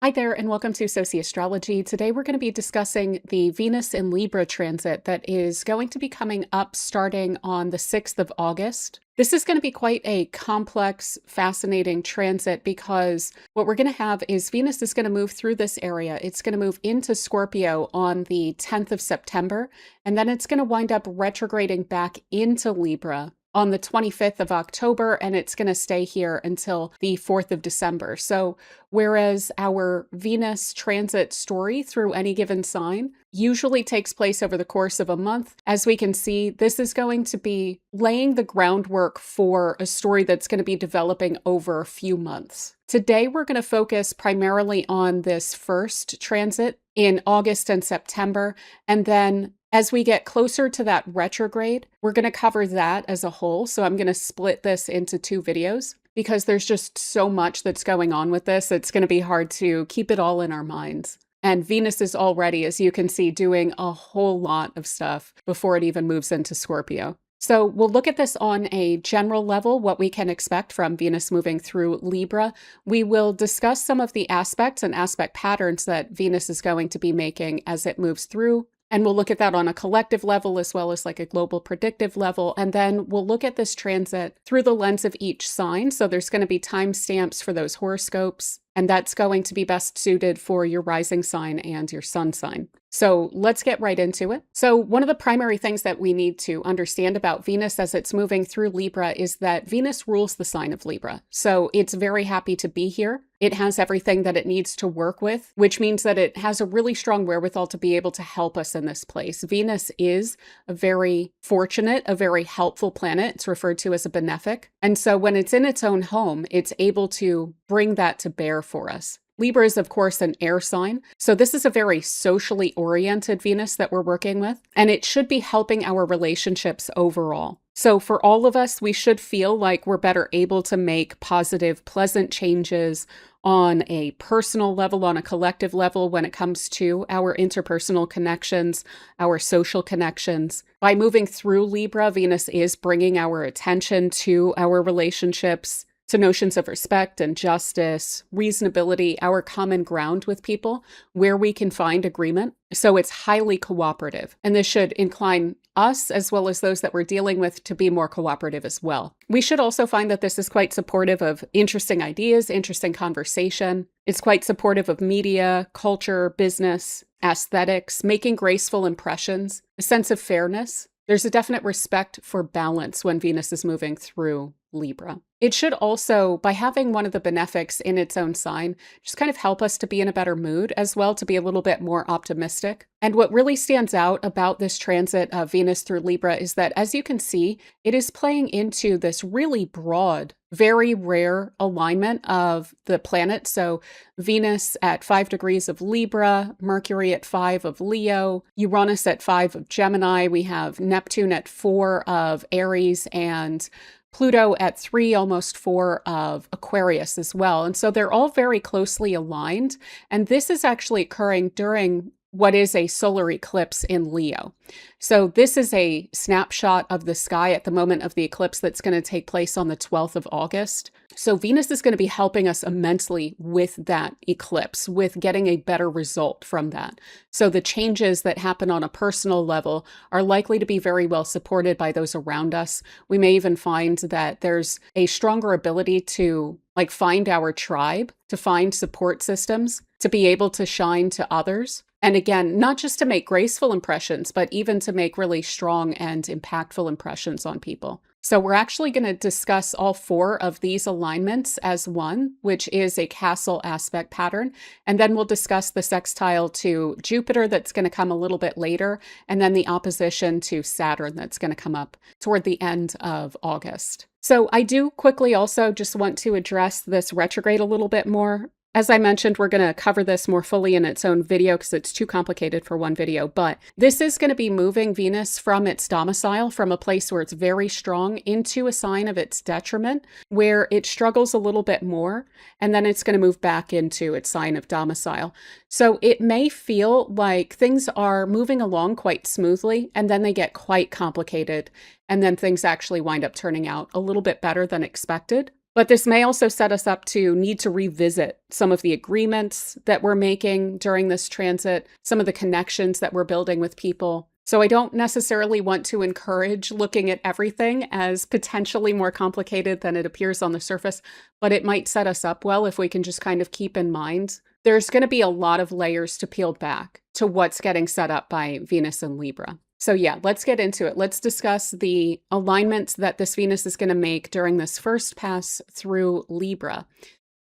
Hi there, and welcome to Sociastrology. Today we're going to be discussing the Venus in Libra transit that is going to be coming up starting on the 6th of August. This is going to be quite a complex, fascinating transit because what we're going to have is Venus is going to move through this area. It's going to move into Scorpio on the 10th of September, and then it's going to wind up retrograding back into Libra on the 25th of October, and it's going to stay here until the 4th of December. So whereas our Venus transit story through any given sign usually takes place over the course of a month, as we can see, this is going to be laying the groundwork for a story that's going to be developing over a few months. Today, we're going to focus primarily on this first transit in August and September, and then as we get closer to that retrograde, we're going to cover that as a whole. So I'm going to split this into two videos because there's just so much that's going on with this. It's going to be hard to keep it all in our minds. And Venus is already, as you can see, doing a whole lot of stuff before it even moves into Scorpio. So we'll look at this on a general level, what we can expect from Venus moving through Libra. We will discuss some of the aspects and aspect patterns that Venus is going to be making as it moves through. And we'll look at that on a collective level as well as like a global predictive level. And then we'll look at this transit through the lens of each sign. So there's going to be timestamps for those horoscopes, and that's going to be best suited for your rising sign and your sun sign. So let's get right into it. So one of the primary things that we need to understand about Venus as it's moving through Libra is that Venus rules the sign of Libra. So it's very happy to be here. It has everything that it needs to work with, which means that it has a really strong wherewithal to be able to help us in this place. Venus is a very fortunate, a very helpful planet. It's referred to as a benefic. And so when it's in its own home, it's able to bring that to bear for us. Libra is, of course, an air sign. So this is a very socially oriented Venus that we're working with, and it should be helping our relationships overall. So for all of us, we should feel like we're better able to make positive, pleasant changes on a personal level, on a collective level when it comes to our interpersonal connections, our social connections. By moving through Libra, Venus is bringing our attention to our relationships, to notions of respect and justice, reasonability, our common ground with people, where we can find agreement. So it's highly cooperative. And this should incline us, as well as those that we're dealing with, to be more cooperative as well. We should also find that this is quite supportive of interesting ideas, interesting conversation. It's quite supportive of media, culture, business, aesthetics, making graceful impressions, a sense of fairness. There's a definite respect for balance when Venus is moving through Libra. It should also, by having one of the benefics in its own sign, just kind of help us to be in a better mood as well, to be a little bit more optimistic. And what really stands out about this transit of Venus through Libra is that, as you can see, it is playing into this really broad, very rare alignment of the planets. So Venus at 5 degrees of Libra, Mercury at 5 of Leo, Uranus at 5 of Gemini. We have Neptune at 4 of Aries, and Pluto at 3, almost 4 of Aquarius as well. And so they're all very closely aligned. And this is actually occurring during what is a solar eclipse in Leo. So this is a snapshot of the sky at the moment of the eclipse that's going to take place on the 12th of August. So Venus is going to be helping us immensely with that eclipse, with getting a better result from that. So the changes that happen on a personal level are likely to be very well supported by those around us. We may even find that there's a stronger ability to find our tribe, to find support systems, to be able to shine to others. And again, not just to make graceful impressions, but even to make really strong and impactful impressions on people. So we're actually going to discuss all 4 of these alignments as one, which is a castle aspect pattern. And then we'll discuss the sextile to Jupiter that's going to come a little bit later, and then the opposition to Saturn that's going to come up toward the end of August. So I do quickly also just want to address this retrograde a little bit more. As I mentioned, we're going to cover this more fully in its own video because it's too complicated for one video, but this is going to be moving Venus from its domicile, from a place where it's very strong, into a sign of its detriment, where it struggles a little bit more, and then it's going to move back into its sign of domicile. So it may feel like things are moving along quite smoothly, and then they get quite complicated, and then things actually wind up turning out a little bit better than expected. But this may also set us up to need to revisit some of the agreements that we're making during this transit, some of the connections that we're building with people. So I don't necessarily want to encourage looking at everything as potentially more complicated than it appears on the surface, but it might set us up well if we can just kind of keep in mind there's going to be a lot of layers to peel back to what's getting set up by Venus and Libra. So yeah, let's get into it. Let's discuss the alignments that this Venus is going to make during this first pass through Libra.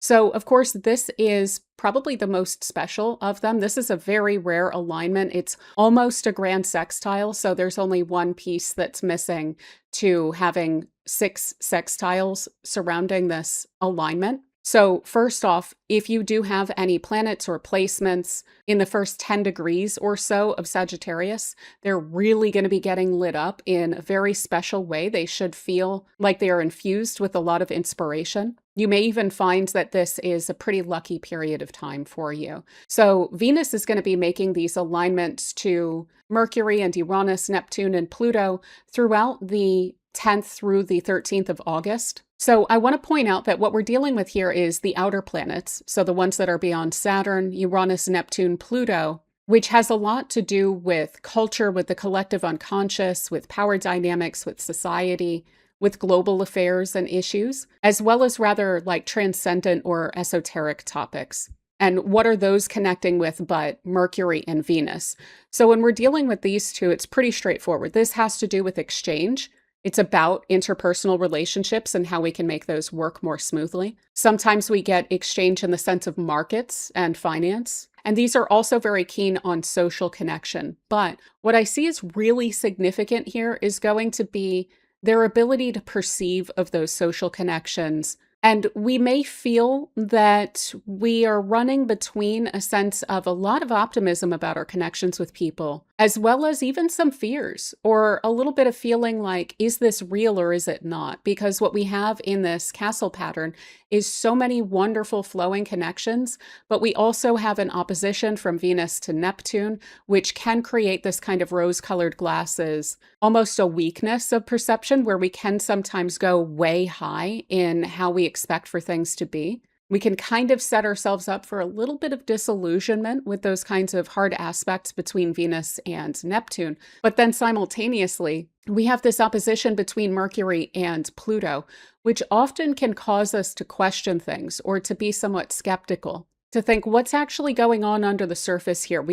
So, of course, this is probably the most special of them. This is a very rare alignment. It's almost a grand sextile, so there's only one piece that's missing to having 6 sextiles surrounding this alignment. So first off, if you do have any planets or placements in the first 10 degrees or so of Sagittarius, they're really going to be getting lit up in a very special way. They should feel like they are infused with a lot of inspiration. You may even find that this is a pretty lucky period of time for you. So Venus is going to be making these alignments to Mercury and Uranus, Neptune, and Pluto throughout the 10th through the 13th of August. So I want to point out that what we're dealing with here is the outer planets, so the ones that are beyond Saturn, Uranus, Neptune, Pluto, which has a lot to do with culture, with the collective unconscious, with power dynamics, with society, with global affairs and issues, as well as rather like transcendent or esoteric topics. And what are those connecting with but Mercury and Venus? So when we're dealing with these two, it's pretty straightforward. This has to do with exchange. It's about interpersonal relationships and how we can make those work more smoothly. Sometimes we get exchange in the sense of markets and finance. And these are also very keen on social connection. But what I see is really significant here is going to be their ability to perceive of those social connections. And we may feel that we are running between a sense of a lot of optimism about our connections with people, as well as even some fears or a little bit of feeling like, is this real or is it not? Because what we have in this castle pattern is so many wonderful flowing connections, but we also have an opposition from Venus to Neptune, which can create this kind of rose-colored glasses, almost a weakness of perception where we can sometimes go way high in how we expect for things to be. We can kind of set ourselves up for a little bit of disillusionment with those kinds of hard aspects between Venus and Neptune. But then simultaneously, we have this opposition between Mercury and Pluto, which often can cause us to question things or to be somewhat skeptical, to think what's actually going on under the surface here.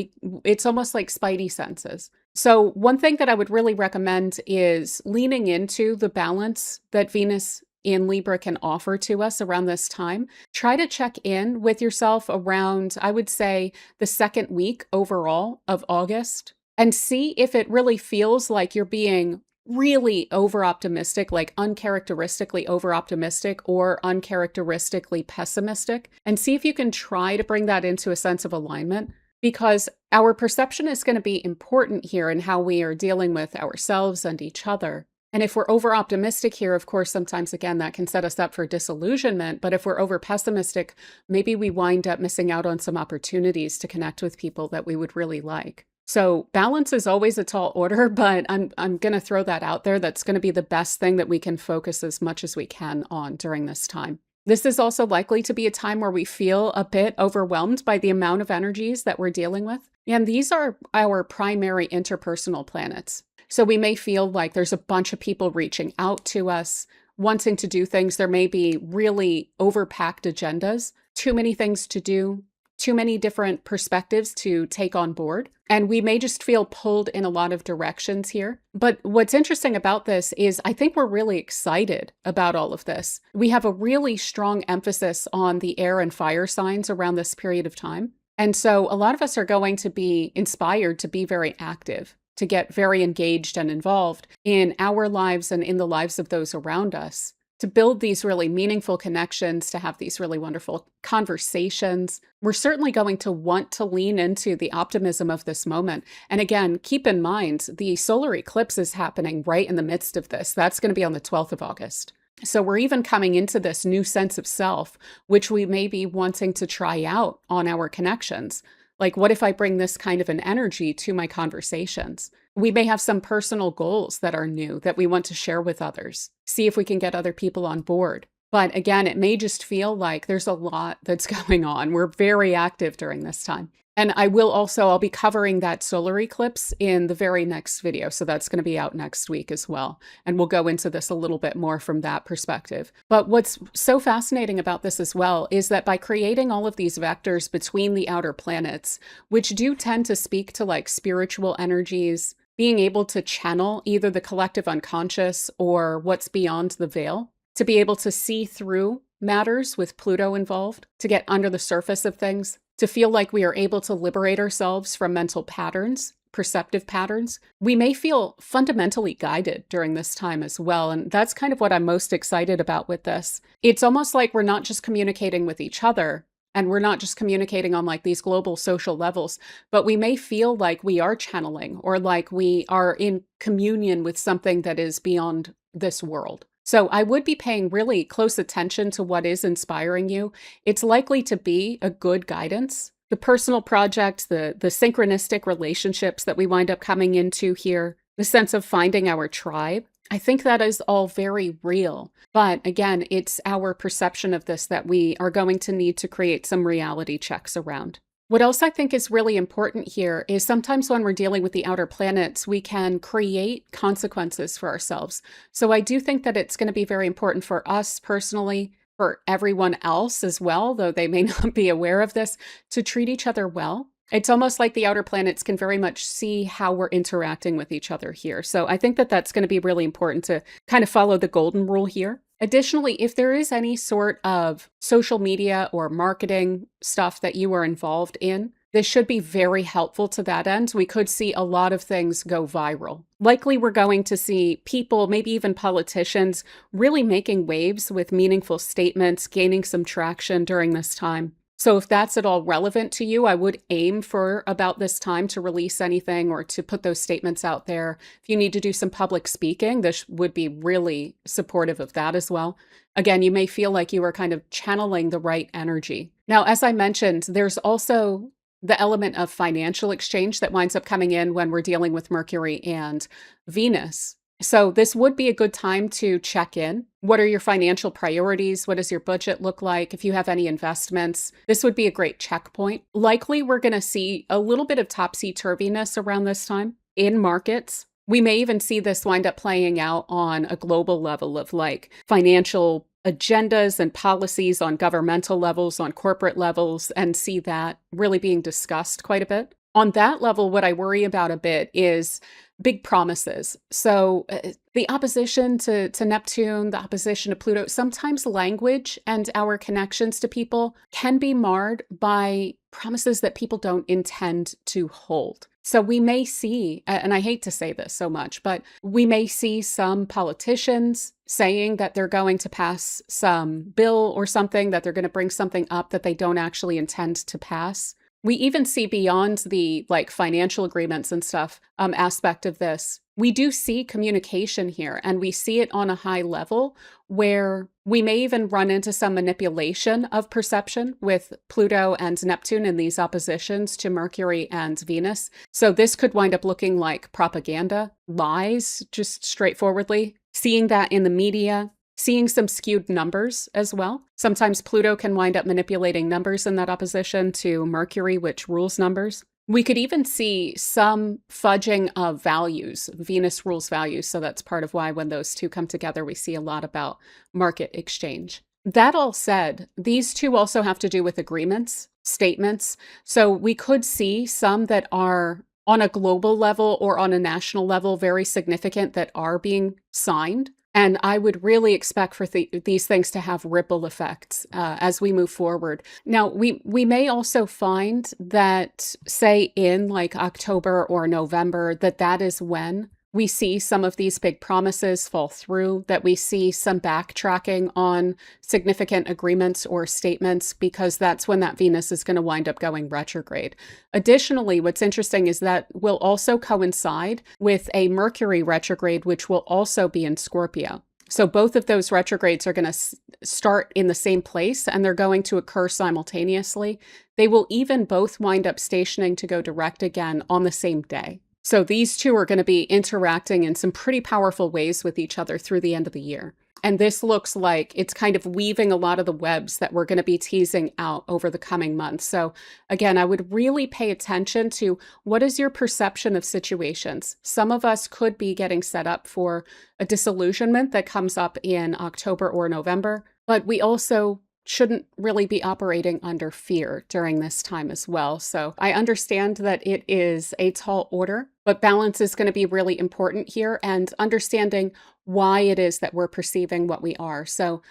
It's almost like spidey senses. So one thing that I would really recommend is leaning into the balance that Venus in Libra can offer to us around this time. Try to check in with yourself around, I would say, the second week overall of August and see if it really feels like you're being really over-optimistic, like uncharacteristically over-optimistic or uncharacteristically pessimistic, and see if you can try to bring that into a sense of alignment, because our perception is going to be important here in how we are dealing with ourselves and each other. And if we're over-optimistic here, of course, sometimes, again, that can set us up for disillusionment. But if we're over-pessimistic, maybe we wind up missing out on some opportunities to connect with people that we would really like. So balance is always a tall order, but I'm going to throw that out there. That's going to be the best thing that we can focus as much as we can on during this time. This is also likely to be a time where we feel a bit overwhelmed by the amount of energies that we're dealing with. And these are our primary interpersonal planets. So we may feel like there's a bunch of people reaching out to us, wanting to do things. There may be really overpacked agendas, too many things to do, too many different perspectives to take on board. And we may just feel pulled in a lot of directions here. But what's interesting about this is I think we're really excited about all of this. We have a really strong emphasis on the air and fire signs around this period of time. And so a lot of us are going to be inspired to be very active, to get very engaged and involved in our lives and in the lives of those around us, to build these really meaningful connections, to have these really wonderful conversations. We're certainly going to want to lean into the optimism of this moment. And again, keep in mind, the solar eclipse is happening right in the midst of this. That's going to be on the 12th of August. So we're even coming into this new sense of self, which we may be wanting to try out on our connections. Like, what if I bring this kind of an energy to my conversations? We may have some personal goals that are new that we want to share with others. See if we can get other people on board. But again, it may just feel like there's a lot that's going on. We're very active during this time. And I'll be covering that solar eclipse in the very next video. So that's going to be out next week as well. And we'll go into this a little bit more from that perspective. But what's so fascinating about this as well is that by creating all of these vectors between the outer planets, which do tend to speak to like spiritual energies, being able to channel either the collective unconscious or what's beyond the veil, to be able to see through matters with Pluto involved, to get under the surface of things, to feel like we are able to liberate ourselves from mental patterns, perceptive patterns. We may feel fundamentally guided during this time as well. And that's kind of what I'm most excited about with this. It's almost like we're not just communicating with each other, and we're not just communicating on like these global social levels, but we may feel like we are channeling or like we are in communion with something that is beyond this world. So I would be paying really close attention to what is inspiring you. It's likely to be a good guidance. The personal projects, the synchronistic relationships that we wind up coming into here, the sense of finding our tribe. I think that is all very real. But again, it's our perception of this that we are going to need to create some reality checks around. What else I think is really important here is sometimes when we're dealing with the outer planets, we can create consequences for ourselves. So I do think that it's going to be very important for us personally, for everyone else as well, though they may not be aware of this, to treat each other well. It's almost like the outer planets can very much see how we're interacting with each other here. So I think that that's going to be really important to kind of follow the golden rule here. Additionally, if there is any sort of social media or marketing stuff that you are involved in, this should be very helpful to that end. We could see a lot of things go viral. Likely we're going to see people, maybe even politicians, really making waves with meaningful statements, gaining some traction during this time. So if that's at all relevant to you, I would aim for about this time to release anything or to put those statements out there. If you need to do some public speaking, this would be really supportive of that as well. Again, you may feel like you are kind of channeling the right energy. Now, as I mentioned, there's also the element of financial exchange that winds up coming in when we're dealing with Mercury and Venus. So this would be a good time to check in. What are your financial priorities? What does your budget look like? If you have any investments, this would be a great checkpoint. Likely, we're going to see a little bit of topsy-turviness around this time in markets. We may even see this wind up playing out on a global level of like financial agendas and policies on governmental levels, on corporate levels, and see that really being discussed quite a bit. On that level, what I worry about a bit is big promises. So the opposition to Neptune, the opposition to Pluto, sometimes language and our connections to people can be marred by promises that people don't intend to hold. So we may see, and I hate to say this so much, but we may see some politicians saying that they're going to pass some bill or something, that they're going to bring something up that they don't actually intend to pass. We even see beyond the like financial agreements and stuff aspect of this. We do see communication here, and we see it on a high level where we may even run into some manipulation of perception with Pluto and Neptune in these oppositions to Mercury and Venus. So this could wind up looking like propaganda, lies, just straightforwardly. Seeing that in the media, seeing some skewed numbers as well. Sometimes Pluto can wind up manipulating numbers in that opposition to Mercury, which rules numbers. We could even see some fudging of values. Venus rules values, so that's part of why when those two come together, we see a lot about market exchange. That all said, these two also have to do with agreements, statements. So we could see some that are on a global level or on a national level very significant that are being signed. And I would really expect for these things to have ripple effects as we move forward. Now, we may also find that, say, in like October or November, that is when we see some of these big promises fall through, that we see some backtracking on significant agreements or statements, because that's when that Venus is going to wind up going retrograde. Additionally, what's interesting is that will also coincide with a Mercury retrograde, which will also be in Scorpio. So both of those retrogrades are going to start in the same place, and they're going to occur simultaneously. They will even both wind up stationing to go direct again on the same day. So these two are going to be interacting in some pretty powerful ways with each other through the end of the year. And this looks like it's kind of weaving a lot of the webs that we're going to be teasing out over the coming months. So again, I would really pay attention to what is your perception of situations. Some of us could be getting set up for a disillusionment that comes up in October or November, but we also shouldn't really be operating under fear during this time as well. So I understand that it is a tall order, but balance is going to be really important here, and understanding why it is that we're perceiving what we are. So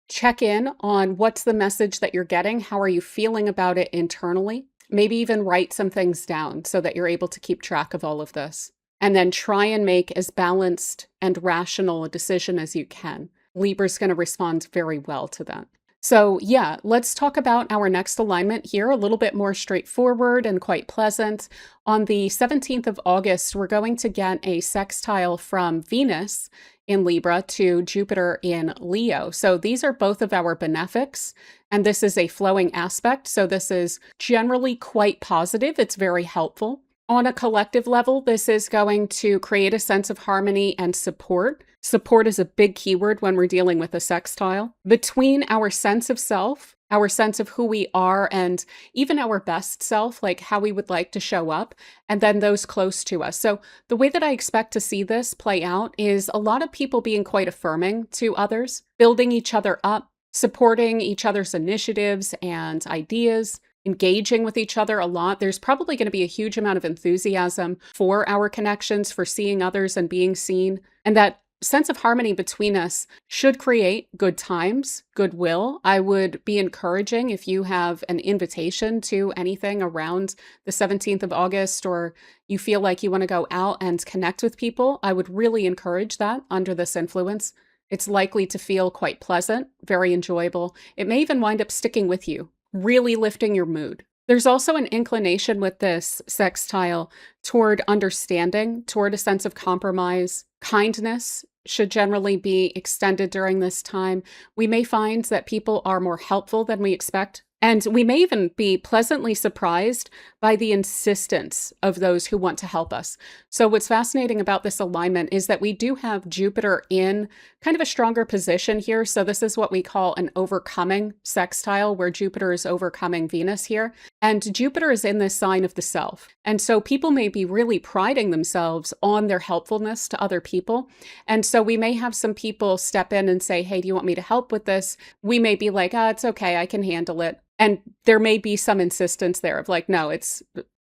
check in on what's the message that you're getting. How are you feeling about it internally? Maybe even write some things down so that you're able to keep track of all of this. And then try and make as balanced and rational a decision as you can. Libra's going to respond very well to that. So yeah, let's talk about our next alignment here, a little bit more straightforward and quite pleasant. On the 17th of August, we're going to get a sextile from Venus in Libra to Jupiter in Leo. So these are both of our benefics, and this is a flowing aspect. So this is generally quite positive. It's very helpful. On a collective level, this is going to create a sense of harmony and support. Support is a big keyword when we're dealing with a sextile. Between our sense of self, our sense of who we are, and even our best self, like how we would like to show up, and then those close to us. So the way that I expect to see this play out is a lot of people being quite affirming to others, building each other up, supporting each other's initiatives and ideas, engaging with each other a lot. There's probably going to be a huge amount of enthusiasm for our connections, for seeing others and being seen. And that sense of harmony between us should create good times, goodwill. I would be encouraging if you have an invitation to anything around the 17th of August, or you feel like you want to go out and connect with people, I would really encourage that under this influence. It's likely to feel quite pleasant, very enjoyable. It may even wind up sticking with you, really lifting your mood. There's also an inclination with this sextile toward understanding, toward a sense of compromise. Kindness should generally be extended during this time. We may find that people are more helpful than we expect. And we may even be pleasantly surprised by the insistence of those who want to help us. So what's fascinating about this alignment is that we do have Jupiter in kind of a stronger position here. So this is what we call an overcoming sextile, where Jupiter is overcoming Venus here. And Jupiter is in this sign of the self. And so people may be really priding themselves on their helpfulness to other people. And so we may have some people step in and say, hey, do you want me to help with this? We may be like, it's okay, I can handle it. And there may be some insistence there of like, no,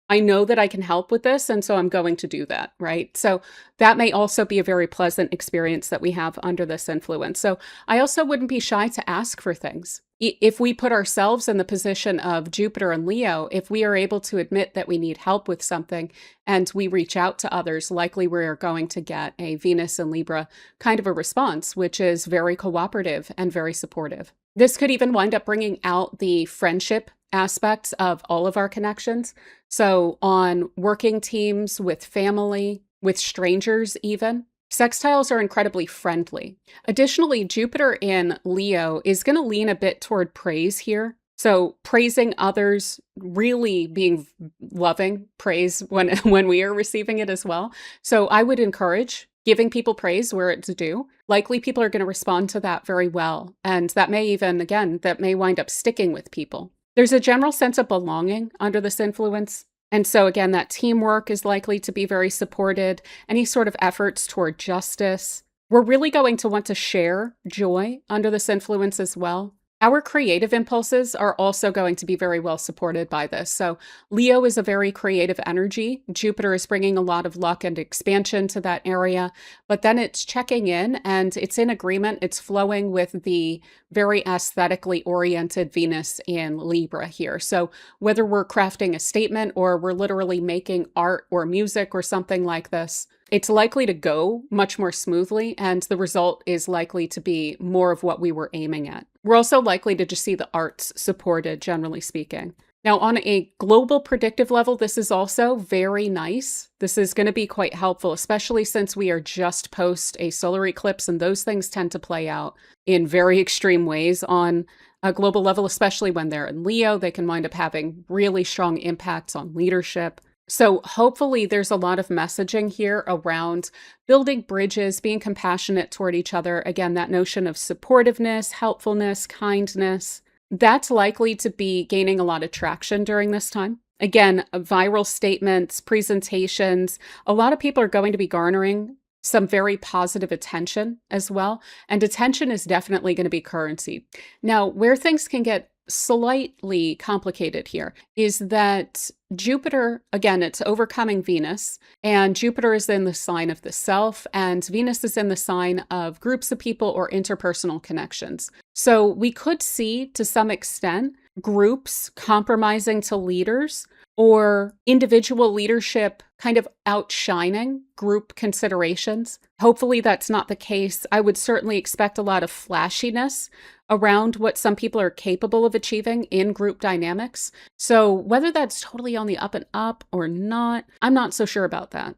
I know that I can help with this, and so I'm going to do that, right? So that may also be a very pleasant experience that we have under this influence. So I also wouldn't be shy to ask for things. If we put ourselves in the position of Jupiter and Leo, if we are able to admit that we need help with something and we reach out to others, likely we're going to get a Venus and Libra kind of a response, which is very cooperative and very supportive. This could even wind up bringing out the friendship aspects of all of our connections. So on working teams, with family, with strangers even, sextiles are incredibly friendly. Additionally, Jupiter in Leo is going to lean a bit toward praise here. So praising others, really being loving praise when we are receiving it as well. So I would encourage giving people praise where it's due. Likely people are going to respond to that very well. And that may even, again, that may wind up sticking with people. There's a general sense of belonging under this influence. And so again, that teamwork is likely to be very supported. Any sort of efforts toward justice. We're really going to want to share joy under this influence as well. Our creative impulses are also going to be very well supported by this. So Leo is a very creative energy. Jupiter is bringing a lot of luck and expansion to that area, but then it's checking in and it's in agreement. It's flowing with the very aesthetically oriented Venus in Libra here. So whether we're crafting a statement or we're literally making art or music or something like this, it's likely to go much more smoothly, and the result is likely to be more of what we were aiming at. We're also likely to just see the arts supported, generally speaking. Now, on a global predictive level, this is also very nice. This is going to be quite helpful, especially since we are just post a solar eclipse, and those things tend to play out in very extreme ways on a global level, especially when they're in Leo. They can wind up having really strong impacts on leadership. So hopefully there's a lot of messaging here around building bridges, being compassionate toward each other. Again, that notion of supportiveness, helpfulness, kindness, that's likely to be gaining a lot of traction during this time. Again, viral statements, presentations, a lot of people are going to be garnering some very positive attention as well. And attention is definitely going to be currency. Now, where things can get slightly complicated here is that Jupiter, again, it's overcoming Venus, and Jupiter is in the sign of the self, and Venus is in the sign of groups of people or interpersonal connections. So we could see, to some extent, groups compromising to leaders or individual leadership kind of outshining group considerations. Hopefully that's not the case. I would certainly expect a lot of flashiness around what some people are capable of achieving in group dynamics. So whether that's totally on the up and up or not, I'm not so sure about that.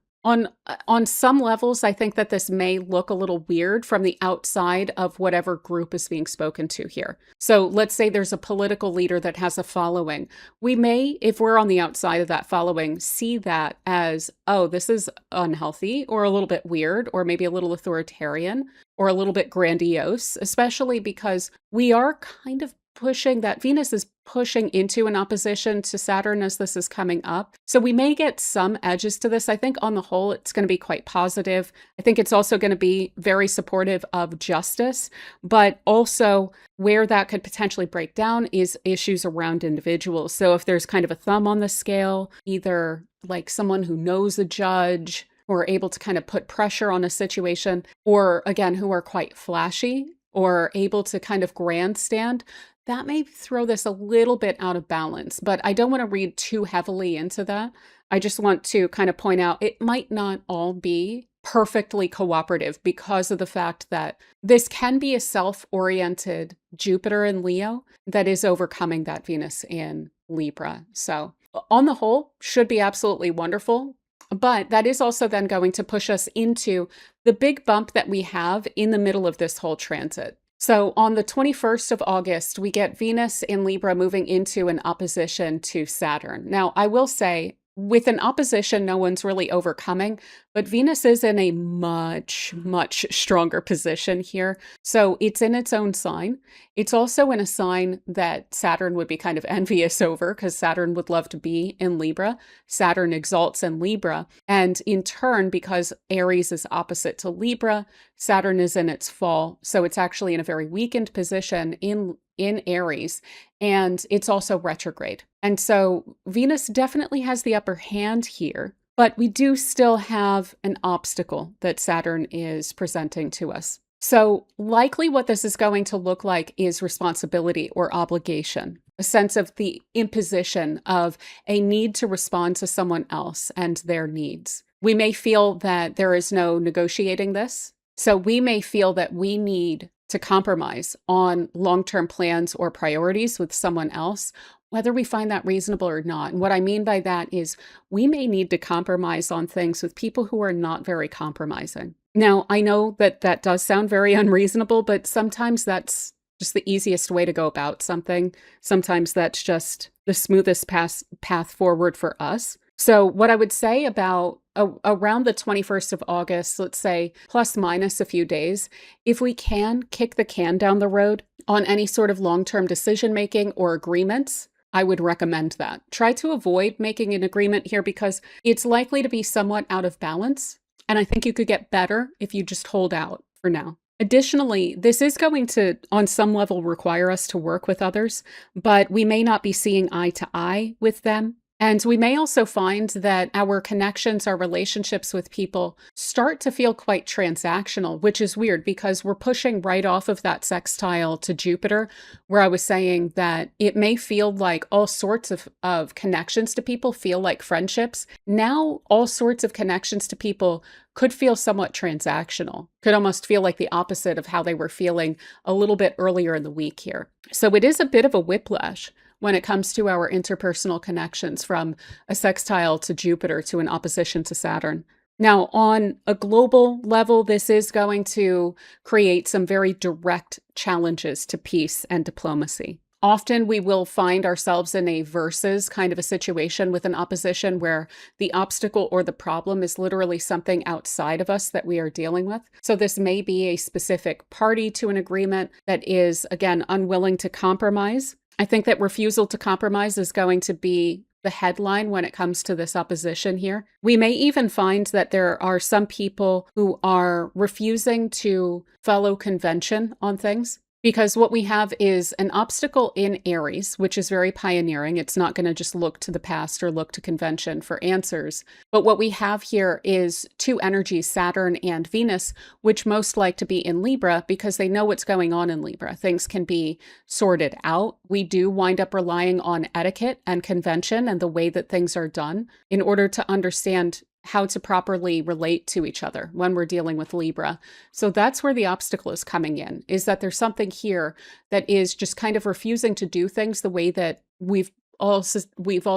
On some levels, I think that this may look a little weird from the outside of whatever group is being spoken to here. So let's say there's a political leader that has a following. We may, if we're on the outside of that following, see that as, oh, this is unhealthy or a little bit weird or maybe a little authoritarian or a little bit grandiose, especially because we are kind of pushing that Venus is pushing into an opposition to Saturn as this is coming up. So we may get some edges to this. I think on the whole, it's going to be quite positive. I think it's also going to be very supportive of justice, but also where that could potentially break down is issues around individuals. So if there's kind of a thumb on the scale, either like someone who knows a judge or able to kind of put pressure on a situation, or again, who are quite flashy or able to kind of grandstand, that may throw this a little bit out of balance, but I don't want to read too heavily into that. I just want to kind of point out it might not all be perfectly cooperative because of the fact that this can be a self-oriented Jupiter in Leo that is overcoming that Venus in Libra. So on the whole, should be absolutely wonderful. But that is also then going to push us into the big bump that we have in the middle of this whole transit. So on the 21st of August, we get Venus in Libra moving into an opposition to Saturn. Now, I will say, with an opposition, no one's really overcoming, but Venus is in a much, much stronger position here. So it's in its own sign. It's also in a sign that Saturn would be kind of envious over because Saturn would love to be in Libra. Saturn exalts in Libra. And in turn, because Aries is opposite to Libra, Saturn is in its fall. So it's actually in a very weakened position in Aries, and it's also retrograde. And so Venus definitely has the upper hand here, but we do still have an obstacle that Saturn is presenting to us. So likely what this is going to look like is responsibility or obligation, a sense of the imposition of a need to respond to someone else and their needs. We may feel that there is no negotiating this. So we may feel that we need to compromise on long-term plans or priorities with someone else, whether we find that reasonable or not. And what I mean by that is we may need to compromise on things with people who are not very compromising. Now, I know that that does sound very unreasonable, but sometimes that's just the easiest way to go about something. Sometimes that's just the smoothest path forward for us. So what I would say about around the 21st of August, let's say plus minus a few days, if we can kick the can down the road on any sort of long-term decision-making or agreements, I would recommend that. Try to avoid making an agreement here because it's likely to be somewhat out of balance. And I think you could get better if you just hold out for now. Additionally, this is going to, on some level, require us to work with others, but we may not be seeing eye to eye with them. And we may also find that our connections, our relationships with people start to feel quite transactional, which is weird because we're pushing right off of that sextile to Jupiter, where I was saying that it may feel like all sorts of connections to people feel like friendships. Now, all sorts of connections to people could feel somewhat transactional, could almost feel like the opposite of how they were feeling a little bit earlier in the week here. So it is a bit of a whiplash when it comes to our interpersonal connections from a sextile to Jupiter to an opposition to Saturn. Now, on a global level, this is going to create some very direct challenges to peace and diplomacy. Often we will find ourselves in a versus kind of a situation with an opposition where the obstacle or the problem is literally something outside of us that we are dealing with. So this may be a specific party to an agreement that is, again, unwilling to compromise. I think that refusal to compromise is going to be the headline when it comes to this opposition here. We may even find that there are some people who are refusing to follow convention on things. Because what we have is an obstacle in Aries, which is very pioneering. It's not going to just look to the past or look to convention for answers. But what we have here is two energies, Saturn and Venus, which most like to be in Libra because they know what's going on in Libra. Things can be sorted out. We do wind up relying on etiquette and convention and the way that things are done in order to understand how to properly relate to each other when we're dealing with Libra. So that's where the obstacle is coming in, is that there's something here that is just kind of refusing to do things the way that we've all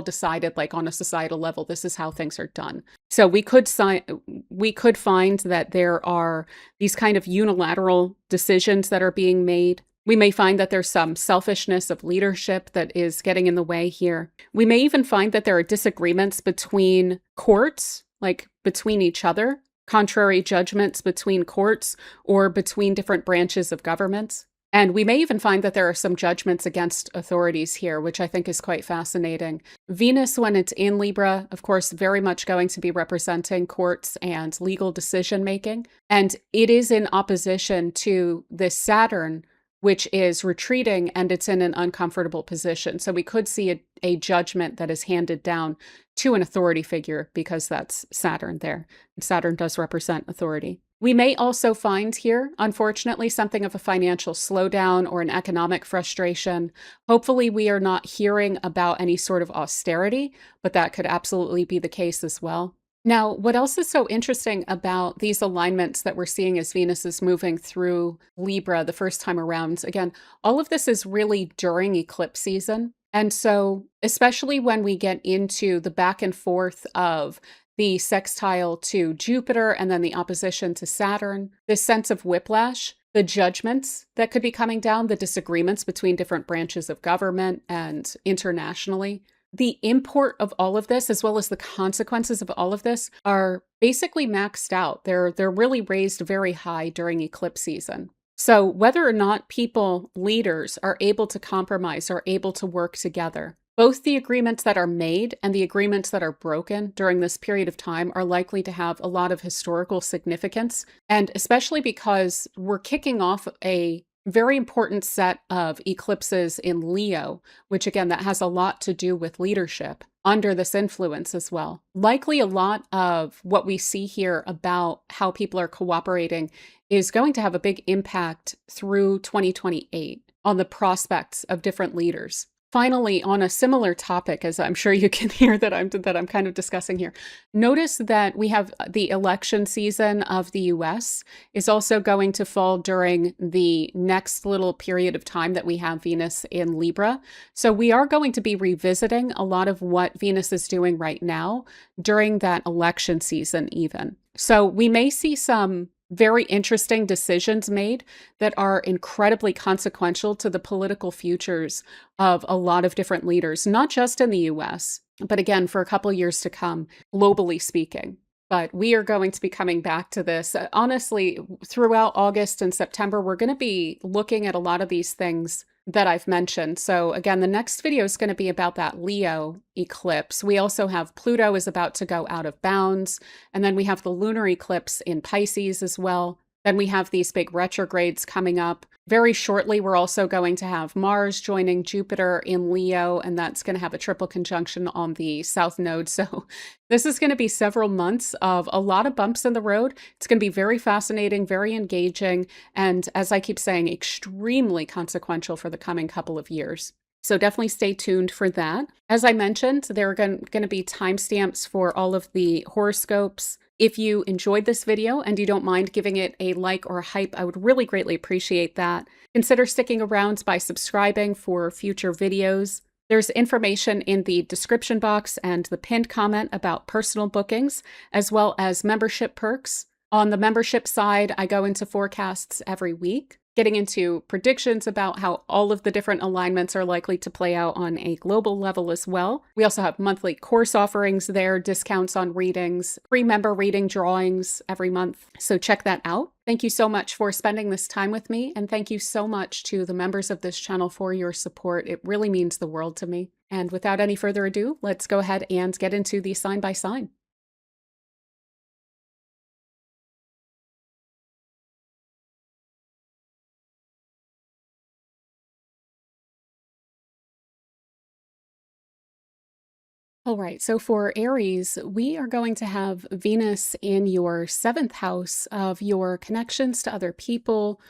decided, like on a societal level, this is how things are done. So we could find that there are these kind of unilateral decisions that are being made. We may find that there's some selfishness of leadership that is getting in the way here. We may even find that there are disagreements between courts, like between each other, contrary judgments between courts or between different branches of governments. And we may even find that there are some judgments against authorities here, which I think is quite fascinating. Venus, when it's in Libra, of course, very much going to be representing courts and legal decision making. And it is in opposition to this Saturn, which is retreating, and it's in an uncomfortable position. So we could see a judgment that is handed down to an authority figure because that's Saturn there. And Saturn does represent authority. We may also find here, unfortunately, something of a financial slowdown or an economic frustration. Hopefully, we are not hearing about any sort of austerity, but that could absolutely be the case as well. Now, what else is so interesting about these alignments that we're seeing as Venus is moving through Libra the first time around? Again, all of this is really during eclipse season. And so, especially when we get into the back and forth of the sextile to Jupiter and then the opposition to Saturn, this sense of whiplash, the judgments that could be coming down, the disagreements between different branches of government and internationally, the import of all of this, as well as the consequences of all of this, are basically maxed out. They're really raised very high during eclipse season. So whether or not people, leaders, are able to compromise, are able to work together, both the agreements that are made and the agreements that are broken during this period of time are likely to have a lot of historical significance. And especially because we're kicking off a very important set of eclipses in Leo, which again, that has a lot to do with leadership under this influence as well. Likely a lot of what we see here about how people are cooperating is going to have a big impact through 2028 on the prospects of different leaders. Finally, on a similar topic, as I'm sure you can hear that I'm kind of discussing here, notice that we have the election season of the US is also going to fall during the next little period of time that we have Venus in Libra. So we are going to be revisiting a lot of what Venus is doing right now during that election season even. So we may see some very interesting decisions made that are incredibly consequential to the political futures of a lot of different leaders, not just in the US, but again, for a couple of years to come, globally speaking. But we are going to be coming back to this. Honestly, throughout August and September, we're going to be looking at a lot of these things that I've mentioned. So again, the next video is going to be about that Leo eclipse. We also have Pluto is about to go out of bounds. And then we have the lunar eclipse in Pisces as well. Then we have these big retrogrades coming up. Very shortly, we're also going to have Mars joining Jupiter in Leo, and that's going to have a triple conjunction on the South Node. So this is going to be several months of a lot of bumps in the road. It's going to be very fascinating, very engaging, and as I keep saying, extremely consequential for the coming couple of years. So definitely stay tuned for that. As I mentioned, there are going to be timestamps for all of the horoscopes. If you enjoyed this video and you don't mind giving it a like or a hype, I would really greatly appreciate that. Consider sticking around by subscribing for future videos. There's information in the description box and the pinned comment about personal bookings, as well as membership perks. On the membership side, I go into forecasts every week. getting into predictions about how all of the different alignments are likely to play out on a global level as well. We also have monthly course offerings there, discounts on readings, free member reading drawings every month. So check that out. Thank you so much for spending this time with me. And thank you so much to the members of this channel for your support. It really means the world to me. And without any further ado, let's go ahead and get into the sign by sign. All right, so for Aries, we are going to have Venus in your seventh house of your connections to other people,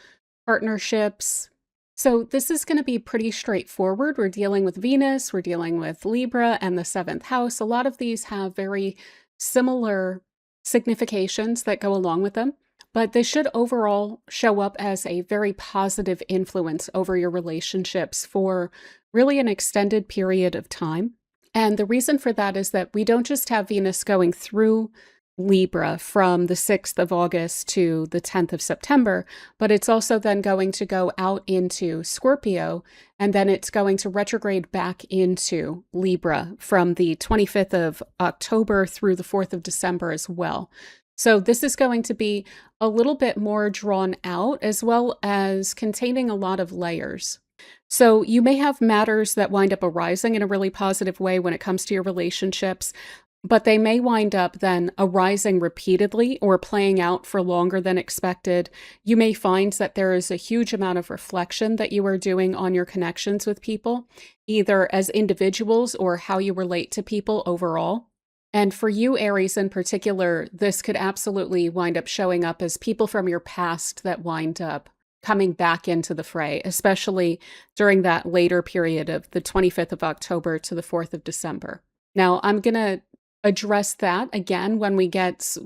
partnerships. So this is going to be pretty straightforward. We're dealing with Venus, we're dealing with Libra and the seventh house. A lot of these have very similar significations that go along with them, but they should overall show up as a very positive influence over your relationships for really an extended period of time. And the reason for that is that we don't just have Venus going through Libra from the 6th of August to the 10th of September, but it's also then going to go out into Scorpio, and then it's going to retrograde back into Libra from the 25th of October through the 4th of December as well. So this is going to be a little bit more drawn out, as well as containing a lot of layers. So you may have matters that wind up arising in a really positive way when it comes to your relationships, but they may wind up then arising repeatedly or playing out for longer than expected. You may find that there is a huge amount of reflection that you are doing on your connections with people, either as individuals or how you relate to people overall. And for you, Aries in particular, this could absolutely wind up showing up as people from your past that wind up coming back into the fray, especially during that later period of the 25th of October to the 4th of December. Now, I'm going to address that again when we get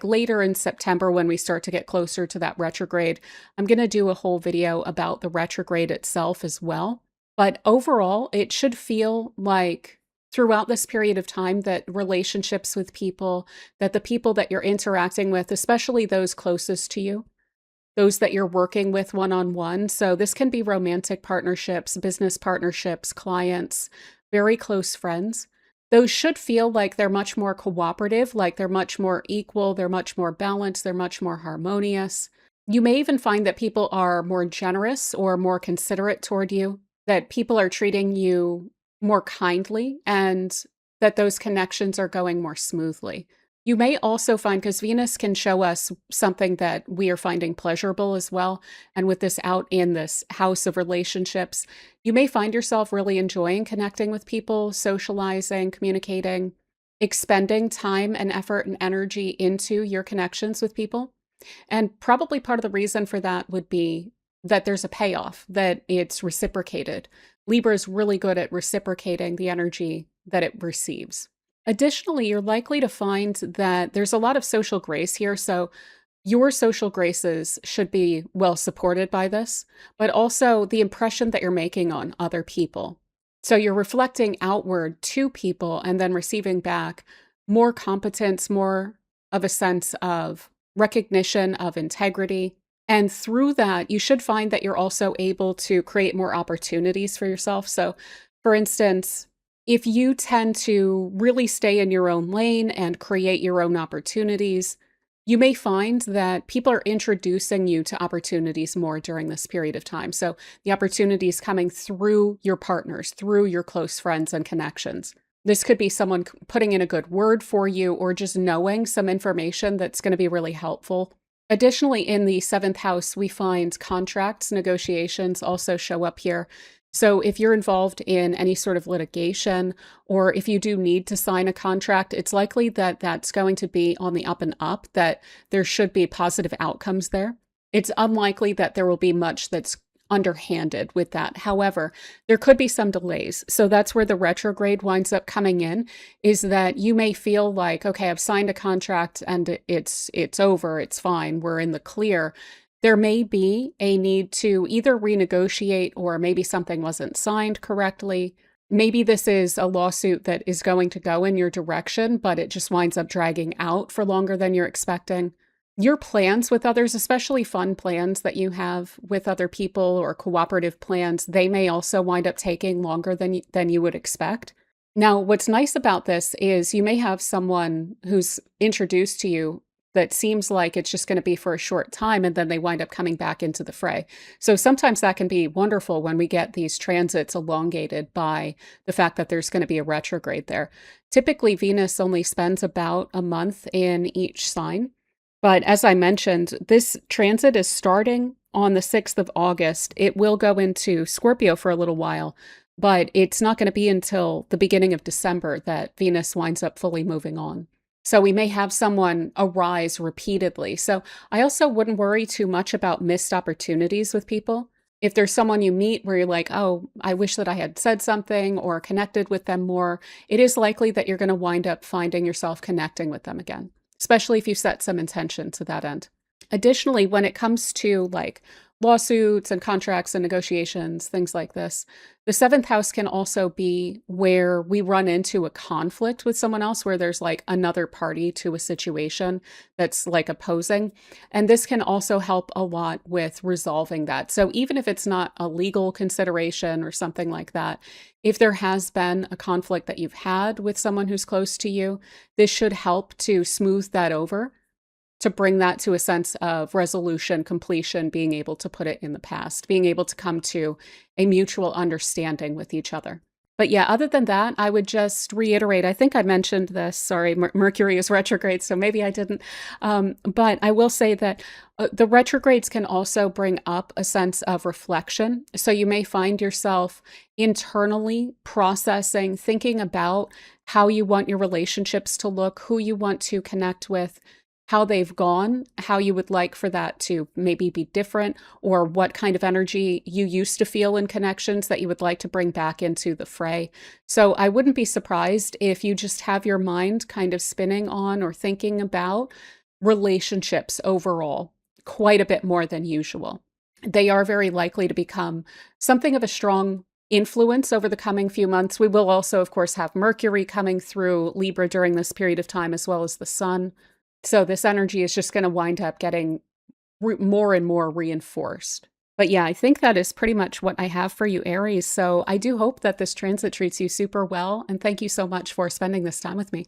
later in September, when we start to get closer to that retrograde. I'm going to do a whole video about the retrograde itself as well. But overall, it should feel like throughout this period of time that relationships with people, that the people that you're interacting with, especially those closest to you, those that you're working with one-on-one. So this can be romantic partnerships, business partnerships, clients, very close friends. Those should feel like they're much more cooperative, like they're much more equal, they're much more balanced, they're much more harmonious. You may even find that people are more generous or more considerate toward you, that people are treating you more kindly, and that those connections are going more smoothly. You may also find, because Venus can show us something that we are finding pleasurable as well, and with this out in this house of relationships, you may find yourself really enjoying connecting with people, socializing, communicating, expending time and effort and energy into your connections with people. And probably part of the reason for that would be that there's a payoff, that it's reciprocated. Libra is really good at reciprocating the energy that it receives. Additionally, you're likely to find that there's a lot of social grace here. So your social graces should be well supported by this, but also the impression that you're making on other people. So you're reflecting outward to people and then receiving back more competence, more of a sense of recognition of integrity. And through that, you should find that you're also able to create more opportunities for yourself. So for instance, if you tend to really stay in your own lane and create your own opportunities, you may find that people are introducing you to opportunities more during this period of time. So the opportunities coming through your partners, through your close friends and connections. This could be someone putting in a good word for you, or just knowing some information that's going to be really helpful. Additionally, in the seventh house, we find contracts, negotiations also show up here. So if you're involved in any sort of litigation, or if you do need to sign a contract, it's likely that that's going to be on the up and up, that there should be positive outcomes there. It's unlikely that there will be much that's underhanded with that. However, there could be some delays. So that's where the retrograde winds up coming in, is that you may feel like, okay, I've signed a contract and it's over, it's fine, we're in the clear. There may be a need to either renegotiate, or maybe something wasn't signed correctly. Maybe this is a lawsuit that is going to go in your direction, but it just winds up dragging out for longer than you're expecting. Your plans with others, especially fun plans that you have with other people or cooperative plans, they may also wind up taking longer than you would expect. Now, what's nice about this is you may have someone who's introduced to you that seems like it's just going to be for a short time and then they wind up coming back into the fray. So sometimes that can be wonderful when we get these transits elongated by the fact that there's going to be a retrograde there. Typically, Venus only spends about a month in each sign. But as I mentioned, this transit is starting on the 6th of August. It will go into Scorpio for a little while, but it's not going to be until the beginning of December that Venus winds up fully moving on. So we may have someone arise repeatedly. So I also wouldn't worry too much about missed opportunities with people. If there's someone you meet where you're like, oh, I wish that I had said something or connected with them more, it is likely that you're going to wind up finding yourself connecting with them again, especially if you set some intention to that end. Additionally, when it comes to like lawsuits and contracts and negotiations, things like this, the seventh house can also be where we run into a conflict with someone else, where there's like another party to a situation that's like opposing. And this can also help a lot with resolving that. So even if it's not a legal consideration or something like that, if there has been a conflict that you've had with someone who's close to you, this should help to smooth that over, to bring that to a sense of resolution, completion, being able to put it in the past, being able to come to a mutual understanding with each other. But yeah, other than that, I would just reiterate, I think I mentioned this, sorry, Mercury is retrograde, so maybe I didn't. But I will say that the retrogrades can also bring up a sense of reflection. So you may find yourself internally processing, thinking about how you want your relationships to look, who you want to connect with, how they've gone, how you would like for that to maybe be different, or what kind of energy you used to feel in connections that you would like to bring back into the fray. So I wouldn't be surprised if you just have your mind kind of spinning on or thinking about relationships overall quite a bit more than usual. They are very likely to become something of a strong influence over the coming few months. We will also, of course, have Mercury coming through Libra during this period of time, as well as the Sun. So this energy is just going to wind up getting more and more reinforced. But yeah, I think that is pretty much what I have for you, Aries. So I do hope that this transit treats you super well. And thank you so much for spending this time with me.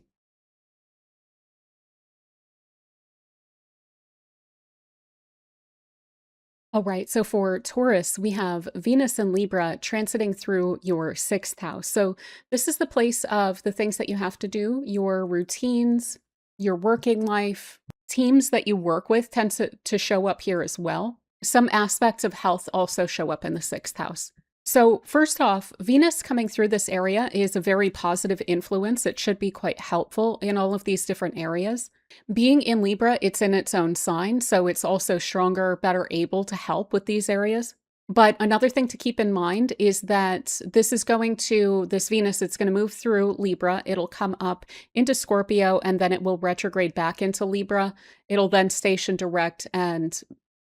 All right, so for Taurus, we have Venus and Libra transiting through your sixth house. So this is the place of the things that you have to do, your routines, your working life. Teams that you work with tend to show up here as well. Some aspects of health also show up in the sixth house. So first off, Venus coming through this area is a very positive influence. It should be quite helpful in all of these different areas. Being in Libra, it's in its own sign, so it's also stronger, better able to help with these areas. But another thing to keep in mind is that this Venus, it's going to move through Libra. It'll come up into Scorpio, and then it will retrograde back into Libra. It'll then station direct and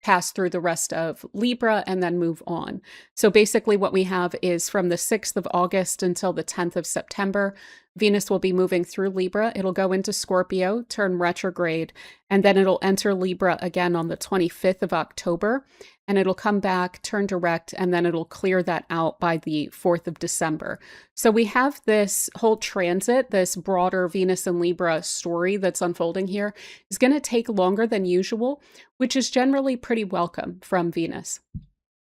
pass through the rest of Libra and then move on. So basically what we have is from the 6th of August until the 10th of September, Venus will be moving through Libra. It'll go into Scorpio, turn retrograde, and then it'll enter Libra again on the 25th of October, and it'll come back, turn direct, and then it'll clear that out by the 4th of December. So we have this whole transit, this broader Venus and Libra story that's unfolding here is going to take longer than usual, which is generally pretty welcome from Venus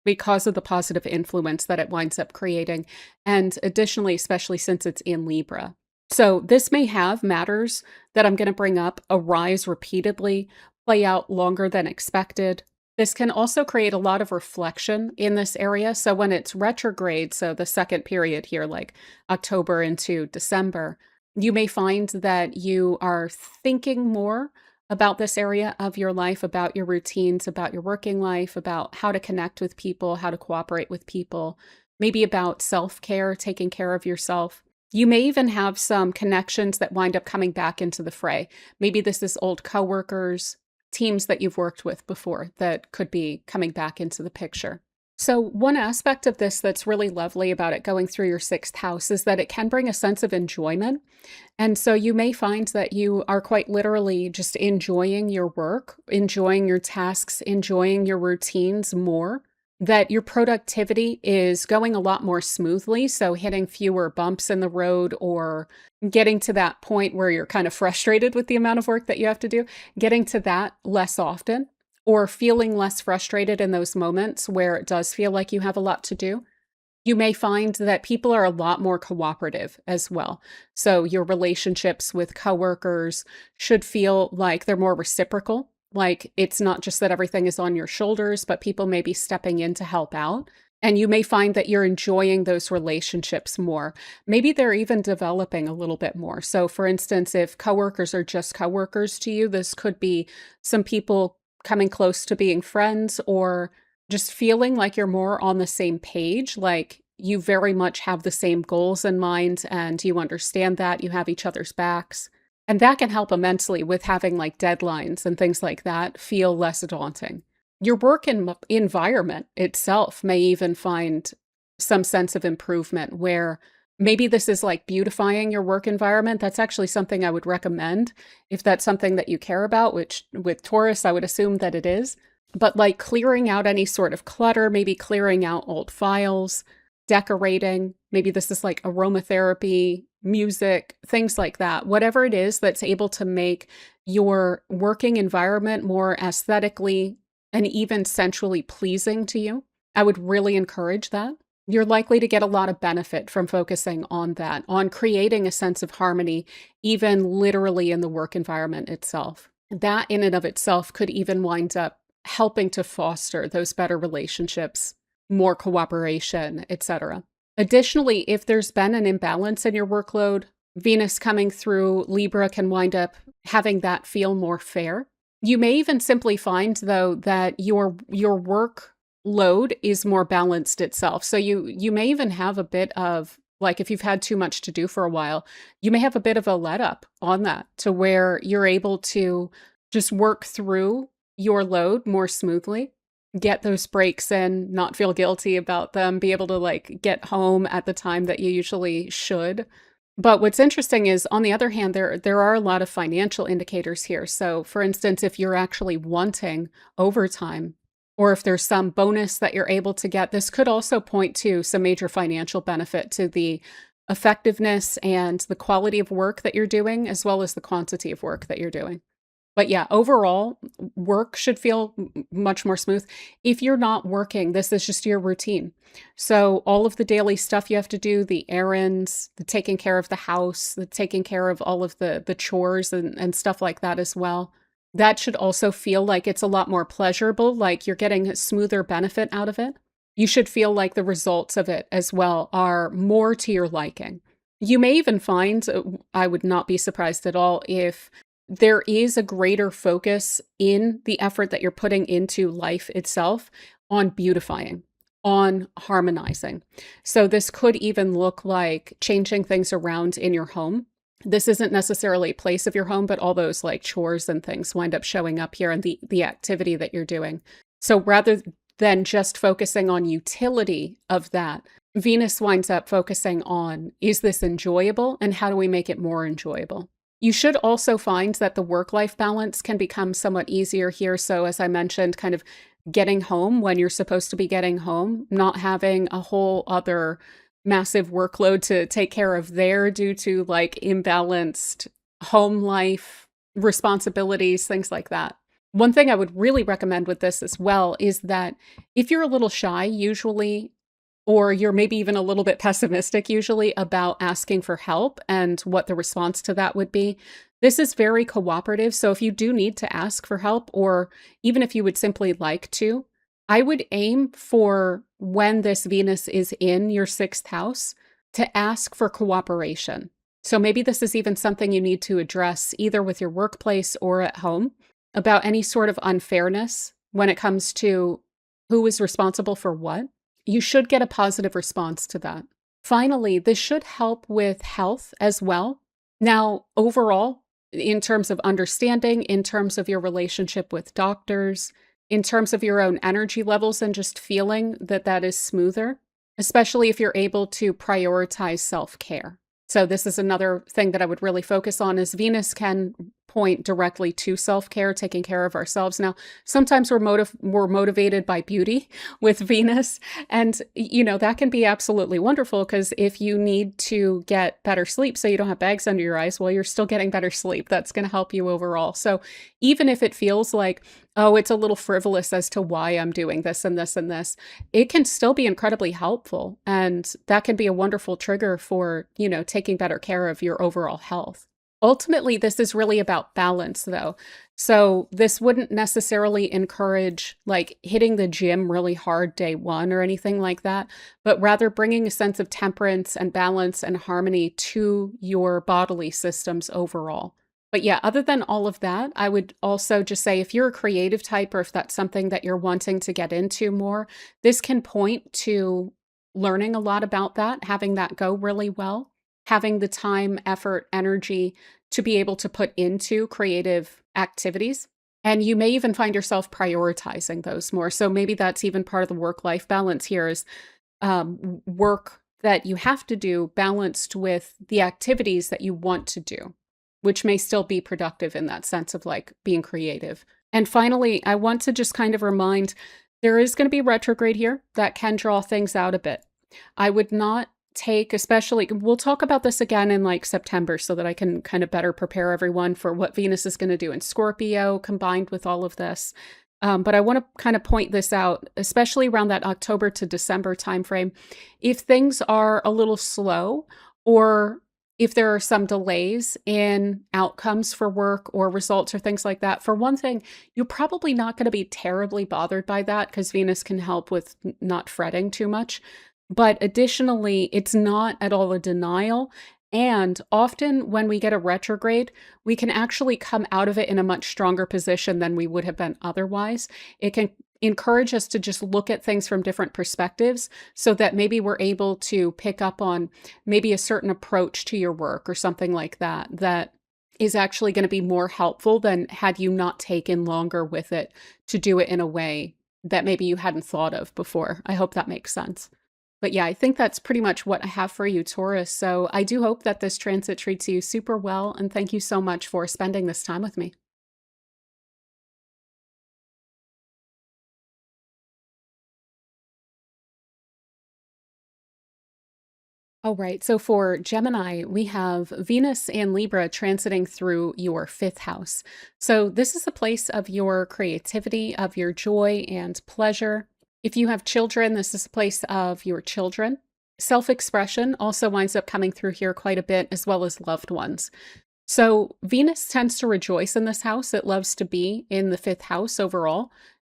because of the positive influence that it winds up creating. And additionally, especially since it's in Libra. So this may have matters that I'm going to bring up arise repeatedly, play out longer than expected. This can also create a lot of reflection in this area. So when it's retrograde, so the second period here, like October into December, you may find that you are thinking more about this area of your life, about your routines, about your working life, about how to connect with people, how to cooperate with people, maybe about self-care, taking care of yourself. You may even have some connections that wind up coming back into the fray. Maybe this is old coworkers, teams that you've worked with before that could be coming back into the picture. So, one aspect of this that's really lovely about it going through your sixth house is that it can bring a sense of enjoyment. And so, you may find that you are quite literally just enjoying your work, enjoying your tasks, enjoying your routines more, that your productivity is going a lot more smoothly. So, hitting fewer bumps in the road or getting to that point where you're kind of frustrated with the amount of work that you have to do, getting to that less often or feeling less frustrated in those moments where it does feel like you have a lot to do. You may find that people are a lot more cooperative as well. So your relationships with coworkers should feel like they're more reciprocal. Like it's not just that everything is on your shoulders, but people may be stepping in to help out. And you may find that you're enjoying those relationships more. Maybe they're even developing a little bit more. So, for instance, if coworkers are just coworkers to you, this could be some people coming close to being friends or just feeling like you're more on the same page, like you very much have the same goals in mind and you understand that you have each other's backs. And that can help immensely with having like deadlines and things like that feel less daunting. Your environment itself may even find some sense of improvement where maybe this is like beautifying your work environment. That's actually something I would recommend if that's something that you care about, which with Taurus, I would assume that it is. But like clearing out any sort of clutter, maybe clearing out old files, decorating, maybe this is like aromatherapy, music, things like that. Whatever it is that's able to make your working environment more aesthetically and even sensually pleasing to you, I would really encourage that. You're likely to get a lot of benefit from focusing on that, on creating a sense of harmony, even literally in the work environment itself. That in and of itself could even wind up helping to foster those better relationships, more cooperation, etc. Additionally, if there's been an imbalance in your workload, Venus coming through Libra can wind up having that feel more fair. You may even simply find, though, that your work load is more balanced itself. So you may even have a bit of, like if you've had too much to do for a while, you may have a bit of a let up on that to where you're able to just work through your load more smoothly, get those breaks in, not feel guilty about them, be able to like get home at the time that you usually should. But what's interesting is, on the other hand, there are a lot of financial indicators here. So, for instance, if you're actually wanting overtime, or if there's some bonus that you're able to get, this could also point to some major financial benefit to the effectiveness and the quality of work that you're doing, as well as the quantity of work that you're doing. But yeah, overall, work should feel much more smooth. If you're not working, this is just your routine. So all of the daily stuff you have to do, the errands, the taking care of the house, the taking care of all of the chores and stuff like that as well. That should also feel like it's a lot more pleasurable, like you're getting a smoother benefit out of it. You should feel like the results of it as well are more to your liking. You may even find, I would not be surprised at all if there is a greater focus in the effort that you're putting into life itself on beautifying, on harmonizing. So this could even look like changing things around in your home. This isn't necessarily a place of your home, but all those like chores and things wind up showing up here in the activity that you're doing. So rather than just focusing on utility of that, Venus winds up focusing on, is this enjoyable and how do we make it more enjoyable? You should also find that the work-life balance can become somewhat easier here. So as I mentioned, kind of getting home when you're supposed to be getting home, not having a whole other massive workload to take care of there due to like imbalanced home life responsibilities, things like that. One thing I would really recommend with this as well is that if you're a little shy, usually, or you're maybe even a little bit pessimistic usually about asking for help and what the response to that would be, this is very cooperative. So if you do need to ask for help, or even if you would simply like to, I would aim for, when this Venus is in your sixth house, to ask for cooperation. So maybe this is even something you need to address either with your workplace or at home, about any sort of unfairness when it comes to who is responsible for what. You should get a positive response to that. Finally, this should help with health as well. Now, overall, in terms of understanding, in terms of your relationship with doctors, in terms of your own energy levels and just feeling that that is smoother, especially if you're able to prioritize self-care. So this is another thing that I would really focus on is Venus can point directly to self-care, taking care of ourselves. Now, sometimes we're motivated by beauty with Venus, and that can be absolutely wonderful because if you need to get better sleep so you don't have bags under your eyes, well, you're still getting better sleep. That's going to help you overall. So even if it feels like, oh, it's a little frivolous as to why I'm doing this and this and this, it can still be incredibly helpful. And that can be a wonderful trigger for, taking better care of your overall health. Ultimately, this is really about balance, though. So this wouldn't necessarily encourage like hitting the gym really hard day one or anything like that, but rather bringing a sense of temperance and balance and harmony to your bodily systems overall. But yeah, other than all of that, I would also just say if you're a creative type or if that's something that you're wanting to get into more, this can point to learning a lot about that, having that go really well, having the time, effort, energy to be able to put into creative activities. And you may even find yourself prioritizing those more. So maybe that's even part of the work-life balance here is work that you have to do balanced with the activities that you want to do, which may still be productive in that sense of like being creative. And finally, I want to just kind of remind there is going to be retrograde here that can draw things out a bit. I would not take, especially, we'll talk about this again in like September so that I can kind of better prepare everyone for what Venus is going to do in Scorpio combined with all of this. But I want to kind of point this out, especially around that October to December timeframe. If things are a little slow or if there are some delays in outcomes for work or results or things like that, for one thing, you're probably not going to be terribly bothered by that because Venus can help with not fretting too much. But additionally, it's not at all a denial. And often when we get a retrograde, we can actually come out of it in a much stronger position than we would have been otherwise. It can encourage us to just look at things from different perspectives so that maybe we're able to pick up on maybe a certain approach to your work or something like that, that is actually going to be more helpful than had you not taken longer with it to do it in a way that maybe you hadn't thought of before. I hope that makes sense. But yeah, I think that's pretty much what I have for you, Taurus. So I do hope that this transit treats you super well. And thank you so much for spending this time with me. All right. So for Gemini, we have Venus and Libra transiting through your fifth house. So this is a place of your creativity, of your joy and pleasure. If you have children, this is a place of your children. Self-expression also winds up coming through here quite a bit, as well as loved ones. So Venus tends to rejoice in this house. It loves to be in the fifth house overall.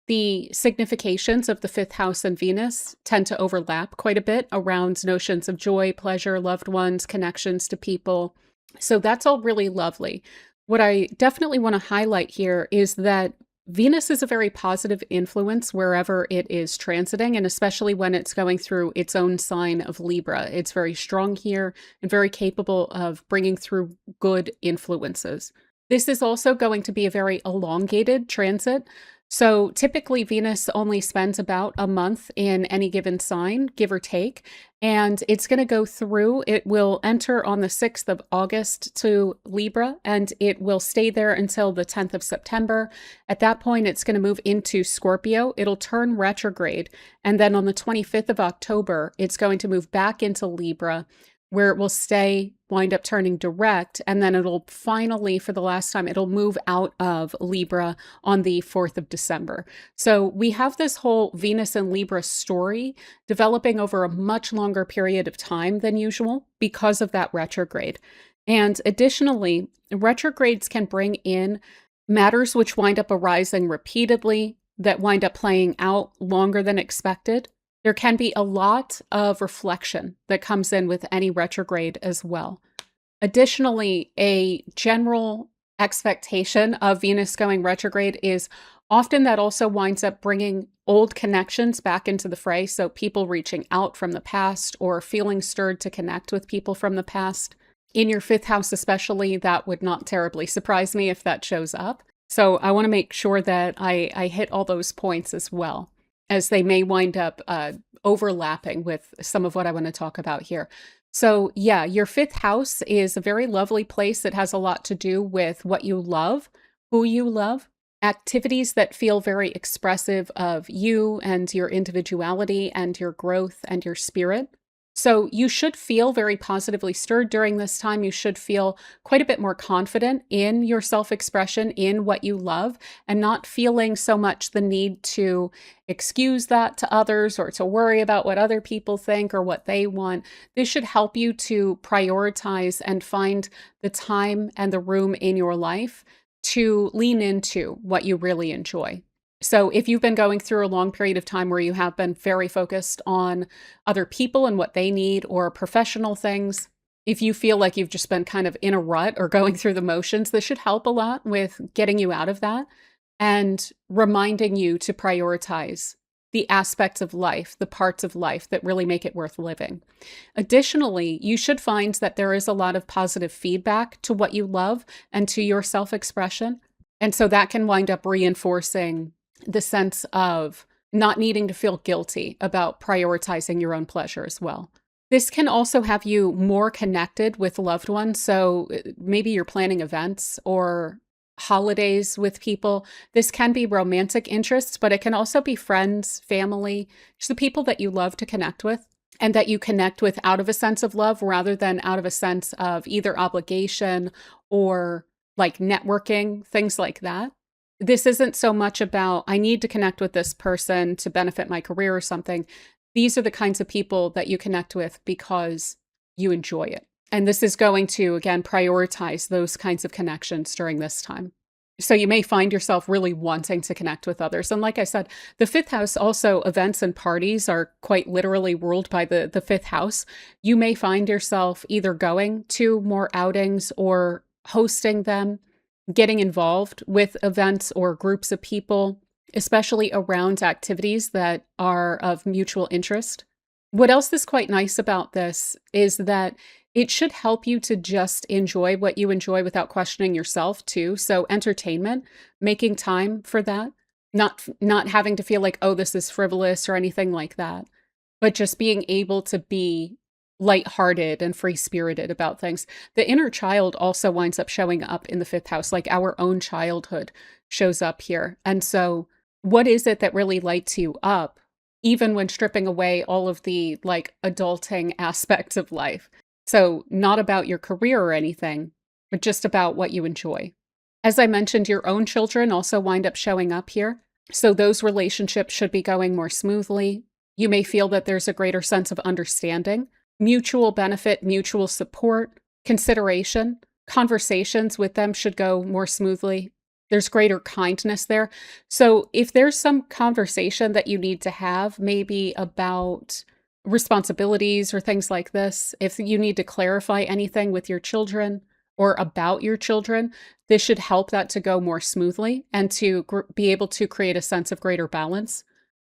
The significations of the fifth house and Venus tend to overlap quite a bit around notions of joy, pleasure, loved ones, connections to people. So that's all really lovely. What I definitely want to highlight here is that Venus is a very positive influence wherever it is transiting, and especially when it's going through its own sign of Libra. It's very strong here and very capable of bringing through good influences. This is also going to be a very elongated transit. So typically Venus only spends about a month in any given sign, give or take, and it's going to go through. It will enter on the 6th of August to Libra, and it will stay there until the 10th of September. At that point, it's going to move into Scorpio. It'll turn retrograde, and then on the 25th of October, it's going to move back into Libra, where it will stay, wind up turning direct, and then it'll finally, for the last time, it'll move out of Libra on the 4th of December. So we have this whole Venus and Libra story developing over a much longer period of time than usual because of that retrograde. And additionally, retrogrades can bring in matters which wind up arising repeatedly, that wind up playing out longer than expected. There can be a lot of reflection that comes in with any retrograde as well. Additionally, a general expectation of Venus going retrograde is often that also winds up bringing old connections back into the fray. So people reaching out from the past or feeling stirred to connect with people from the past. In your fifth house especially, that would not terribly surprise me if that shows up. So I want to make sure that I hit all those points as well, as they may wind up overlapping with some of what I want to talk about here. So, yeah, your fifth house is a very lovely place that has a lot to do with what you love, who you love, activities that feel very expressive of you and your individuality and your growth and your spirit. So, you should feel very positively stirred during this time. You should feel quite a bit more confident in your self expression, in what you love, and not feeling so much the need to excuse that to others or to worry about what other people think or what they want. This should help you to prioritize and find the time and the room in your life to lean into what you really enjoy. So, if you've been going through a long period of time where you have been very focused on other people and what they need or professional things, if you feel like you've just been kind of in a rut or going through the motions, this should help a lot with getting you out of that and reminding you to prioritize the aspects of life, the parts of life that really make it worth living. Additionally, you should find that there is a lot of positive feedback to what you love and to your self expression. And so that can wind up reinforcing the sense of not needing to feel guilty about prioritizing your own pleasure as well. This can also have you more connected with loved ones. So maybe you're planning events or holidays with people. This can be romantic interests, but it can also be friends, family, just the people that you love to connect with and that you connect with out of a sense of love rather than out of a sense of either obligation or like networking, things like that. This isn't so much about, I need to connect with this person to benefit my career or something. These are the kinds of people that you connect with because you enjoy it. And this is going to, again, prioritize those kinds of connections during this time. So you may find yourself really wanting to connect with others. And like I said, the fifth house also, events and parties are quite literally ruled by the fifth house. You may find yourself either going to more outings or hosting them, getting involved with events or groups of people, especially around activities that are of mutual interest. What else is quite nice about this is that it should help you to just enjoy what you enjoy without questioning yourself too. So entertainment, making time for that, not having to feel like, oh, this is frivolous or anything like that, but just being able to be lighthearted and free-spirited about things. The inner child also winds up showing up in the fifth house, like our own childhood shows up here. And so what is it that really lights you up, even when stripping away all of the like adulting aspects of life? So not about your career or anything, but just about what you enjoy. As I mentioned, your own children also wind up showing up here. So those relationships should be going more smoothly. You may feel that there's a greater sense of understanding, mutual benefit, mutual support, consideration. Conversations with them should go more smoothly. There's greater kindness there. So if there's some conversation that you need to have, maybe about responsibilities or things like this, if you need to clarify anything with your children or about your children, this should help that to go more smoothly and to be able to create a sense of greater balance.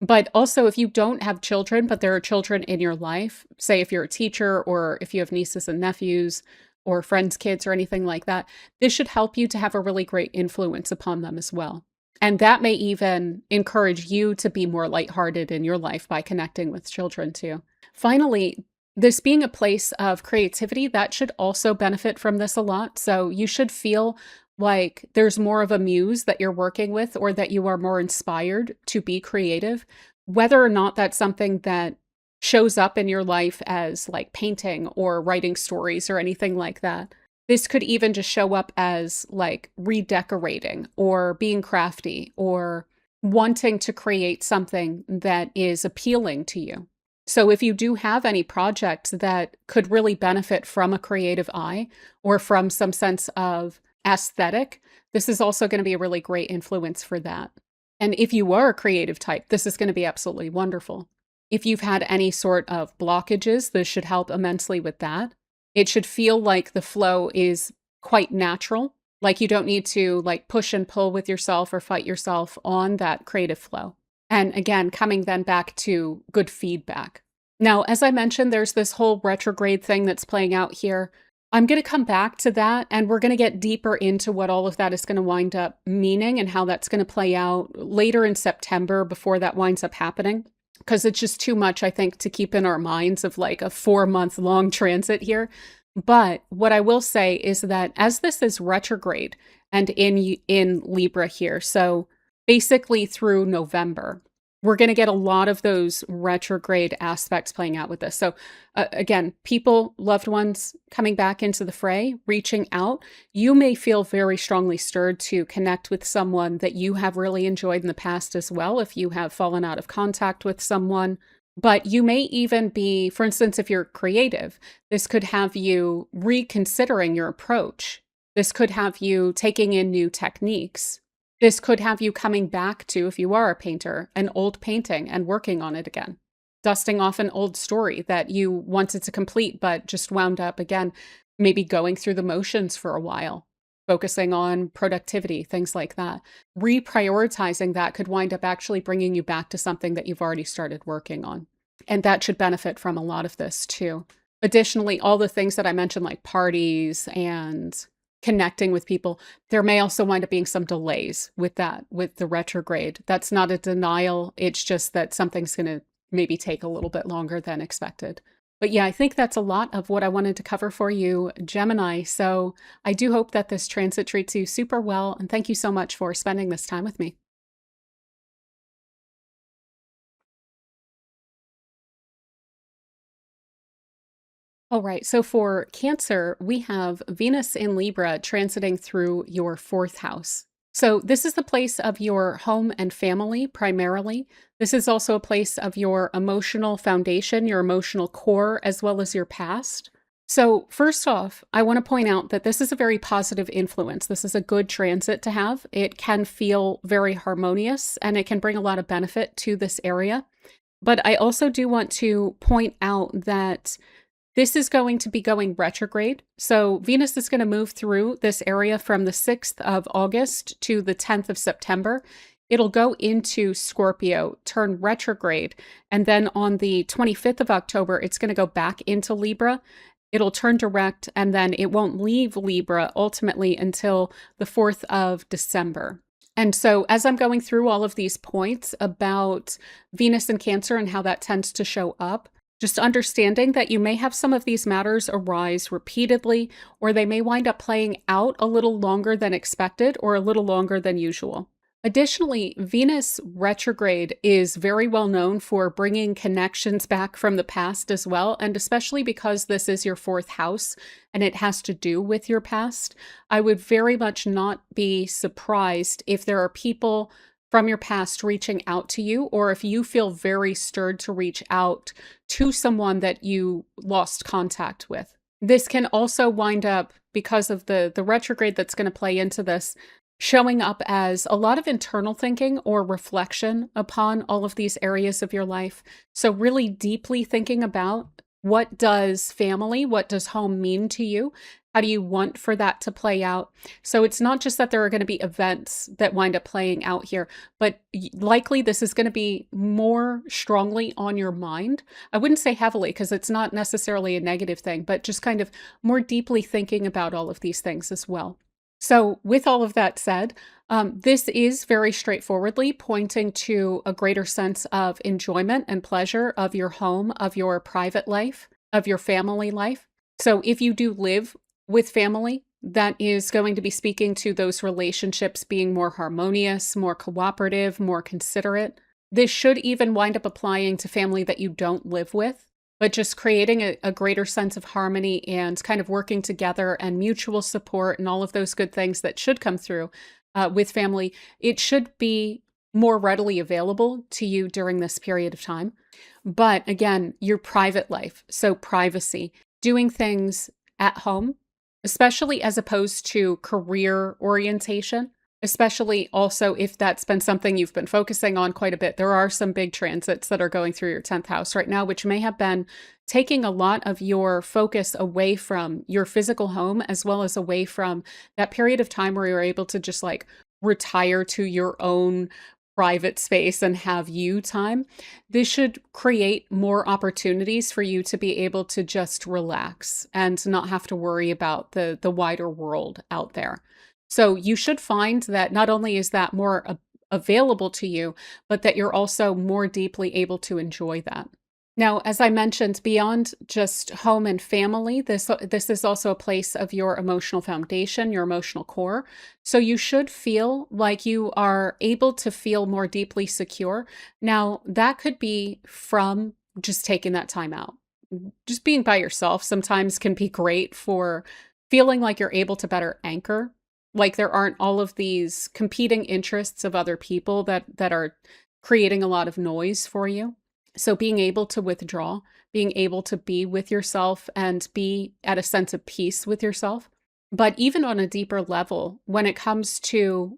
But also, if you don't have children, but there are children in your life, say if you're a teacher or if you have nieces and nephews or friends' kids or anything like that, this should help you to have a really great influence upon them as well. And that may even encourage you to be more lighthearted in your life by connecting with children too. Finally, this being a place of creativity, that should also benefit from this a lot. So you should feel like there's more of a muse that you're working with or that you are more inspired to be creative, whether or not that's something that shows up in your life as like painting or writing stories or anything like that. This could even just show up as like redecorating or being crafty or wanting to create something that is appealing to you. So if you do have any projects that could really benefit from a creative eye or from some sense of aesthetic, this is also going to be a really great influence for that. And if you are a creative type, this is going to be absolutely wonderful. If you've had any sort of blockages, this should help immensely with that. It should feel like the flow is quite natural, like you don't need to like push and pull with yourself or fight yourself on that creative flow. And again, coming then back to good feedback. Now, as I mentioned, there's this whole retrograde thing that's playing out here. I'm going to come back to that, and we're going to get deeper into what all of that is going to wind up meaning and how that's going to play out later in September before that winds up happening. Because it's just too much, I think, to keep in our minds of like a 4-month long transit here. But what I will say is that as this is retrograde and in Libra here, so basically through November, we're going to get a lot of those retrograde aspects playing out with this. So again, people, loved ones coming back into the fray, reaching out. You may feel very strongly stirred to connect with someone that you have really enjoyed in the past as well, if you have fallen out of contact with someone. But you may even be, for instance, if you're creative, this could have you reconsidering your approach. This could have you taking in new techniques. This could have you coming back to, if you are a painter, an old painting and working on it again. Dusting off an old story that you wanted to complete, but just wound up again, maybe going through the motions for a while, focusing on productivity, things like that. Reprioritizing that could wind up actually bringing you back to something that you've already started working on. And that should benefit from a lot of this too. Additionally, all the things that I mentioned, like parties and connecting with people, there may also wind up being some delays with that, with the retrograde. That's not a denial. It's just that something's going to maybe take a little bit longer than expected. But yeah, I think that's a lot of what I wanted to cover for you, Gemini. So I do hope that this transit treats you super well. And thank you so much for spending this time with me. All right, so for Cancer, we have Venus in Libra transiting through your fourth house. So this is the place of your home and family primarily. This is also a place of your emotional foundation, your emotional core, as well as your past. So first off, I want to point out that this is a very positive influence. This is a good transit to have. It can feel very harmonious and it can bring a lot of benefit to this area. But I also do want to point out that this is going to be going retrograde. So Venus is going to move through this area from the 6th of August to the 10th of September. It'll go into Scorpio, turn retrograde, and then on the 25th of October, it's going to go back into Libra. It'll turn direct, and then it won't leave Libra ultimately until the 4th of December. And so as I'm going through all of these points about Venus and Cancer and how that tends to show up, just understanding that you may have some of these matters arise repeatedly, or they may wind up playing out a little longer than expected or a little longer than usual. Additionally, Venus retrograde is very well known for bringing connections back from the past as well, and especially because this is your fourth house and it has to do with your past, I would very much not be surprised if there are people from your past reaching out to you, or if you feel very stirred to reach out to someone that you lost contact with. This can also wind up, because of the retrograde that's going to play into this, showing up as a lot of internal thinking or reflection upon all of these areas of your life. So really deeply thinking about, what does family, what does home mean to you? How do you want for that to play out? So it's not just that there are going to be events that wind up playing out here, but likely this is going to be more strongly on your mind. I wouldn't say heavily, because it's not necessarily a negative thing, but just kind of more deeply thinking about all of these things as well. So with all of that said, this is very straightforwardly pointing to a greater sense of enjoyment and pleasure of your home, of your private life, of your family life. So if you do live with family, that is going to be speaking to those relationships being more harmonious, more cooperative, more considerate. This should even wind up applying to family that you don't live with, but just creating a greater sense of harmony and kind of working together and mutual support and all of those good things that should come through with family. It should be more readily available to you during this period of time. But again, your private life, so privacy, doing things at home, especially as opposed to career orientation, especially also if that's been something you've been focusing on quite a bit. There are some big transits that are going through your 10th house right now, which may have been taking a lot of your focus away from your physical home, as well as away from that period of time where you're able to just like retire to your own private space and have you time, this should create more opportunities for you to be able to just relax and not have to worry about the wider world out there. So you should find that not only is that more available to you, but that you're also more deeply able to enjoy that. Now, as I mentioned, beyond just home and family, this is also a place of your emotional foundation, your emotional core. So you should feel like you are able to feel more deeply secure. Now, that could be from just taking that time out. Just being by yourself sometimes can be great for feeling like you're able to better anchor. Like there aren't all of these competing interests of other people that are creating a lot of noise for you. So being able to withdraw, being able to be with yourself and be at a sense of peace with yourself. But even on a deeper level, when it comes to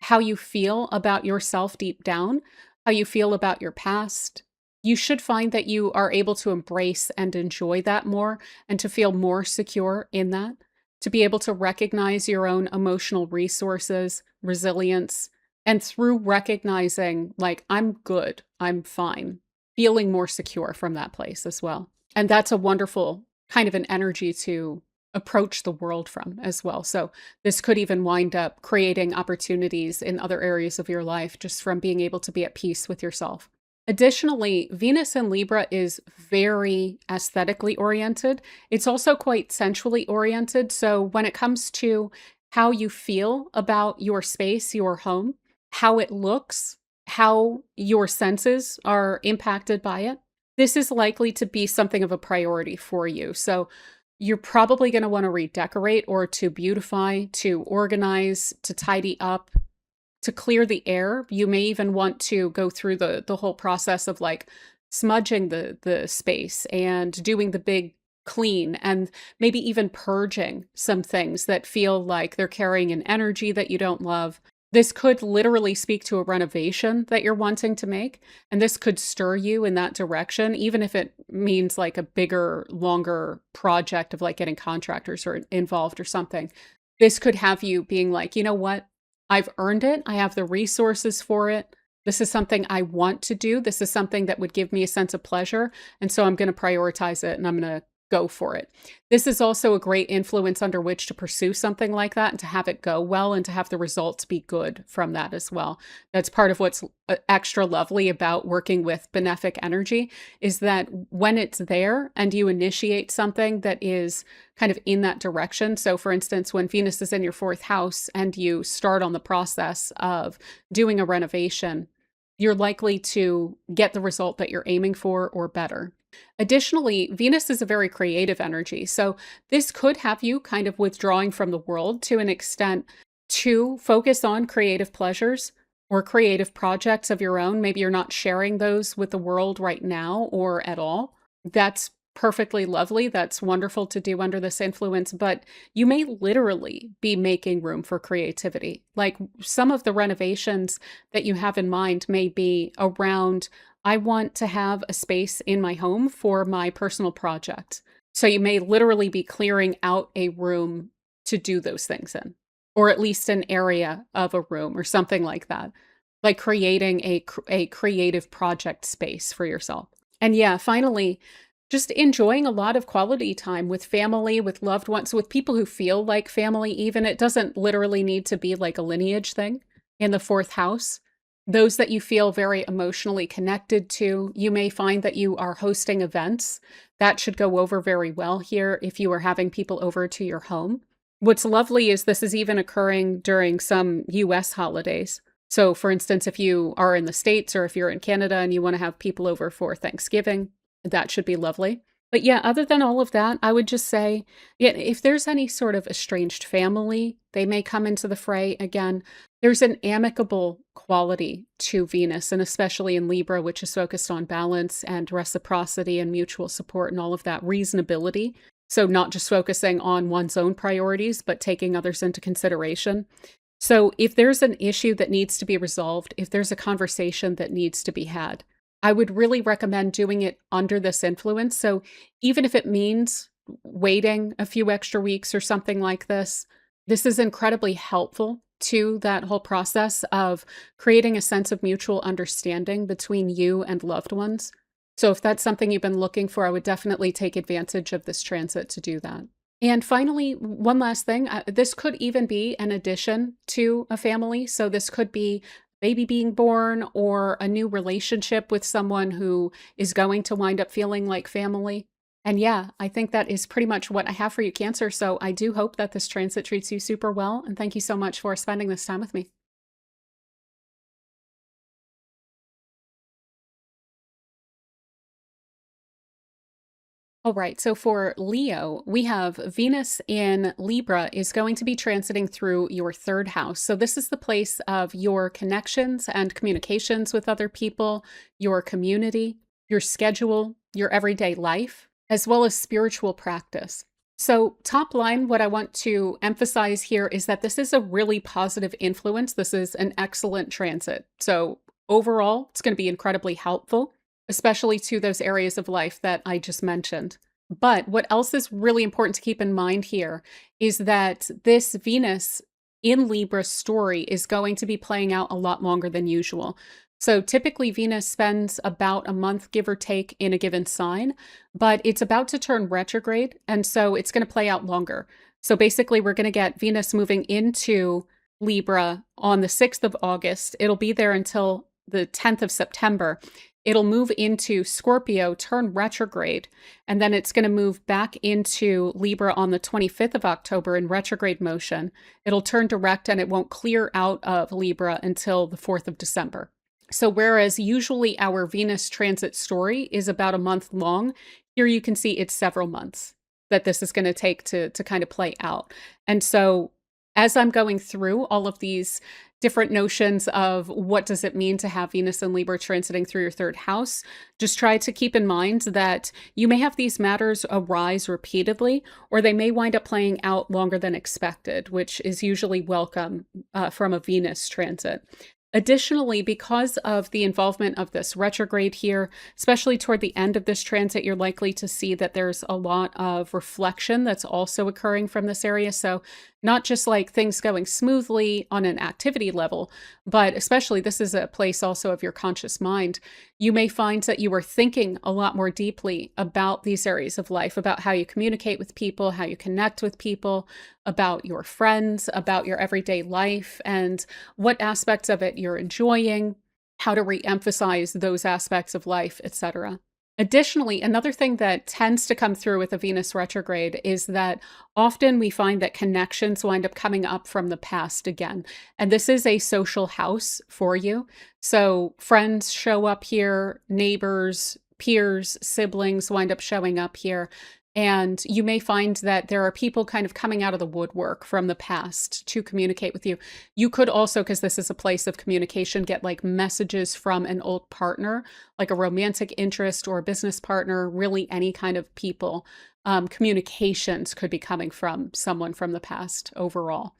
how you feel about yourself deep down, how you feel about your past, you should find that you are able to embrace and enjoy that more and to feel more secure in that, to be able to recognize your own emotional resources, resilience, and through recognizing, like, I'm good, I'm fine, feeling more secure from that place as well. And that's a wonderful kind of an energy to approach the world from as well. So this could even wind up creating opportunities in other areas of your life just from being able to be at peace with yourself. Additionally, Venus in Libra is very aesthetically oriented. It's also quite sensually oriented. So when it comes to how you feel about your space, your home, how it looks, how your senses are impacted by it, this is likely to be something of a priority for you. So you're probably going to want to redecorate or to beautify, to organize, to tidy up, to clear the air. You may even want to go through the whole process of like smudging the space and doing the big clean and maybe even purging some things that feel like they're carrying an energy that you don't love. This could literally speak to a renovation that you're wanting to make, and this could stir you in that direction, even if it means like a bigger, longer project of like getting contractors or involved or something. This could have you being like, you know what? I've earned it. I have the resources for it. This is something I want to do. This is something that would give me a sense of pleasure. And so I'm going to prioritize it and I'm going to go for it. This is also a great influence under which to pursue something like that and to have it go well and to have the results be good from that as well. That's part of what's extra lovely about working with benefic energy is that when it's there and you initiate something that is kind of in that direction. So for instance, when Venus is in your fourth house and you start on the process of doing a renovation, you're likely to get the result that you're aiming for or better. Additionally, Venus is a very creative energy. So this could have you kind of withdrawing from the world to an extent to focus on creative pleasures or creative projects of your own. Maybe you're not sharing those with the world right now or at all. That's perfectly lovely. That's wonderful to do under this influence, but you may literally be making room for creativity. Like some of the renovations that you have in mind may be around, I want to have a space in my home for my personal project. So you may literally be clearing out a room to do those things in, or at least an area of a room or something like that, like creating a creative project space for yourself. And yeah, finally, just enjoying a lot of quality time with family, with loved ones, with people who feel like family even. It doesn't literally need to be like a lineage thing in the fourth house. Those that you feel very emotionally connected to, you may find that you are hosting events. That should go over very well here if you are having people over to your home. What's lovely is this is even occurring during some US holidays. So for instance, if you are in the States or if you're in Canada and you want to have people over for Thanksgiving, that should be lovely. But yeah, other than all of that, I would just say, yeah, if there's any sort of estranged family, they may come into the fray again. There's an amicable quality to Venus, and especially in Libra, which is focused on balance and reciprocity and mutual support and all of that reasonability. So not just focusing on one's own priorities, but taking others into consideration. So if there's an issue that needs to be resolved, if there's a conversation that needs to be had, I would really recommend doing it under this influence. So even if it means waiting a few extra weeks or something like this, This is incredibly helpful to that whole process of creating a sense of mutual understanding between you and loved ones. So, if that's something you've been looking for, I would definitely take advantage of this transit to do that. And finally, one last thing, this could even be an addition to a family. So, this could be baby being born or a new relationship with someone who is going to wind up feeling like family. And yeah, I think that is pretty much what I have for you, Cancer. So, I do hope that this transit treats you super well. And thank you so much for spending this time with me. All right. So for Leo, we have Venus in Libra is going to be transiting through your third house. So this is the place of your connections and communications with other people, your community, your schedule, your everyday life, as well as spiritual practice. So, top line, what I want to emphasize here is that this is a really positive influence. This is an excellent transit. So, overall, it's going to be incredibly helpful, especially to those areas of life that I just mentioned. But what else is really important to keep in mind here is that this Venus in Libra story is going to be playing out a lot longer than usual. So typically, Venus spends about a month, give or take, in a given sign, but it's about to turn retrograde. And so it's going to play out longer. So basically, we're going to get Venus moving into Libra on the 6th of August. It'll be there until the 10th of September. It'll move into Scorpio, turn retrograde, and then it's going to move back into Libra on the 25th of October in retrograde motion. It'll turn direct and it won't clear out of Libra until the 4th of December. So, whereas usually our Venus transit story is about a month long, here you can see it's several months that this is going to take to kind of play out. And so, as I'm going through all of these different notions of what does it mean to have Venus and Libra transiting through your third house, just try to keep in mind that you may have these matters arise repeatedly, or they may wind up playing out longer than expected, which is usually welcome from a Venus transit. Additionally, because of the involvement of this retrograde here, especially toward the end of this transit, you're likely to see that there's a lot of reflection that's also occurring from this area. So, not just like things going smoothly on an activity level, but especially this is a place also of your conscious mind. You may find that you are thinking a lot more deeply about these areas of life, about how you communicate with people, how you connect with people, about your friends, about your everyday life, and what aspects of it you're enjoying, how to re-emphasize those aspects of life, etc. Additionally, another thing that tends to come through with a Venus retrograde is that often we find that connections wind up coming up from the past again. And this is a social house for you. So friends show up here, neighbors, peers, siblings wind up showing up here. And you may find that there are people kind of coming out of the woodwork from the past to communicate with you. You could also, because this is a place of communication, get like messages from an old partner, like a romantic interest or a business partner, really any kind of people. Communications could be coming from someone from the past overall.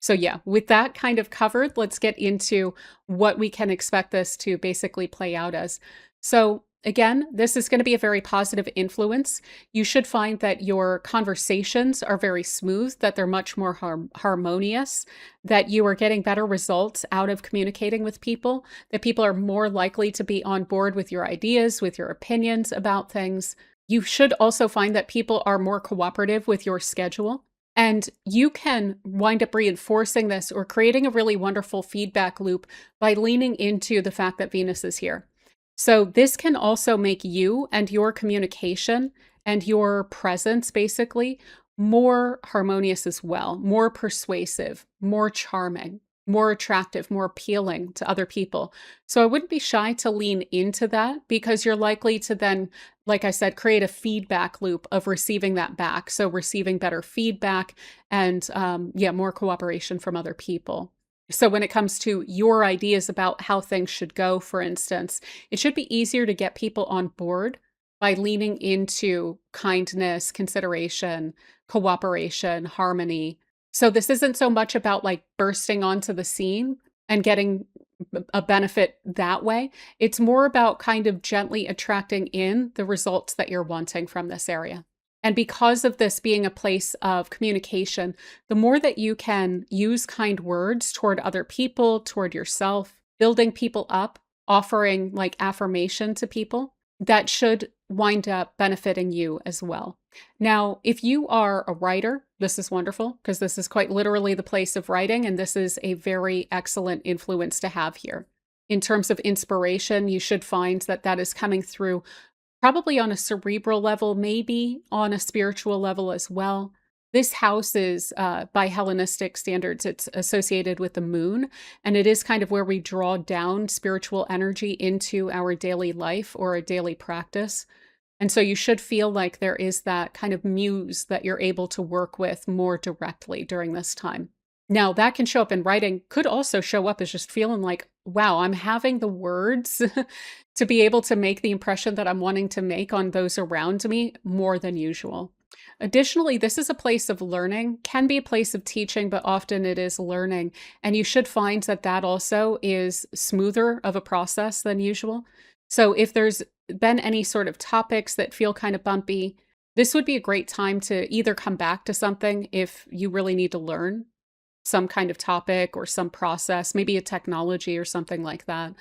So, yeah, with that kind of covered, let's get into what we can expect this to basically play out as. So, again, this is going to be a very positive influence. You should find that your conversations are very smooth, that they're much more harmonious, that you are getting better results out of communicating with people, that people are more likely to be on board with your ideas, with your opinions about things. You should also find that people are more cooperative with your schedule. And you can wind up reinforcing this or creating a really wonderful feedback loop by leaning into the fact that Venus is here. So this can also make you and your communication and your presence basically more harmonious as well, more persuasive, more charming, more attractive, more appealing to other people. So I wouldn't be shy to lean into that because you're likely to then, like I said, create a feedback loop of receiving that back. So receiving better feedback and more cooperation from other people. So when it comes to your ideas about how things should go, for instance, it should be easier to get people on board by leaning into kindness, consideration, cooperation, harmony. So this isn't so much about like bursting onto the scene and getting a benefit that way. It's more about kind of gently attracting in the results that you're wanting from this area. And because of this being a place of communication, the more that you can use kind words toward other people, toward yourself, building people up, offering like affirmation to people, that should wind up benefiting you as well. Now, if you are a writer, this is wonderful because this is quite literally the place of writing, and this is a very excellent influence to have here. In terms of inspiration, you should find that that is coming through probably on a cerebral level, maybe on a spiritual level as well. This house is, by Hellenistic standards, it's associated with the moon, and it is kind of where we draw down spiritual energy into our daily life or a daily practice. And so you should feel like there is that kind of muse that you're able to work with more directly during this time. Now, that can show up in writing, could also show up as just feeling like, wow, I'm having the words to be able to make the impression that I'm wanting to make on those around me more than usual. Additionally, this is a place of learning, can be a place of teaching, but often it is learning. And you should find that that also is smoother of a process than usual. So if there's been any sort of topics that feel kind of bumpy, this would be a great time to either come back to something if you really need to learn some kind of topic or some process, maybe a technology or something like that.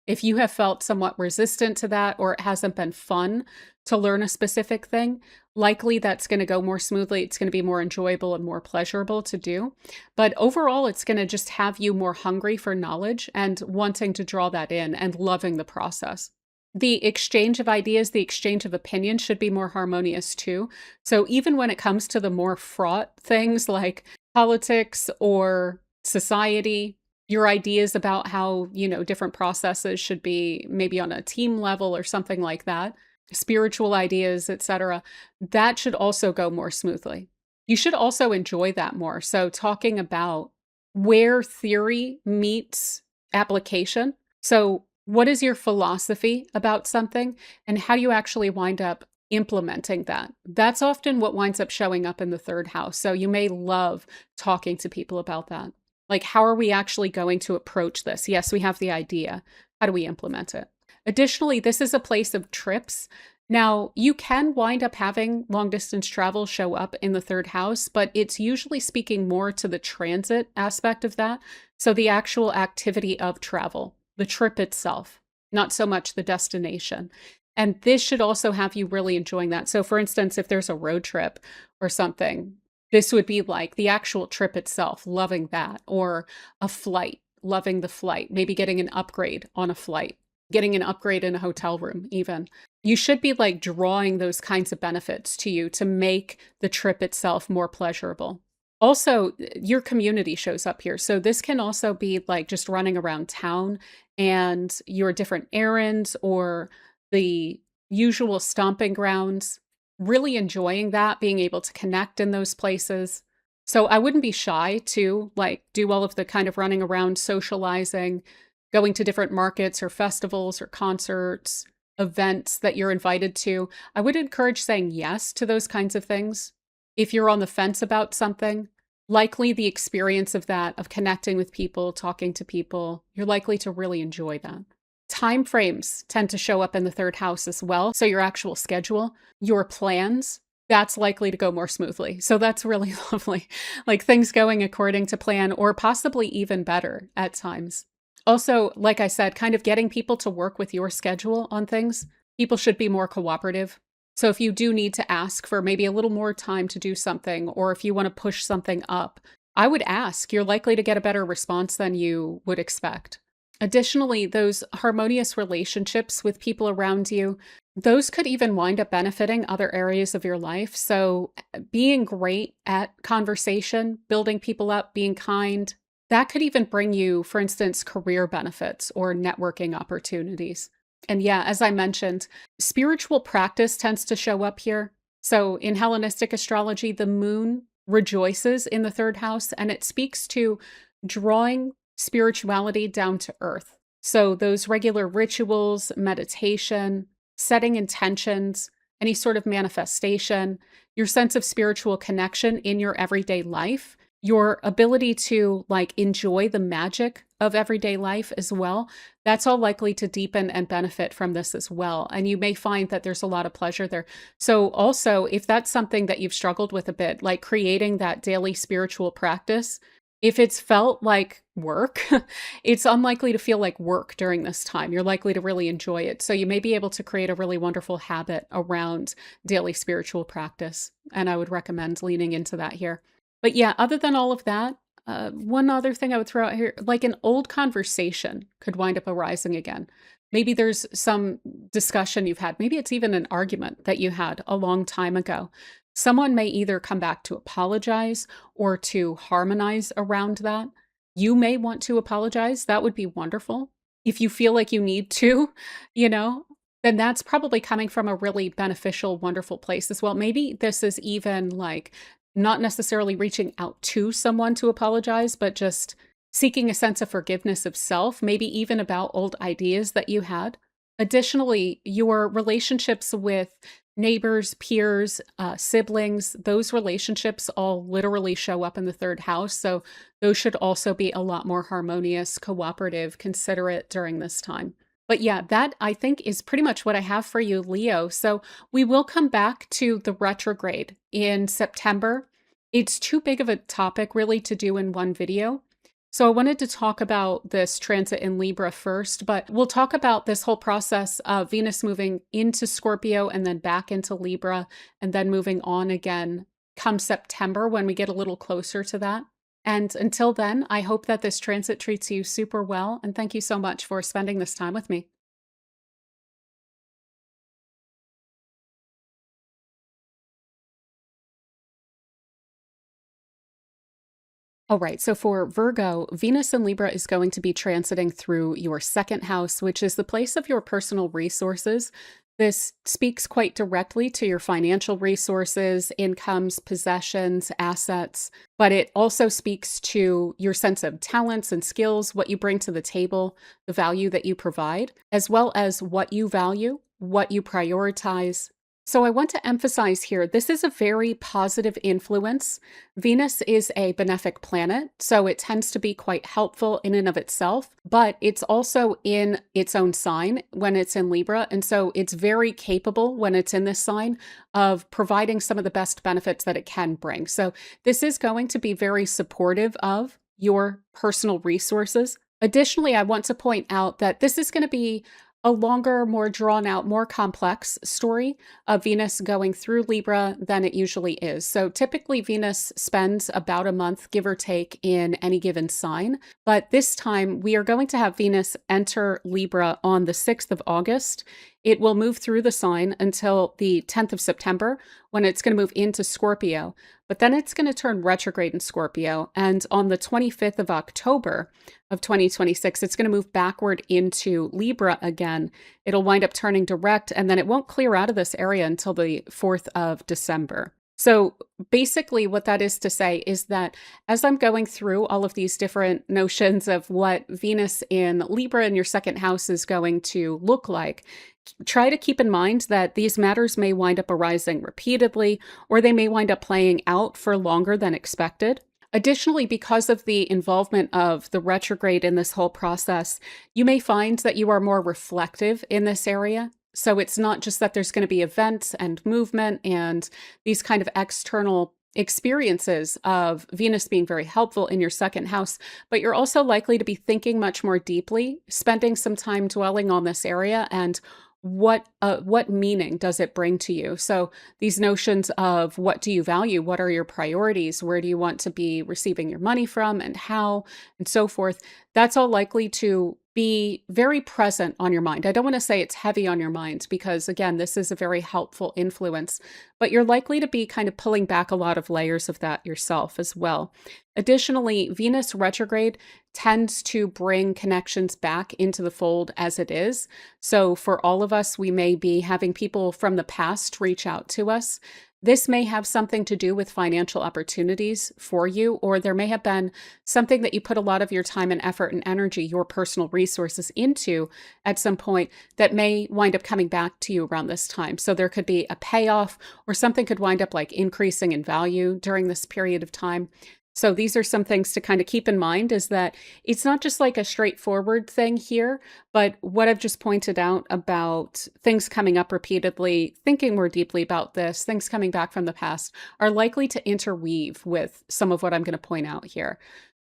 If you have felt somewhat resistant to that or it hasn't been fun to learn a specific thing, likely that's going to go more smoothly. It's going to be more enjoyable and more pleasurable to do. But overall, it's going to just have you more hungry for knowledge and wanting to draw that in and loving the process. The exchange of ideas, the exchange of opinions should be more harmonious too. So even when it comes to the more fraught things like politics or society, your ideas about how, different processes should be maybe on a team level or something like that, spiritual ideas, etc., that should also go more smoothly. You should also enjoy that more. So talking about where theory meets application. So what is your philosophy about something and how do you actually wind up implementing that? That's often what winds up showing up in the third house. So you may love talking to people about that. Like, how are we actually going to approach this? Yes, we have the idea. How do we implement it? Additionally, this is a place of trips. Now, you can wind up having long distance travel show up in the third house, but it's usually speaking more to the transit aspect of that. So the actual activity of travel, the trip itself, not so much the destination. And this should also have you really enjoying that. So for instance, if there's a road trip or something, this would be like the actual trip itself, loving that, or a flight, loving the flight, maybe getting an upgrade on a flight, getting an upgrade in a hotel room even. You should be like drawing those kinds of benefits to you to make the trip itself more pleasurable. Also, your community shows up here. So this can also be like just running around town and your different errands or the usual stomping grounds, really enjoying that, being able to connect in those places. So I wouldn't be shy to like do all of the kind of running around, socializing, going to different markets or festivals or concerts, events that you're invited to. I would encourage saying yes to those kinds of things. If you're on the fence about something, likely the experience of that, of connecting with people, talking to people, you're likely to really enjoy that. Time frames tend to show up in the third house as well. So your actual schedule, your plans, that's likely to go more smoothly. So that's really lovely. Like things going according to plan or possibly even better at times. Also, like I said, kind of getting people to work with your schedule on things. People should be more cooperative. So if you do need to ask for maybe a little more time to do something, or if you want to push something up, I would ask. You're likely to get a better response than you would expect. Additionally, those harmonious relationships with people around you, those could even wind up benefiting other areas of your life. So being great at conversation, building people up, being kind, that could even bring you, for instance, career benefits or networking opportunities. And yeah, as I mentioned, spiritual practice tends to show up here. So in Hellenistic astrology, the moon rejoices in the third house, and it speaks to drawing spirituality down to earth. So those regular rituals, meditation, setting intentions, any sort of manifestation, your sense of spiritual connection in your everyday life your ability to like enjoy the magic of everyday life as well, that's all likely to deepen and benefit from this as well. And you may find that there's a lot of pleasure there. So, also, if that's something that you've struggled with a bit, like creating that daily spiritual practice, if it's felt like work, it's unlikely to feel like work during this time. You're likely to really enjoy it. So, you may be able to create a really wonderful habit around daily spiritual practice. And I would recommend leaning into that here. But yeah, other than all of that, one other thing I would throw out here, like an old conversation could wind up arising again. Maybe there's some discussion you've had. Maybe it's even an argument that you had a long time ago. Someone may either come back to apologize or to harmonize around that. You may want to apologize. That would be wonderful. If you feel like you need to, you know, then that's probably coming from a really beneficial, wonderful place as well. Maybe this is even like not necessarily reaching out to someone to apologize, but just seeking a sense of forgiveness of self, maybe even about old ideas that you had. Additionally, your relationships with neighbors, peers, siblings, those relationships all literally show up in the third house. So those should also be a lot more harmonious, cooperative, considerate during this time. But yeah, that I think is pretty much what I have for you, Leo. So we will come back to the retrograde in September. It's too big of a topic really to do in one video. So I wanted to talk about this transit in Libra first, but we'll talk about this whole process of Venus moving into Scorpio and then back into Libra and then moving on again come September when we get a little closer to that. And until then, I hope that this transit treats you super well. And thank you so much for spending this time with me. All right. So for Virgo, Venus in Libra is going to be transiting through your second house, which is the place of your personal resources. This speaks quite directly to your financial resources, incomes, possessions, assets, but it also speaks to your sense of talents and skills, what you bring to the table, the value that you provide, as well as what you value, what you prioritize. So I want to emphasize here, this is a very positive influence. Venus is a benefic planet, so it tends to be quite helpful in and of itself, but it's also in its own sign when it's in Libra. And so it's very capable when it's in this sign of providing some of the best benefits that it can bring. So this is going to be very supportive of your personal resources. Additionally, I want to point out that this is going to be a longer, more drawn out, more complex story of Venus going through Libra than it usually is. So typically Venus spends about a month, give or take, in any given sign. But this time we are going to have Venus enter Libra on the 6th of August. It will move through the sign until the 10th of September when it's going to move into Scorpio. But then it's going to turn retrograde in Scorpio. And on the 25th of October of 2026, it's going to move backward into Libra again. It'll wind up turning direct, and then it won't clear out of this area until the 4th of December. So basically what that is to say is that as I'm going through all of these different notions of what Venus in Libra in your second house is going to look like, try to keep in mind that these matters may wind up arising repeatedly, or they may wind up playing out for longer than expected. Additionally, because of the involvement of the retrograde in this whole process, you may find that you are more reflective in this area. So it's not just that there's going to be events and movement and these kind of external experiences of Venus being very helpful in your second house, but you're also likely to be thinking much more deeply, spending some time dwelling on this area and what meaning does it bring to you? So these notions of what do you value? What are your priorities? Where do you want to be receiving your money from and how and so forth? That's all likely to be very present on your mind. I don't want to say it's heavy on your mind because, again, this is a very helpful influence, but you're likely to be kind of pulling back a lot of layers of that yourself as well. Additionally, Venus retrograde tends to bring connections back into the fold as it is. So for all of us, we may be having people from the past reach out to us. This may have something to do with financial opportunities for you, or there may have been something that you put a lot of your time and effort and energy, your personal resources into at some point that may wind up coming back to you around this time. So there could be a payoff or something could wind up like increasing in value during this period of time. So these are some things to kind of keep in mind, is that it's not just like a straightforward thing here, but what I've just pointed out about things coming up repeatedly, thinking more deeply about this, things coming back from the past are likely to interweave with some of what I'm going to point out here.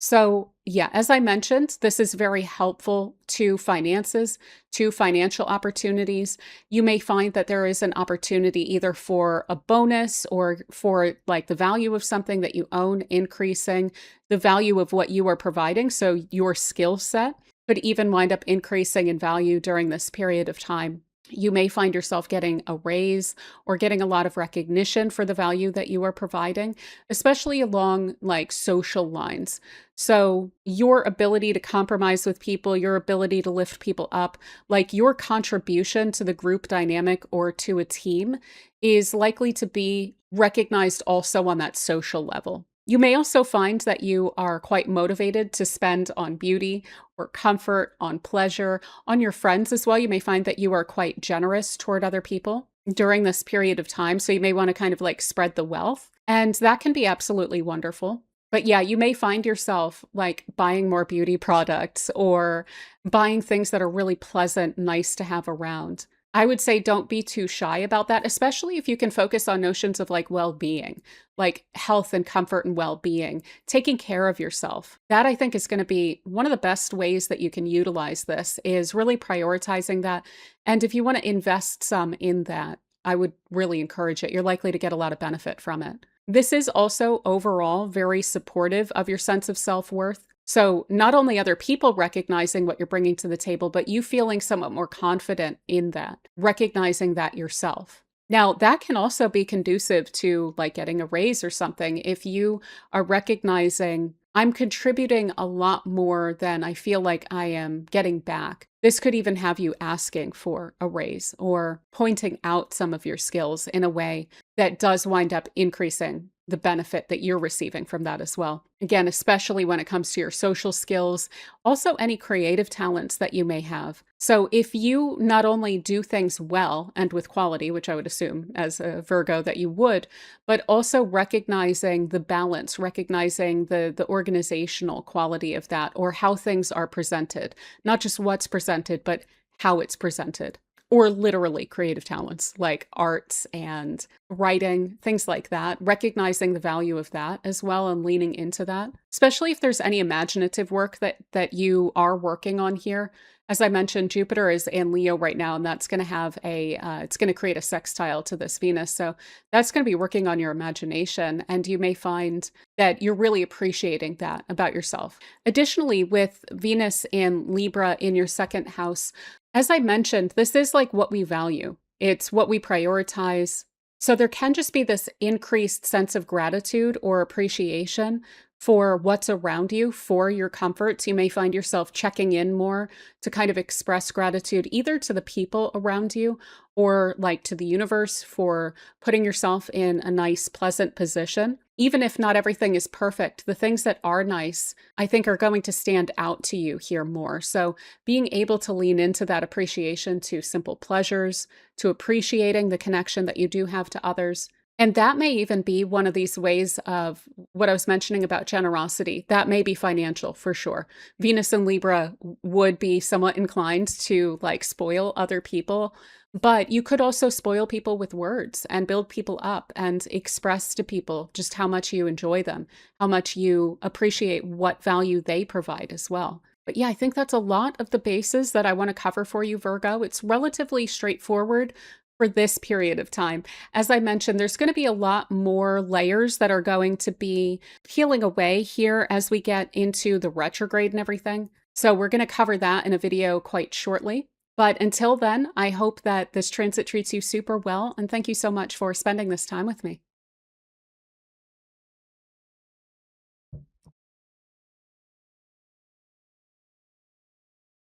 So, yeah, as I mentioned, this is very helpful to finances, to financial opportunities. You may find that there is an opportunity either for a bonus or for like the value of something that you own increasing, the value of what you are providing. So, your skill set could even wind up increasing in value during this period of time. You may find yourself getting a raise or getting a lot of recognition for the value that you are providing, especially along like social lines. So, your ability to compromise with people, your ability to lift people up, like your contribution to the group dynamic or to a team is likely to be recognized also on that social level. You may also find that you are quite motivated to spend on beauty or comfort, on pleasure, on your friends as well. You may find that you are quite generous toward other people during this period of time. So you may want to kind of like spread the wealth. And that can be absolutely wonderful. But yeah, you may find yourself like buying more beauty products or buying things that are really pleasant, nice to have around. I would say don't be too shy about that, especially if you can focus on notions of like well-being, like health and comfort and well-being, taking care of yourself. That I think is going to be one of the best ways that you can utilize this, is really prioritizing that. And if you want to invest some in that, I would really encourage it. You're likely to get a lot of benefit from it. This is also overall very supportive of your sense of self-worth. So not only other people recognizing what you're bringing to the table, but you feeling somewhat more confident in that, recognizing that yourself. Now, that can also be conducive to like getting a raise or something if you are recognizing I'm contributing a lot more than I feel like I am getting back. This could even have you asking for a raise or pointing out some of your skills in a way that does wind up increasing the benefit that you're receiving from that as well. Again, especially when it comes to your social skills, also any creative talents that you may have. So if you not only do things well and with quality, which I would assume as a Virgo that you would, but also recognizing the balance, recognizing the organizational quality of that, or how things are presented, not just what's presented, but how it's presented. Or literally creative talents like arts and writing, things like that, recognizing the value of that as well and leaning into that, especially if there's any imaginative work that you are working on here. As I mentioned, Jupiter is in Leo right now, and that's going to have it's going to create a sextile to this Venus. So that's going to be working on your imagination, and you may find that you're really appreciating that about yourself. Additionally, with Venus in Libra in your second house, as I mentioned, this is like what we value. It's what we prioritize. So there can just be this increased sense of gratitude or appreciation for what's around you, for your comforts. You may find yourself checking in more to kind of express gratitude either to the people around you or like to the universe for putting yourself in a nice, pleasant position. Even if not everything is perfect, the things that are nice, I think, are going to stand out to you here more. So being able to lean into that appreciation to simple pleasures, to appreciating the connection that you do have to others. And that may even be one of these ways of what I was mentioning about generosity. That may be financial for sure. Venus in Libra would be somewhat inclined to like spoil other people, but you could also spoil people with words and build people up and express to people just how much you enjoy them, how much you appreciate what value they provide as well. But yeah, I think that's a lot of the bases that I want to cover for you, Virgo. It's relatively straightforward for this period of time. As I mentioned, there's going to be a lot more layers that are going to be peeling away here as we get into the retrograde and everything. So we're going to cover that in a video quite shortly. But until then, I hope that this transit treats you super well, and thank you so much for spending this time with me.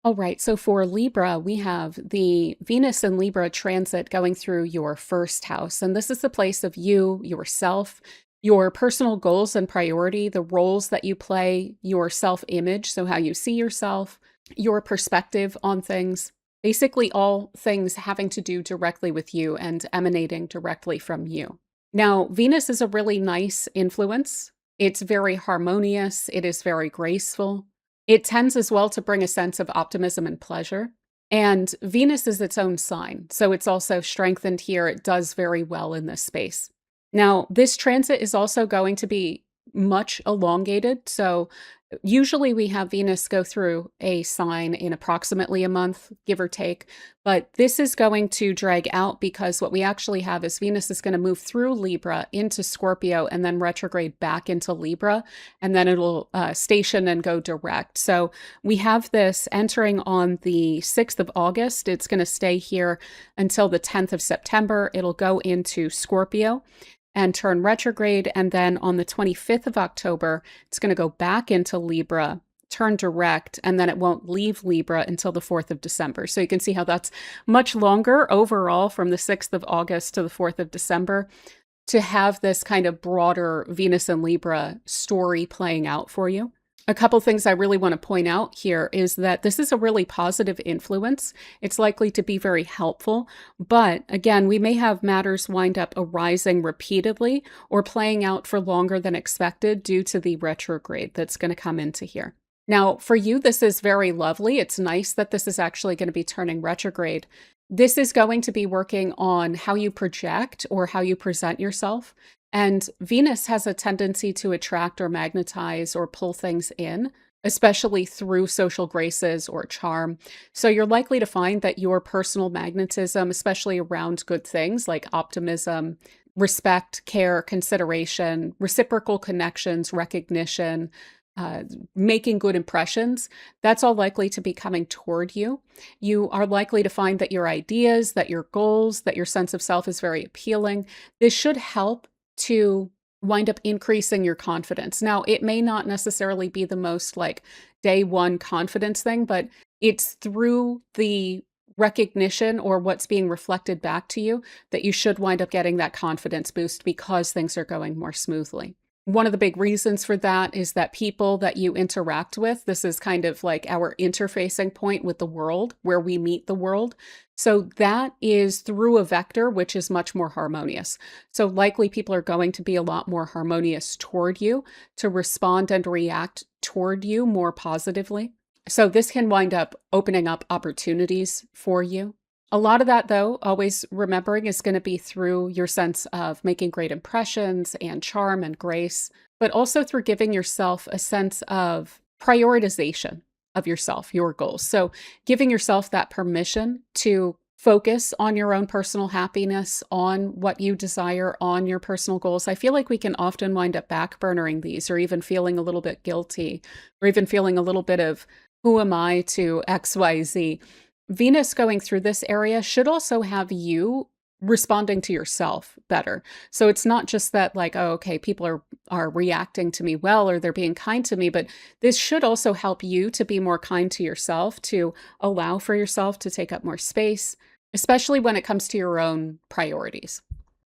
All right, so for Libra, we have the Venus and Libra transit going through your first house. And this is the place of you, yourself, your personal goals and priority, the roles that you play, your self-image, so how you see yourself, your perspective on things, basically all things having to do directly with you and emanating directly from you. Now, Venus is a really nice influence It's very harmonious. It is very graceful. It tends as well to bring a sense of optimism and pleasure. And Venus is its own sign, so it's also strengthened here. It does very well in this space. Now, this transit is also going to be much elongated. So usually we have Venus go through a sign in approximately a month, give or take. But this is going to drag out because what we actually have is Venus is going to move through Libra into Scorpio and then retrograde back into Libra. And then it'll station and go direct. So we have this entering on the 6th of August. It's going to stay here until the 10th of September. It'll go into Scorpio and turn retrograde. And then on the 25th of October, it's going to go back into Libra, turn direct, and then it won't leave Libra until the 4th of December. So you can see how that's much longer overall from the 6th of August to the 4th of December to have this kind of broader Venus and Libra story playing out for you. A couple things I really want to point out here is that this is a really positive influence. It's likely to be very helpful, but again, we may have matters wind up arising repeatedly or playing out for longer than expected due to the retrograde that's going to come into here. Now, for you, this is very lovely. It's nice that this is actually going to be turning retrograde. This is going to be working on how you project or how you present yourself. And Venus has a tendency to attract or magnetize or pull things in, especially through social graces or charm. So you're likely to find that your personal magnetism, especially around good things like optimism, respect, care, consideration, reciprocal connections, recognition, making good impressions, that's all likely to be coming toward you. You are likely to find that your ideas, that your goals, that your sense of self is very appealing. This should help to wind up increasing your confidence. Now, it may not necessarily be the most like day one confidence thing, but it's through the recognition or what's being reflected back to you that you should wind up getting that confidence boost because things are going more smoothly. One of the big reasons for that is that people that you interact with, this is kind of like our interfacing point with the world, where we meet the world. So that is through a vector, which is much more harmonious. So likely people are going to be a lot more harmonious toward you, to respond and react toward you more positively. So this can wind up opening up opportunities for you. A lot of that, though, always remembering, is going to be through your sense of making great impressions and charm and grace, but also through giving yourself a sense of prioritization of yourself, your goals. So giving yourself that permission to focus on your own personal happiness, on what you desire, on your personal goals. I feel like we can often wind up backburnering these, or even feeling a little bit guilty, or even feeling a little bit of, who am I to XYZ? Venus going through this area should also have you responding to yourself better. So it's not just that like, oh, okay, people are reacting to me well, or they're being kind to me, but this should also help you to be more kind to yourself, to allow for yourself to take up more space, especially when it comes to your own priorities.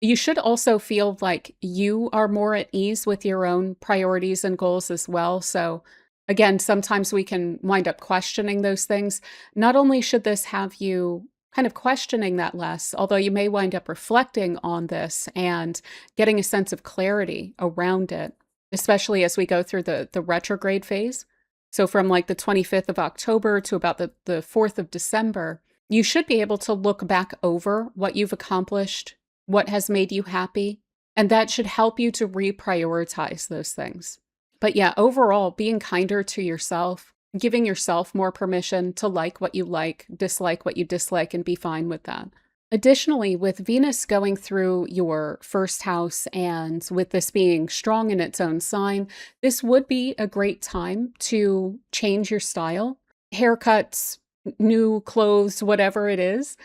You should also feel like you are more at ease with your own priorities and goals as well. So again, sometimes we can wind up questioning those things. Not only should this have you kind of questioning that less, although you may wind up reflecting on this and getting a sense of clarity around it, especially as we go through the retrograde phase. So from like the 25th of October to about the 4th of December, you should be able to look back over what you've accomplished, what has made you happy, and that should help you to reprioritize those things. But yeah, overall, being kinder to yourself, giving yourself more permission to like what you like, dislike what you dislike, and be fine with that. Additionally, with Venus going through your first house and with this being strong in its own sign, this would be a great time to change your style, haircuts, new clothes, whatever it is.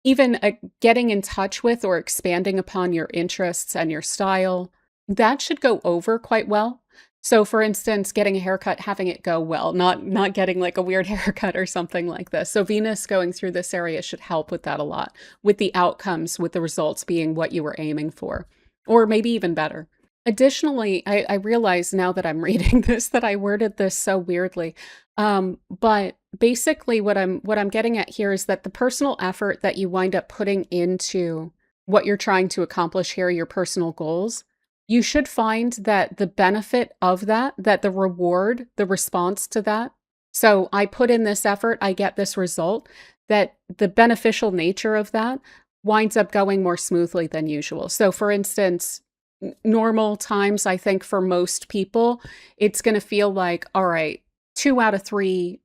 Even getting in touch with or expanding upon your interests and your style, that should go over quite well. So for instance, getting a haircut, having it go well, not getting like a weird haircut or something like this. So Venus going through this area should help with that a lot, with the outcomes, with the results being what you were aiming for, or maybe even better. Additionally, I realize now that I'm reading this that I worded this so weirdly. But basically what I'm getting at here is that the personal effort that you wind up putting into what you're trying to accomplish here, your personal goals, You should find that the benefit of that, that the reward, the response to that, so I put in this effort, I get this result, that the beneficial nature of that winds up going more smoothly than usual. So for instance, normal times, I think for most people, it's going to feel like, all right, 2 out of 3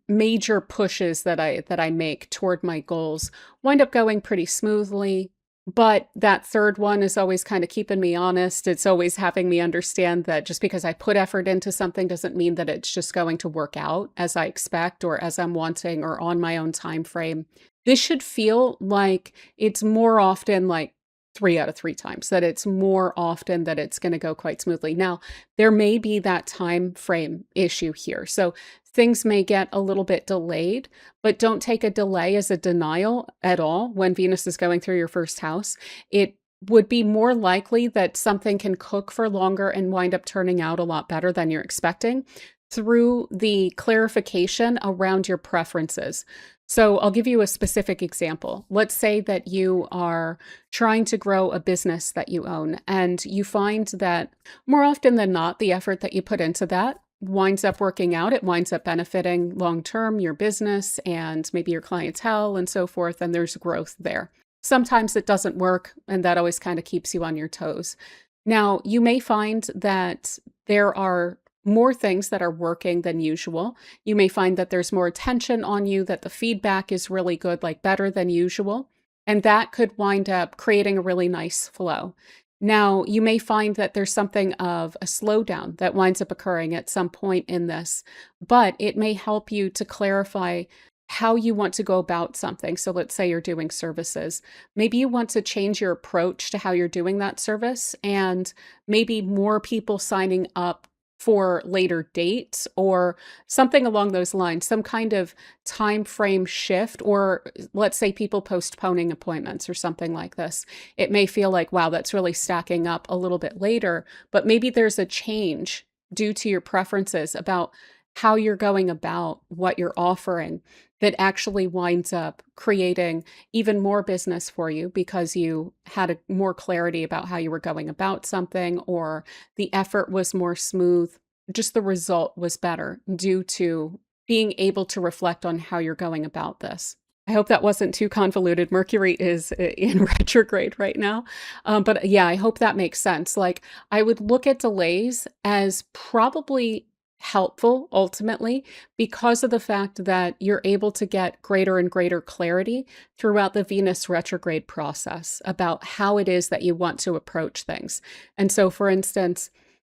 major pushes that I make toward my goals wind up going pretty smoothly. But that third one is always kind of keeping me honest. It's always having me understand that just because I put effort into something doesn't mean that it's just going to work out as I expect or as I'm wanting or on my own time frame. This should feel like it's more often like 3 out of 3 times, that it's more often that it's going to go quite smoothly. Now, there may be that time frame issue here. So things may get a little bit delayed, but don't take a delay as a denial at all when Venus is going through your first house. It would be more likely that something can cook for longer and wind up turning out a lot better than you're expecting through the clarification around your preferences. So I'll give you a specific example. Let's say that you are trying to grow a business that you own, and you find that more often than not, the effort that you put into that winds up working out. It winds up benefiting long term your business and maybe your clientele and so forth, and there's growth there. Sometimes it doesn't work, and that always kind of keeps you on your toes. Now, you may find that there are more things that are working than usual. You may find that there's more attention on you, that the feedback is really good, like better than usual. And that could wind up creating a really nice flow. Now, you may find that there's something of a slowdown that winds up occurring at some point in this, but it may help you to clarify how you want to go about something. So let's say you're doing services. Maybe you want to change your approach to how you're doing that service, and maybe more people signing up for later dates or something along those lines, some kind of time frame shift, or let's say people postponing appointments or something like this. It may feel like, wow, that's really stacking up a little bit later, but maybe there's a change due to your preferences about how you're going about what you're offering that actually winds up creating even more business for you because you had more clarity about how you were going about something, or the effort was more smooth. Just the result was better due to being able to reflect on how you're going about this. I hope that wasn't too convoluted. Mercury is in retrograde right now. But yeah, I hope that makes sense. Like, I would look at delays as probably helpful ultimately because of the fact that you're able to get greater and greater clarity throughout the Venus retrograde process about how it is that you want to approach things. And so, for instance,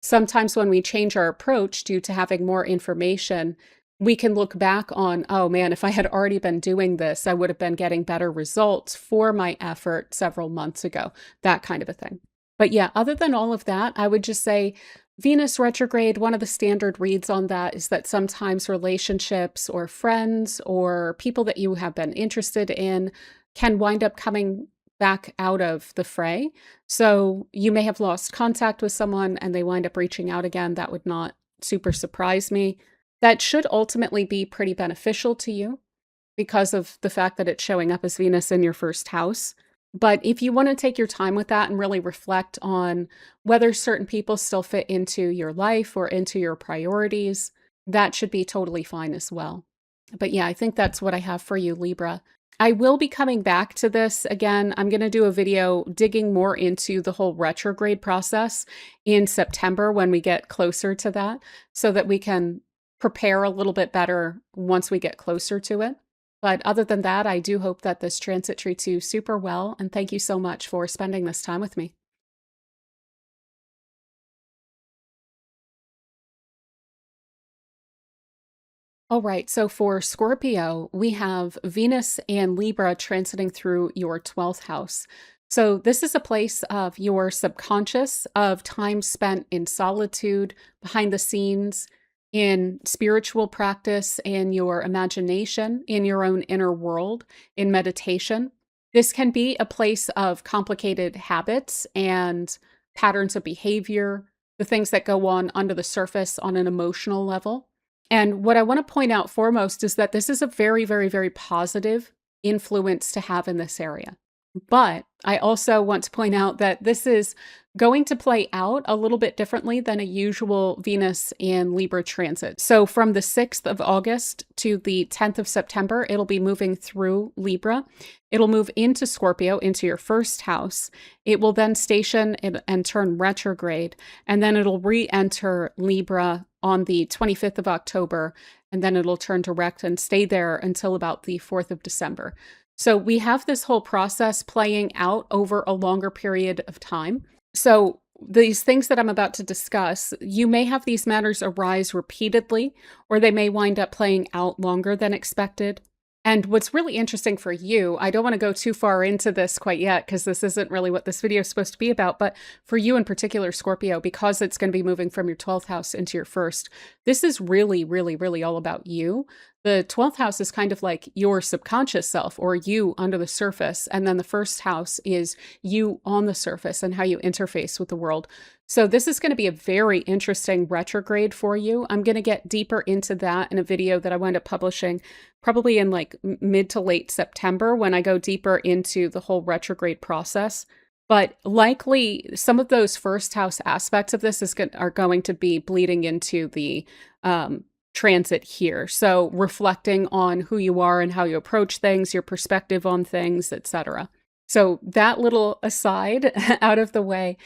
sometimes when we change our approach due to having more information, we can look back on, oh man, if I had already been doing this, I would have been getting better results for my effort several months ago, that kind of a thing. But yeah, other than all of that, I would just say Venus retrograde, one of the standard reads on that is that sometimes relationships or friends or people that you have been interested in can wind up coming back out of the fray. So you may have lost contact with someone and they wind up reaching out again. That would not super surprise me. That should ultimately be pretty beneficial to you because of the fact that it's showing up as Venus in your first house. But if you want to take your time with that and really reflect on whether certain people still fit into your life or into your priorities, that should be totally fine as well. But yeah, I think that's what I have for you, Libra. I will be coming back to this again. I'm going to do a video digging more into the whole retrograde process in September when we get closer to that, so that we can prepare a little bit better once we get closer to it. But other than that, I do hope that this transit treats you super well, and thank you so much for spending this time with me. All right, so for Scorpio, we have Venus and Libra transiting through your 12th house. So this is a place of your subconscious, of time spent in solitude, behind the scenes, in spiritual practice, in your imagination, in your own inner world, in meditation. This can be a place of complicated habits and patterns of behavior, the things that go on under the surface on an emotional level. And what I want to point out foremost is that this is a very, very, very positive influence to have in this area. But I also want to point out that this is going to play out a little bit differently than a usual Venus in Libra transit. So from the 6th of August to the 10th of September, it'll be moving through Libra. It'll move into Scorpio, into your first house. It will then station and turn retrograde, and then it'll re-enter Libra on the 25th of October, and then it'll turn direct and stay there until about the 4th of December. So we have this whole process playing out over a longer period of time. So these things that I'm about to discuss, you may have these matters arise repeatedly, or they may wind up playing out longer than expected. And what's really interesting for you, I don't want to go too far into this quite yet, because this isn't really what this video is supposed to be about, but for you in particular, Scorpio, because it's going to be moving from your 12th house into your first, this is really, really, really all about you. The 12th house is kind of like your subconscious self, or you under the surface. And then the first house is you on the surface and how you interface with the world. So this is going to be a very interesting retrograde for you. I'm going to get deeper into that in a video that I wind up publishing probably in like mid to late September, when I go deeper into the whole retrograde process. But likely some of those first house aspects of this are going to be bleeding into the transit here. So reflecting on who you are and how you approach things, your perspective on things, etc. So that little aside out of the way,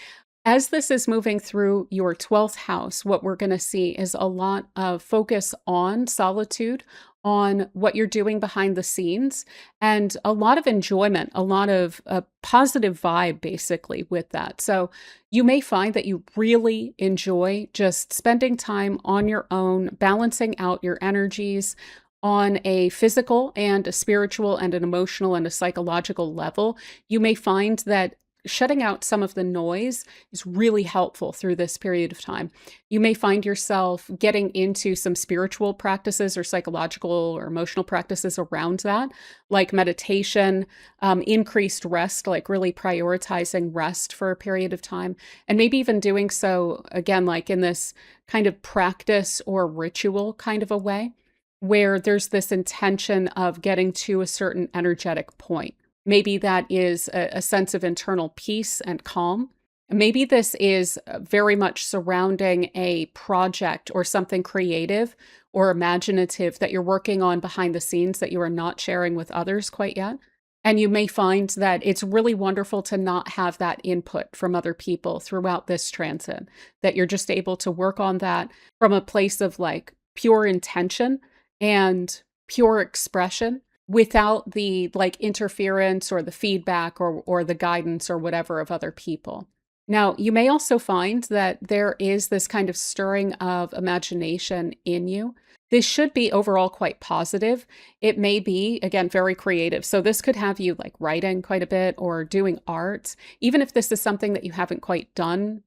as this is moving through your 12th house, what we're going to see is a lot of focus on solitude, on what you're doing behind the scenes, and a lot of enjoyment, a lot of a positive vibe basically with that. So you may find that you really enjoy just spending time on your own, balancing out your energies on a physical and a spiritual and an emotional and a psychological level. You may find that shutting out some of the noise is really helpful through this period of time. You may find yourself getting into some spiritual practices or psychological or emotional practices around that, like meditation, increased rest, like really prioritizing rest for a period of time, and maybe even doing so, again, like in this kind of practice or ritual kind of a way, where there's this intention of getting to a certain energetic point. Maybe that is a sense of internal peace and calm. Maybe this is very much surrounding a project or something creative or imaginative that you're working on behind the scenes that you are not sharing with others quite yet. And you may find that it's really wonderful to not have that input from other people throughout this transit, that you're just able to work on that from a place of like pure intention and pure expression, without the like interference or the feedback or the guidance or whatever of other people. Now, you may also find that there is this kind of stirring of imagination in you. This should be overall quite positive. It may be, again, very creative. So this could have you like writing quite a bit or doing art, even if this is something that you haven't quite done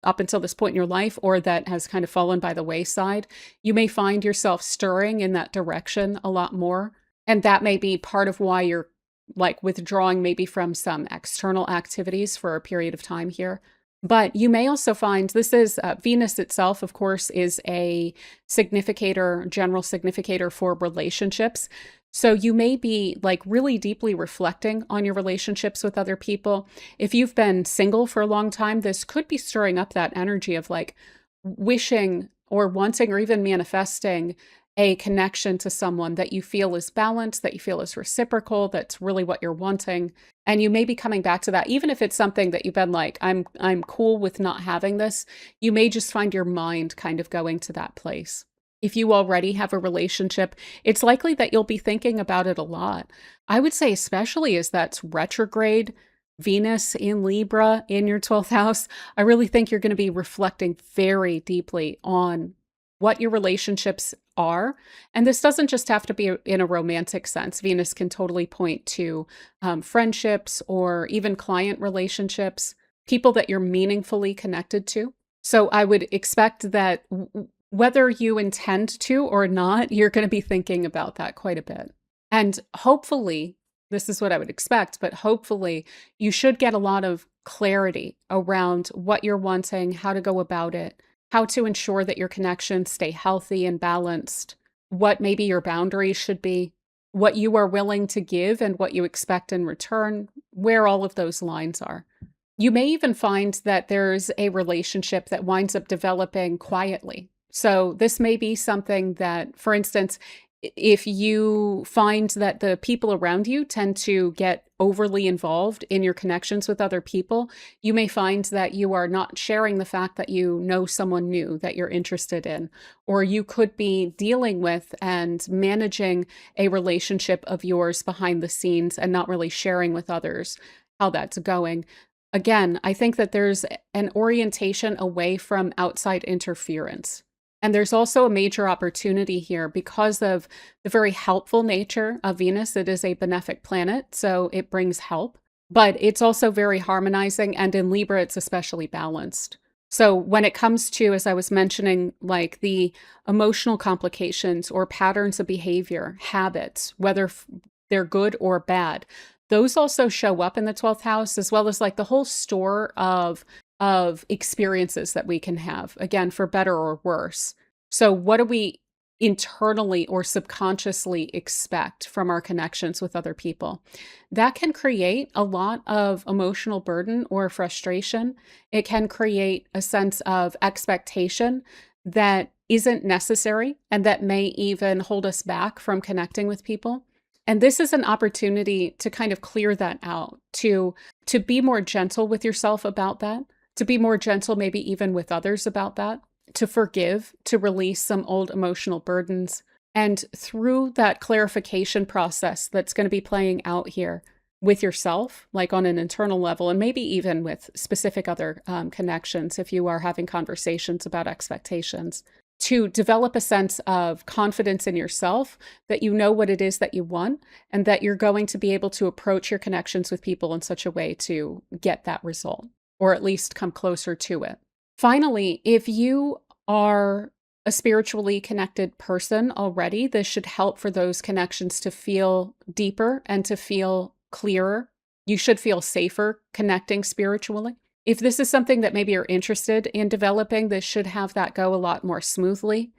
up until this point in your life, or that has kind of fallen by the wayside. You may find yourself stirring in that direction a lot more. And that may be part of why you're like withdrawing maybe from some external activities for a period of time here. But you may also find this is Venus itself, of course, is a significator, general significator for relationships. So you may be like really deeply reflecting on your relationships with other people. If you've been single for a long time, this could be stirring up that energy of like wishing or wanting or even manifesting a connection to someone that you feel is balanced, that you feel is reciprocal, that's really what you're wanting. And you may be coming back to that, even if it's something that you've been like, I'm cool with not having this. You may just find your mind kind of going to that place. If you already have a relationship, it's likely that you'll be thinking about it a lot. I would say especially as that's retrograde Venus in Libra in your 12th house, I really think you're going to be reflecting very deeply on what your relationships are. And this doesn't just have to be in a romantic sense. Venus can totally point to friendships or even client relationships, people that you're meaningfully connected to. So I would expect that whether you intend to or not, you're going to be thinking about that quite a bit. And hopefully, this is what I would expect, but hopefully you should get a lot of clarity around what you're wanting, how to go about it, how to ensure that your connections stay healthy and balanced, what maybe your boundaries should be. what you are willing to give and what you expect in return, where all of those lines are. You may even find that there's a relationship that winds up developing quietly. So, this may be something that, for instance, if you find that the people around you tend to get overly involved in your connections with other people, you may find that you are not sharing the fact that you know someone new that you're interested in, or you could be dealing with and managing a relationship of yours behind the scenes and not really sharing with others how that's going. Again, I think that there's an orientation away from outside interference. And there's also a major opportunity here because of the very helpful nature of Venus. It is a benefic planet, so it brings help, but it's also very harmonizing. And in Libra, it's especially balanced. So when it comes to, as I was mentioning, like the emotional complications or patterns of behavior, habits, whether they're good or bad, those also show up in the 12th house, as well as like the whole store of experiences that we can have, again, for better or worse. So what do we internally or subconsciously expect from our connections with other people? That can create a lot of emotional burden or frustration. It can create a sense of expectation that isn't necessary and that may even hold us back from connecting with people. And this is an opportunity to kind of clear that out, to be more gentle with yourself about that, to be more gentle, maybe even with others about that, to forgive, to release some old emotional burdens. And through that clarification process that's going to be playing out here with yourself, like on an internal level, and maybe even with specific other connections, if you are having conversations about expectations, to develop a sense of confidence in yourself, that you know what it is that you want, and that you're going to be able to approach your connections with people in such a way to get that result, or at least come closer to it. Finally, if you are a spiritually connected person already, this should help for those connections to feel deeper and to feel clearer. You should feel safer connecting spiritually. If this is something that maybe you're interested in developing, this should have that go a lot more smoothly,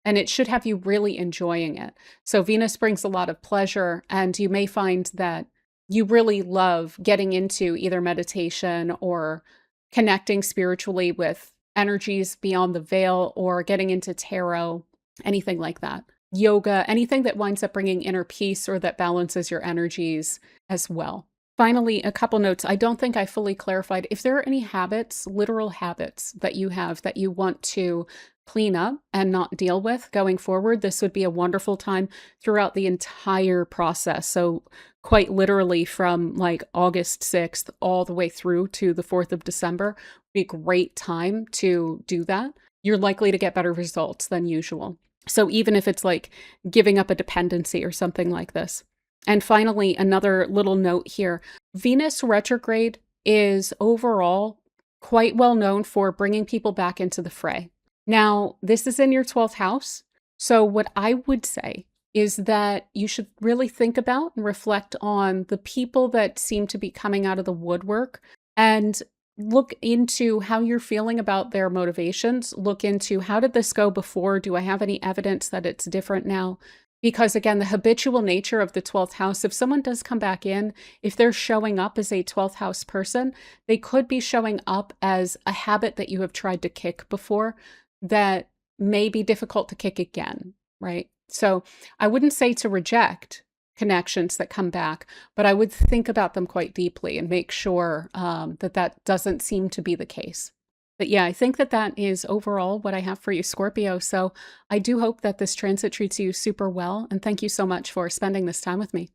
and it should have you really enjoying it. So Venus brings a lot of pleasure, and you may find that you really love getting into either meditation or connecting spiritually with energies beyond the veil, or getting into tarot, anything like that. Yoga, anything that winds up bringing inner peace or that balances your energies as well. Finally, a couple notes. I don't think I fully clarified. If there are any habits, literal habits that you have that you want to clean up and not deal with going forward, this would be a wonderful time throughout the entire process. So quite literally from like August 6th all the way through to the 4th of December would be a great time to do that. You're likely to get better results than usual. So even if it's like giving up a dependency or something like this. And finally, another little note here. Venus retrograde is overall quite well known for bringing people back into the fray. Now, this is in your 12th house. So what I would say is that you should really think about and reflect on the people that seem to be coming out of the woodwork and look into how you're feeling about their motivations. Look into, how did this go before? Do I have any evidence that it's different now? Because again, the habitual nature of the 12th house, if someone does come back in, if they're showing up as a 12th house person, they could be showing up as a habit that you have tried to kick before that may be difficult to kick again, right? So I wouldn't say to reject connections that come back, but I would think about them quite deeply and make sure that doesn't seem to be the case. But yeah, I think that is overall what I have for you, Scorpio. So I do hope that this transit treats you super well. And thank you so much for spending this time with me.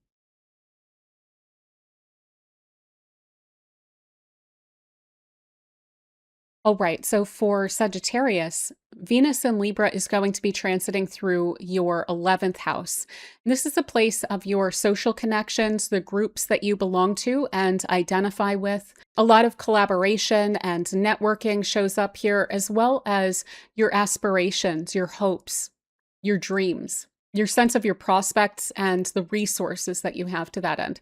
All right, so for Sagittarius, Venus in Libra is going to be transiting through your 11th house. This is a place of your social connections, the groups that you belong to and identify with. A lot of collaboration and networking shows up here, as well as your aspirations, your hopes, your dreams, your sense of your prospects, and the resources that you have to that end.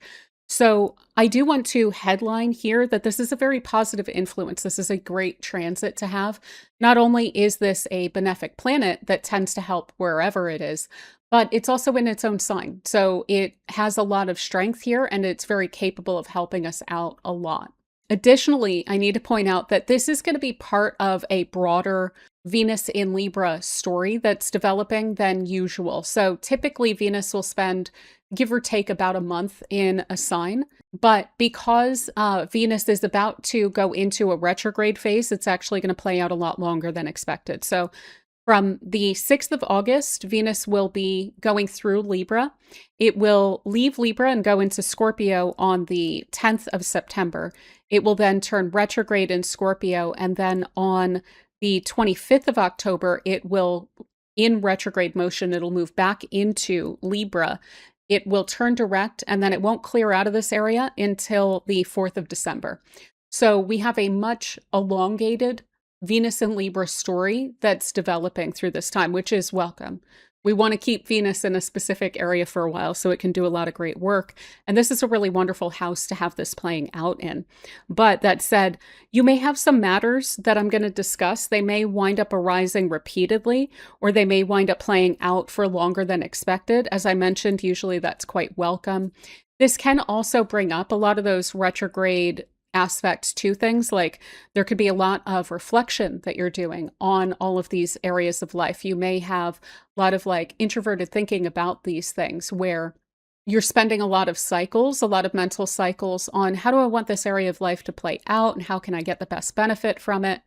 So I do want to headline here that this is a very positive influence. This is a great transit to have. Not only is this a benefic planet that tends to help wherever it is, but it's also in its own sign. So it has a lot of strength here and it's very capable of helping us out a lot. Additionally, I need to point out that this is going to be part of a broader Venus in Libra story that's developing than usual. So typically, Venus will spend, give or take, about a month in a sign. But because Venus is about to go into a retrograde phase, it's actually going to play out a lot longer than expected. So from the 6th of August, Venus will be going through Libra. It will leave Libra and go into Scorpio on the 10th of September. It will then turn retrograde in Scorpio, and then on the 25th of October, it will, in retrograde motion, it'll move back into Libra. It will turn direct, and then it won't clear out of this area until the 4th of December. So we have a much elongated Venus in Libra story that's developing through this time, which is welcome. We want to keep Venus in a specific area for a while so it can do a lot of great work. And this is a really wonderful house to have this playing out in. But that said, you may have some matters that I'm going to discuss. They may wind up arising repeatedly, or they may wind up playing out for longer than expected. As I mentioned, usually that's quite welcome. This can also bring up a lot of those retrograde aspects to things. Like there could be a lot of reflection that you're doing on all of these areas of life. You may have a lot of like introverted thinking about these things where you're spending a lot of cycles, a lot of mental cycles on how do I want this area of life to play out and how can I get the best benefit from it?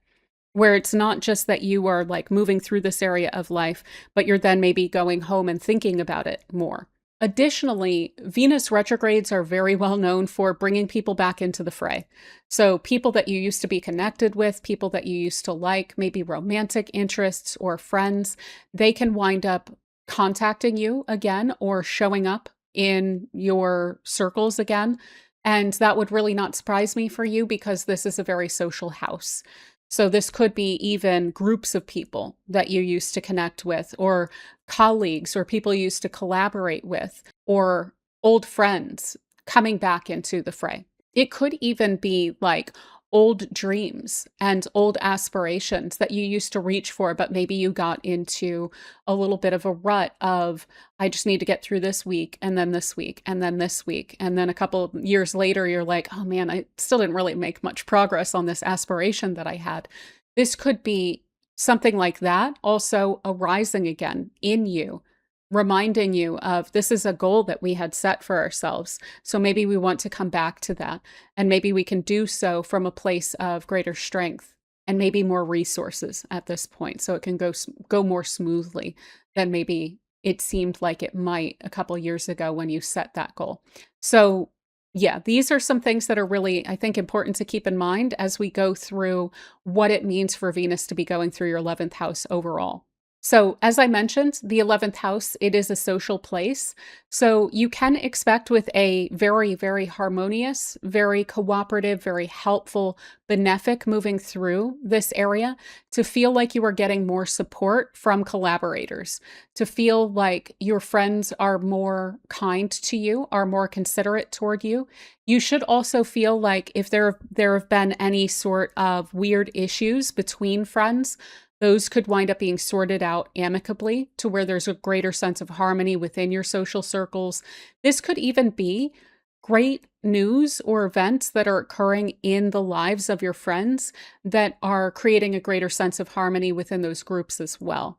Where it's not just that you are like moving through this area of life, but you're then maybe going home and thinking about it more. Additionally, Venus retrogrades are very well known for bringing people back into the fray. So people that you used to be connected with, people that you used to like, maybe romantic interests or friends, they can wind up contacting you again or showing up in your circles again. And that would really not surprise me for you because this is a very social house. So this could be even groups of people that you used to connect with, or colleagues, or people you used to collaborate with, or old friends coming back into the fray. It could even be like old dreams and old aspirations that you used to reach for, but maybe you got into a little bit of a rut of, I just need to get through this week, and then this week, and then this week. And then a couple of years later, you're like, oh man, I still didn't really make much progress on this aspiration that I had. This could be something like that also arising again in you, reminding you of this is a goal that we had set for ourselves. So maybe we want to come back to that. And maybe we can do so from a place of greater strength and maybe more resources at this point. So it can go more smoothly than maybe it seemed like it might a couple of years ago when you set that goal. So yeah, these are some things that are really, I think, important to keep in mind as we go through what it means for Venus to be going through your 11th house overall. So as I mentioned, the 11th house, it is a social place. So you can expect with a very, very harmonious, very cooperative, very helpful, benefic moving through this area to feel like you are getting more support from collaborators, to feel like your friends are more kind to you, are more considerate toward you. You should also feel like if there have been any sort of weird issues between friends, those could wind up being sorted out amicably to where there's a greater sense of harmony within your social circles. This could even be great news or events that are occurring in the lives of your friends that are creating a greater sense of harmony within those groups as well.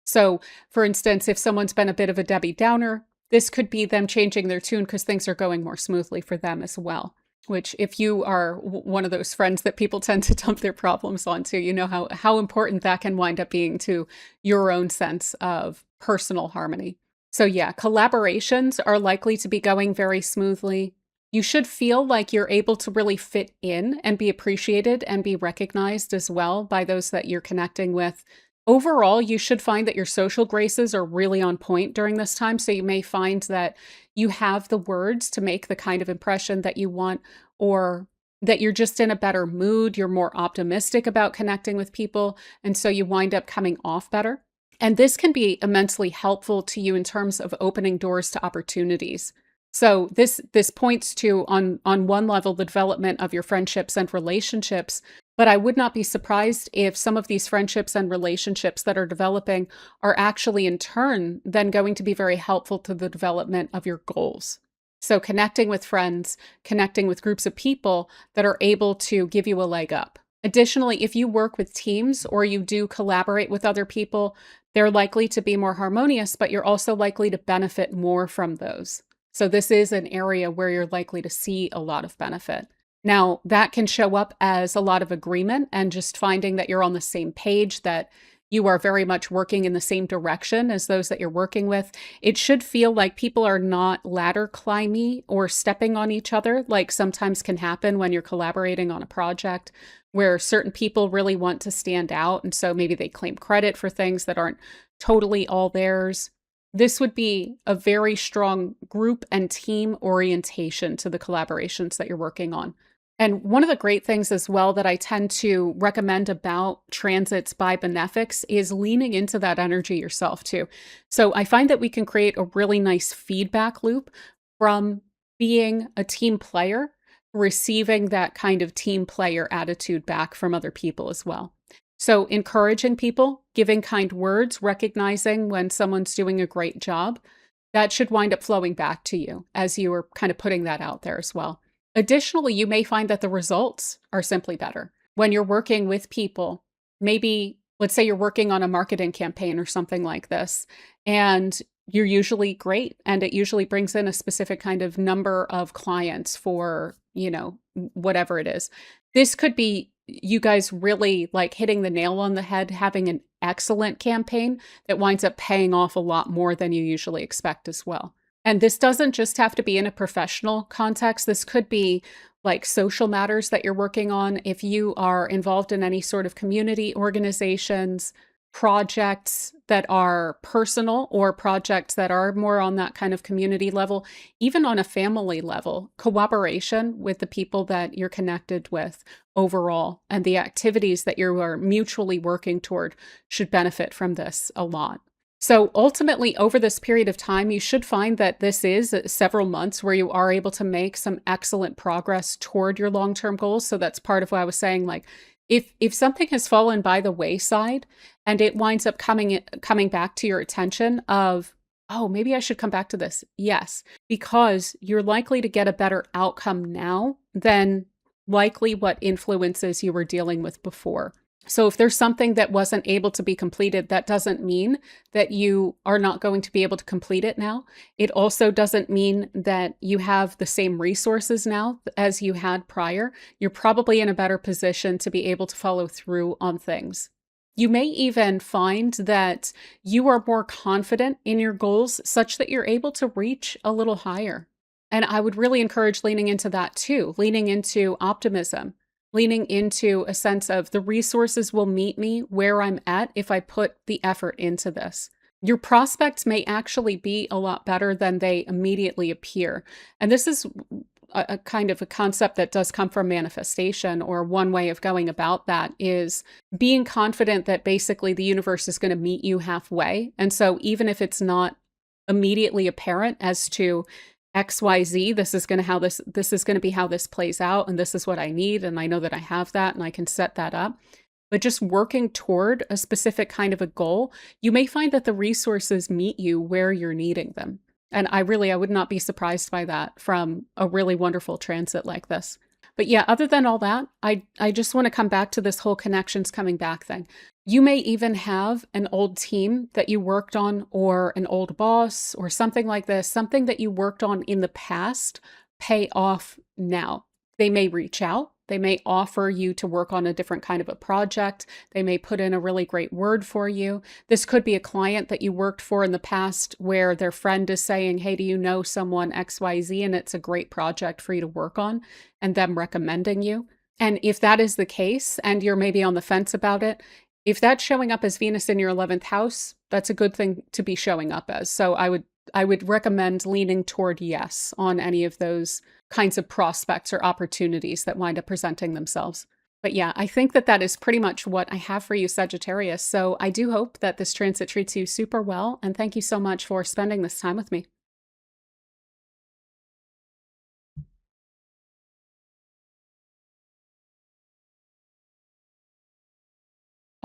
So, for instance, if someone's been a bit of a Debbie Downer, this could be them changing their tune because things are going more smoothly for them as well. Which if you are one of those friends that people tend to dump their problems onto, you know how important that can wind up being to your own sense of personal harmony. So yeah, collaborations are likely to be going very smoothly. You should feel like you're able to really fit in and be appreciated and be recognized as well by those that you're connecting with. Overall, you should find that your social graces are really on point during this time. So you may find that you have the words to make the kind of impression that you want, or that you're just in a better mood. You're more optimistic about connecting with people. And so you wind up coming off better. And this can be immensely helpful to you in terms of opening doors to opportunities. So this points to, on one level, the development of your friendships and relationships, But I would not be surprised if some of these friendships and relationships that are developing are actually in turn then going to be very helpful to the development of your goals. So connecting with friends, connecting with groups of people that are able to give you a leg up. Additionally, if you work with teams or you do collaborate with other people, they're likely to be more harmonious, but you're also likely to benefit more from those. So this is an area where you're likely to see a lot of benefit. Now, that can show up as a lot of agreement and just finding that you're on the same page, that you are very much working in the same direction as those that you're working with. It should feel like people are not ladder climbing or stepping on each other, like sometimes can happen when you're collaborating on a project where certain people really want to stand out. And so maybe they claim credit for things that aren't totally all theirs. This would be a very strong group and team orientation to the collaborations that you're working on. And one of the great things as well that I tend to recommend about transits by benefics is leaning into that energy yourself too. So I find that we can create a really nice feedback loop from being a team player, receiving that kind of team player attitude back from other people as well. So encouraging people, giving kind words, recognizing when someone's doing a great job, that should wind up flowing back to you as you are kind of putting that out there as well. Additionally, you may find that the results are simply better. When you're working with people, maybe let's say you're working on a marketing campaign or something like this, and you're usually great and it usually brings in a specific kind of number of clients for, whatever it is. This could be you guys really like hitting the nail on the head, having an excellent campaign that winds up paying off a lot more than you usually expect as well. And this doesn't just have to be in a professional context. This could be like social matters that you're working on. If you are involved in any sort of community organizations, projects that are personal or projects that are more on that kind of community level, even on a family level, cooperation with the people that you're connected with overall and the activities that you are mutually working toward should benefit from this a lot. So ultimately, over this period of time, you should find that this is several months where you are able to make some excellent progress toward your long-term goals. So that's part of what I was saying. Like, if something has fallen by the wayside and it winds up coming back to your attention of, oh, maybe I should come back to this. Yes, because you're likely to get a better outcome now than likely what influences you were dealing with before. So if there's something that wasn't able to be completed, that doesn't mean that you are not going to be able to complete it now. It also doesn't mean that you have the same resources now as you had prior. You're probably in a better position to be able to follow through on things. You may even find that you are more confident in your goals such that you're able to reach a little higher. And I would really encourage leaning into that too, leaning into optimism, leaning into a sense of the resources will meet me where I'm at if I put the effort into this. Your prospects may actually be a lot better than they immediately appear. And this is a kind of a concept that does come from manifestation, or one way of going about that is being confident that basically the universe is going to meet you halfway. And so even if it's not immediately apparent as to XYZ, this is going to be how this plays out, and this is what I need, and I know that I have that and I can set that up. But just working toward a specific kind of a goal, you may find that the resources meet you where you're needing them. And I would not be surprised by that from a really wonderful transit like this. But yeah, other than all that, I just want to come back to this whole connections coming back thing. You may even have an old team that you worked on, or an old boss or something like this, something that you worked on in the past pay off now. They may reach out. They may offer you to work on a different kind of a project. They may put in a really great word for you. This could be a client that you worked for in the past where their friend is saying, hey, do you know someone XYZ? And it's a great project for you to work on, and them recommending you. And if that is the case and you're maybe on the fence about it, if that's showing up as Venus in your 11th house, that's a good thing to be showing up as. So I would recommend leaning toward yes on any of those kinds of prospects or opportunities that wind up presenting themselves. But yeah, I think that that is pretty much what I have for you, Sagittarius. So I do hope that this transit treats you super well. And thank you so much for spending this time with me.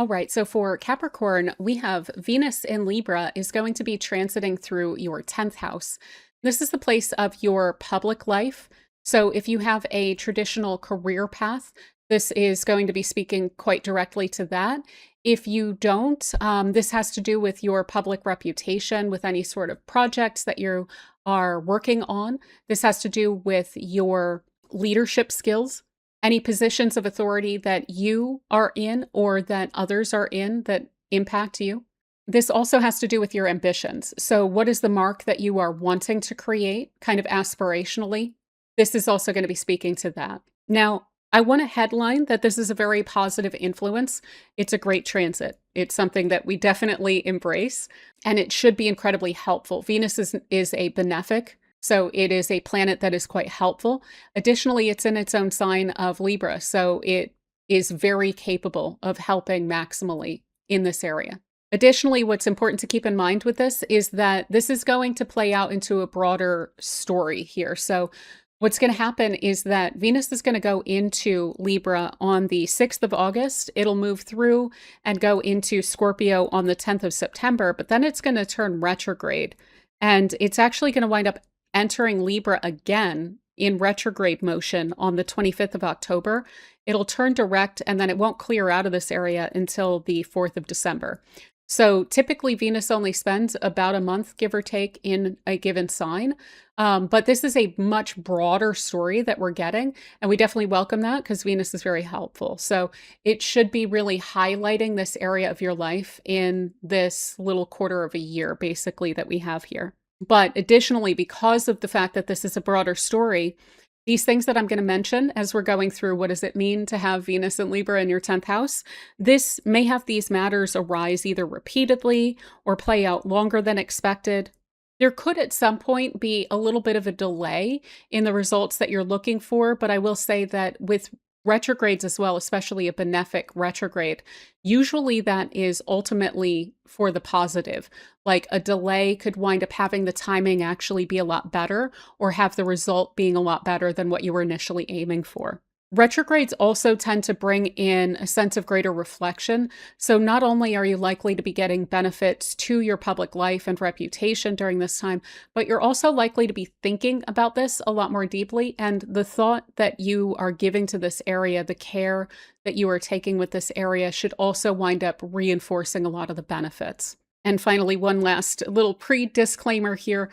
All right, so for Capricorn, we have Venus in Libra is going to be transiting through your 10th house. This is the place of your public life. So if you have a traditional career path, this is going to be speaking quite directly to that. If you don't, this has to do with your public reputation, with any sort of projects that you are working on. This has to do with your leadership skills, any positions of authority that you are in or that others are in that impact you. This also has to do with your ambitions. So, what is the mark that you are wanting to create, kind of aspirationally? This is also going to be speaking to that. Now, I want to headline that this is a very positive influence. It's a great transit. It's something that we definitely embrace, and it should be incredibly helpful. Venus is a benefic, so it is a planet that is quite helpful. Additionally, it's in its own sign of Libra, so it is very capable of helping maximally in this area. Additionally, what's important to keep in mind with this is that this is going to play out into a broader story here. So what's going to happen is that Venus is going to go into Libra on the 6th of August. It'll move through and go into Scorpio on the 10th of September, but then it's going to turn retrograde. And it's actually going to wind up entering Libra again in retrograde motion on the 25th of October. It'll turn direct and then it won't clear out of this area until the 4th of December. So typically Venus only spends about a month, give or take, in a given sign. But this is a much broader story that we're getting, and we definitely welcome that because Venus is very helpful. So it should be really highlighting this area of your life in this little quarter of a year, basically, that we have here. But additionally, because of the fact that this is a broader story, these things that I'm going to mention as we're going through what does it mean to have Venus and Libra in your 10th house, this may have these matters arise either repeatedly or play out longer than expected. There could at some point be a little bit of a delay in the results that you're looking for, but I will say that with retrogrades as well, especially a benefic retrograde, usually that is ultimately for the positive. Like a delay could wind up having the timing actually be a lot better or have the result being a lot better than what you were initially aiming for. Retrogrades also tend to bring in a sense of greater reflection. So not only are you likely to be getting benefits to your public life and reputation during this time, but you're also likely to be thinking about this a lot more deeply. And the thought that you are giving to this area, the care that you are taking with this area should also wind up reinforcing a lot of the benefits. And finally, one last little pre-disclaimer here.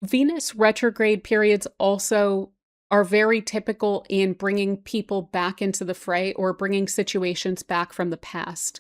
Venus retrograde periods also are very typical in bringing people back into the fray or bringing situations back from the past.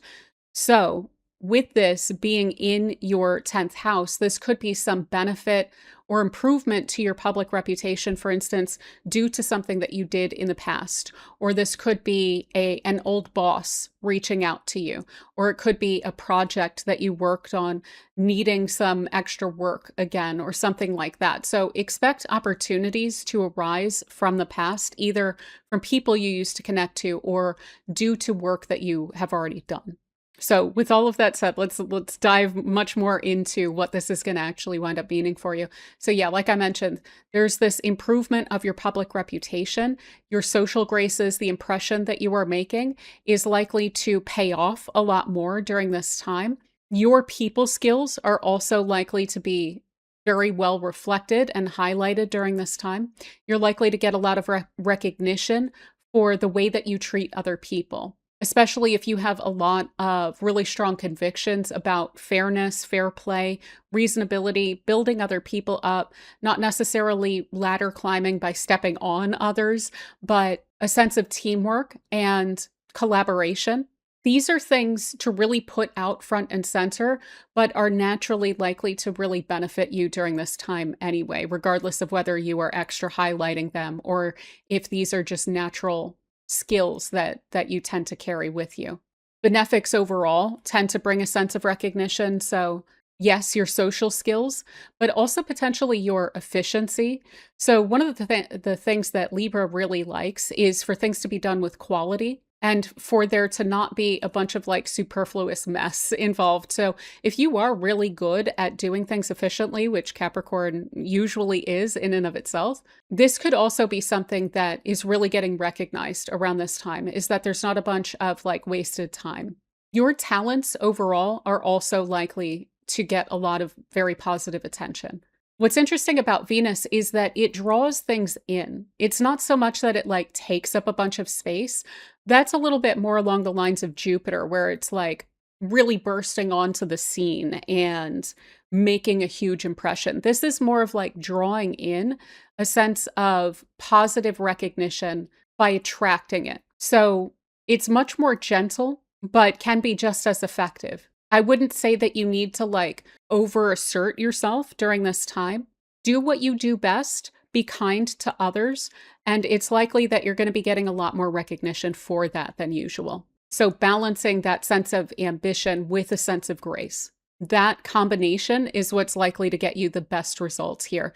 So with this being in your 10th house, this could be some benefit or improvement to your public reputation, for instance, due to something that you did in the past. Or this could be an old boss reaching out to you, or it could be a project that you worked on needing some extra work again, or something like that. So expect opportunities to arise from the past, either from people you used to connect to or due to work that you have already done. So with all of that said, let's dive much more into what this is going to actually wind up meaning for you. So yeah, like I mentioned, there's this improvement of your public reputation, your social graces, the impression that you are making is likely to pay off a lot more during this time. Your people skills are also likely to be very well reflected and highlighted during this time. You're likely to get a lot of recognition for the way that you treat other people, especially if you have a lot of really strong convictions about fairness, fair play, reasonability, building other people up, not necessarily ladder climbing by stepping on others, but a sense of teamwork and collaboration. These are things to really put out front and center, but are naturally likely to really benefit you during this time anyway, regardless of whether you are extra highlighting them or if these are just natural skills that you tend to carry with you. Benefics overall tend to bring a sense of recognition. So yes, your social skills, but also potentially your efficiency. So one of the things that Libra really likes is for things to be done with quality and for there to not be a bunch of like superfluous mess involved. So if you are really good at doing things efficiently, which Capricorn usually is in and of itself, this could also be something that is really getting recognized around this time, is that there's not a bunch of like wasted time. Your talents overall are also likely to get a lot of very positive attention. What's interesting about Venus is that it draws things in. It's not so much that it like takes up a bunch of space. That's a little bit more along the lines of Jupiter, where it's like really bursting onto the scene and making a huge impression. This is more of like drawing in a sense of positive recognition by attracting it. So it's much more gentle, but can be just as effective. I wouldn't say that you need to like over assert yourself during this time. Do what you do best, be kind to others, and it's likely that you're going to be getting a lot more recognition for that than usual. So, balancing that sense of ambition with a sense of grace. That combination is what's likely to get you the best results here.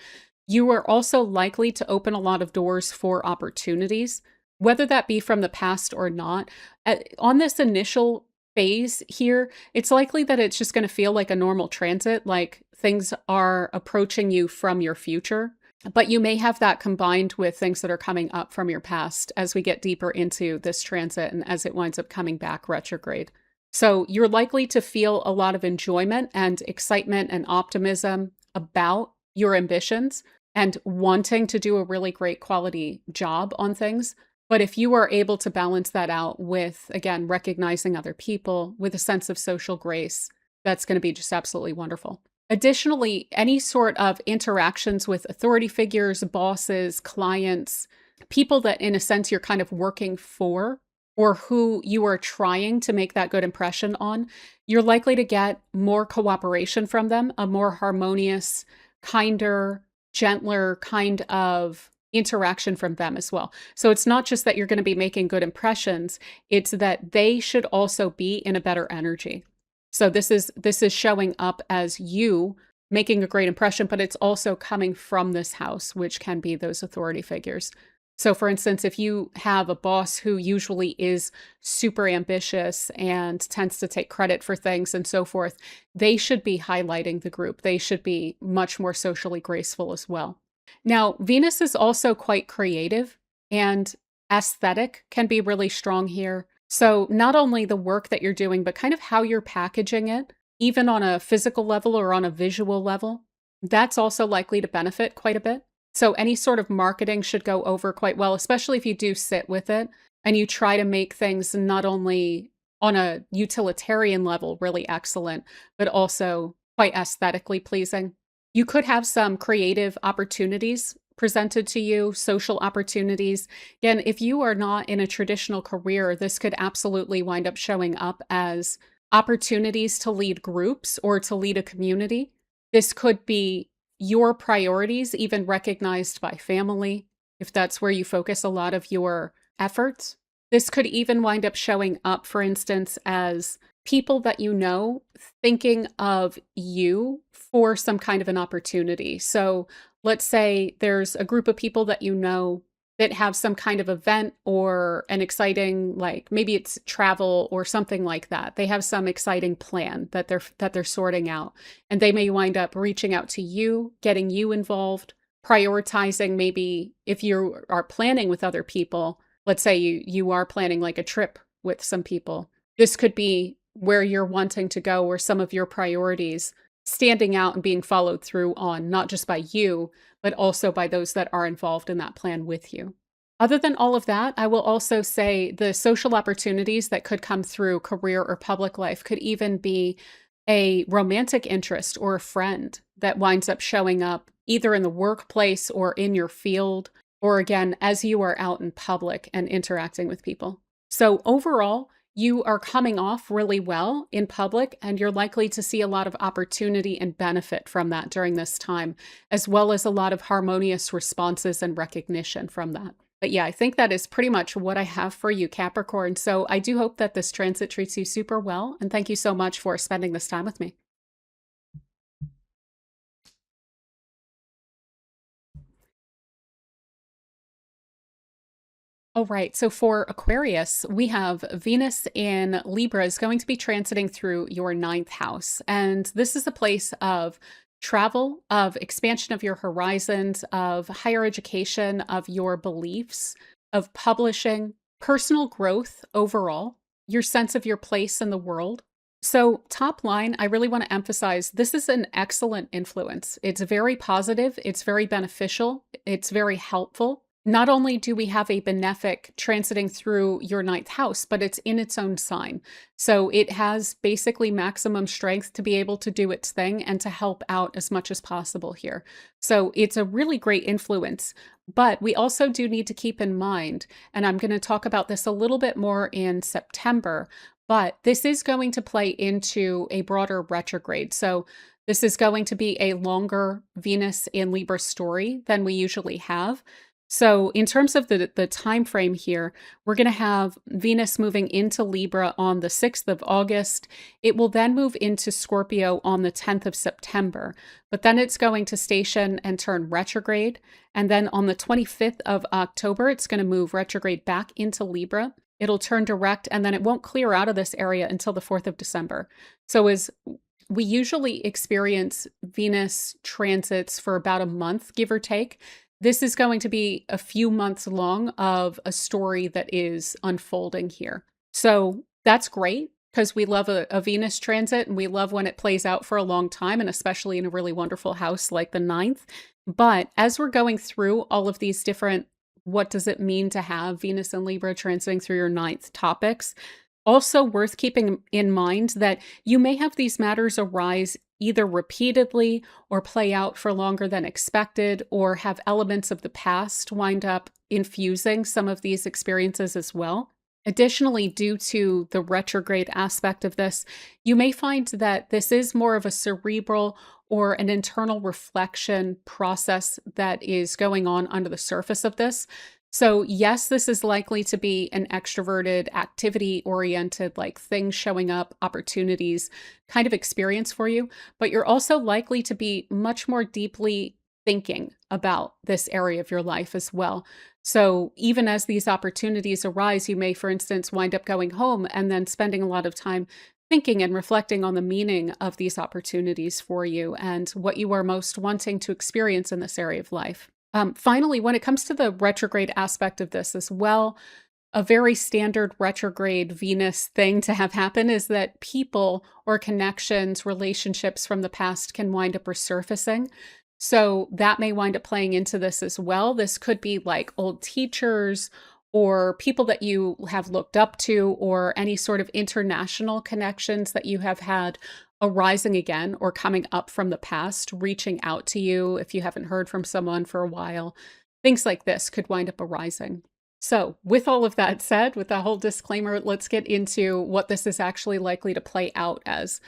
You are also likely to open a lot of doors for opportunities, whether that be from the past or not. On this initial phase here, it's likely that it's just going to feel like a normal transit, like things are approaching you from your future. But you may have that combined with things that are coming up from your past as we get deeper into this transit and as it winds up coming back retrograde. So you're likely to feel a lot of enjoyment and excitement and optimism about your ambitions and wanting to do a really great quality job on things. But if you are able to balance that out with, again, recognizing other people with a sense of social grace, that's going to be just absolutely wonderful. Additionally, any sort of interactions with authority figures, bosses, clients, people that in a sense you're kind of working for or who you are trying to make that good impression on, you're likely to get more cooperation from them, a more harmonious, kinder, gentler kind of interaction from them as well. So it's not just that you're going to be making good impressions, it's that they should also be in a better energy. So this is showing up as you making a great impression, but it's also coming from this house, which can be those authority figures. So for instance, if you have a boss who usually is super ambitious and tends to take credit for things and so forth, they should be highlighting the group. They should be much more socially graceful as well. Now, Venus is also quite creative, and aesthetic can be really strong here. So not only the work that you're doing, but kind of how you're packaging it, even on a physical level or on a visual level, that's also likely to benefit quite a bit. So any sort of marketing should go over quite well, especially if you do sit with it and you try to make things not only on a utilitarian level really excellent, but also quite aesthetically pleasing. You could have some creative opportunities presented to you, social opportunities. Again, if you are not in a traditional career, this could absolutely wind up showing up as opportunities to lead groups or to lead a community. This could be your priorities, even recognized by family, if that's where you focus a lot of your efforts. This could even wind up showing up, for instance, as people that you know thinking of you for some kind of an opportunity. So let's say there's a group of people that you know that have some kind of event or an exciting, like maybe it's travel or something like that. They have some exciting plan that they're sorting out, and they may wind up reaching out to you, getting you involved, prioritizing. Maybe if you are planning with other people, let's say you are planning like a trip with some people. This could be where you're wanting to go or some of your priorities standing out and being followed through on, not just by you, but also by those that are involved in that plan with you. Other than all of that, I will also say the social opportunities that could come through career or public life could even be a romantic interest or a friend that winds up showing up either in the workplace or in your field, or again, as you are out in public and interacting with people. So overall, you are coming off really well in public, and you're likely to see a lot of opportunity and benefit from that during this time, as well as a lot of harmonious responses and recognition from that. But yeah, I think that is pretty much what I have for you, Capricorn. So I do hope that this transit treats you super well, and thank you so much for spending this time with me. All right. So for Aquarius, we have Venus in Libra is going to be transiting through your ninth house. And this is a place of travel, of expansion of your horizons, of higher education, of your beliefs, of publishing, personal growth overall. your sense of your place in the world. So, top line, I really want to emphasize this is an excellent influence. It's very positive, it's very beneficial, it's very helpful. Not only do we have a benefic transiting through your ninth house, but it's in its own sign. So, it has basically maximum strength to be able to do its thing and to help out as much as possible here. So, it's a really great influence. But we also do need to keep in mind, and I'm going to talk about this a little bit more in September, but this is going to play into a broader retrograde. So this is going to be a longer Venus in Libra story than we usually have. So in terms of the time frame here, we're going to have Venus moving into Libra on the 6th of August. It will then move into Scorpio on the 10th of September, but then it's going to station and turn retrograde. And then on the 25th of October, it's going to move retrograde back into Libra. It'll turn direct, and then it won't clear out of this area until the 4th of December. So as we usually experience Venus transits for about a month, give or take, this is going to be a few months long of a story that is unfolding here. So that's great because we love a Venus transit and we love when it plays out for a long time, and especially in a really wonderful house like the ninth. But as we're going through all of these different, what does it mean to have Venus and Libra transiting through your ninth topics, also worth keeping in mind that you may have these matters arise either repeatedly or play out for longer than expected, or have elements of the past wind up infusing some of these experiences as well. Additionally, due to the retrograde aspect of this, you may find that this is more of a cerebral or an internal reflection process that is going on under the surface of this. So yes, this is likely to be an extroverted, activity-oriented, like things showing up, opportunities kind of experience for you, but you're also likely to be much more deeply thinking about this area of your life as well. So even as these opportunities arise, you may, for instance, wind up going home and then spending a lot of time thinking and reflecting on the meaning of these opportunities for you and what you are most wanting to experience in this area of life. Finally, when it comes to the retrograde aspect of this as well, a very standard retrograde Venus thing to have happen is that people or connections, relationships from the past can wind up resurfacing. So that may wind up playing into this as well. This could be like old teachers or people that you have looked up to, or any sort of international connections that you have had arising again or coming up from the past, reaching out to you if you haven't heard from someone for a while. Things like this could wind up arising. So with all of that said, with that whole disclaimer, let's get into what this is actually likely to play out as.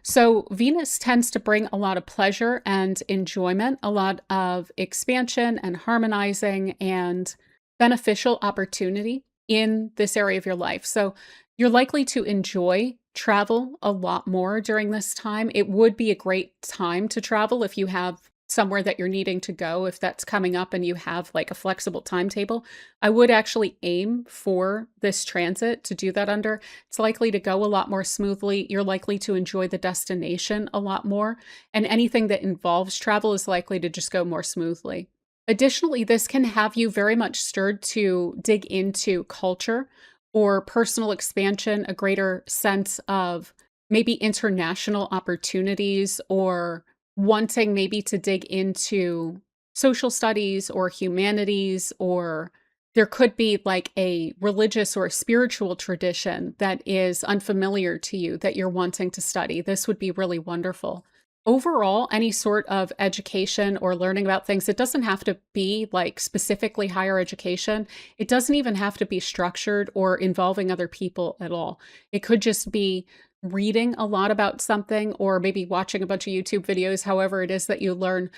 So Venus tends to bring a lot of pleasure and enjoyment, a lot of expansion and harmonizing and beneficial opportunity in this area of your life. So you're likely to enjoy travel a lot more during this time. It would be a great time to travel if you have somewhere that you're needing to go, if that's coming up and you have like a flexible timetable. I would actually aim for this transit to do that under. It's likely to go a lot more smoothly. You're likely to enjoy the destination a lot more, and anything that involves travel is likely to just go more smoothly. Additionally, this can have you very much stirred to dig into culture or personal expansion, a greater sense of maybe international opportunities, or wanting maybe to dig into social studies or humanities, or there could be like a religious or a spiritual tradition that is unfamiliar to you that you're wanting to study. This would be really wonderful. Overall, any sort of education or learning about things, it doesn't have to be like specifically higher education. It doesn't even have to be structured or involving other people at all. It could just be reading a lot about something, or maybe watching a bunch of YouTube videos, however it is that you learn,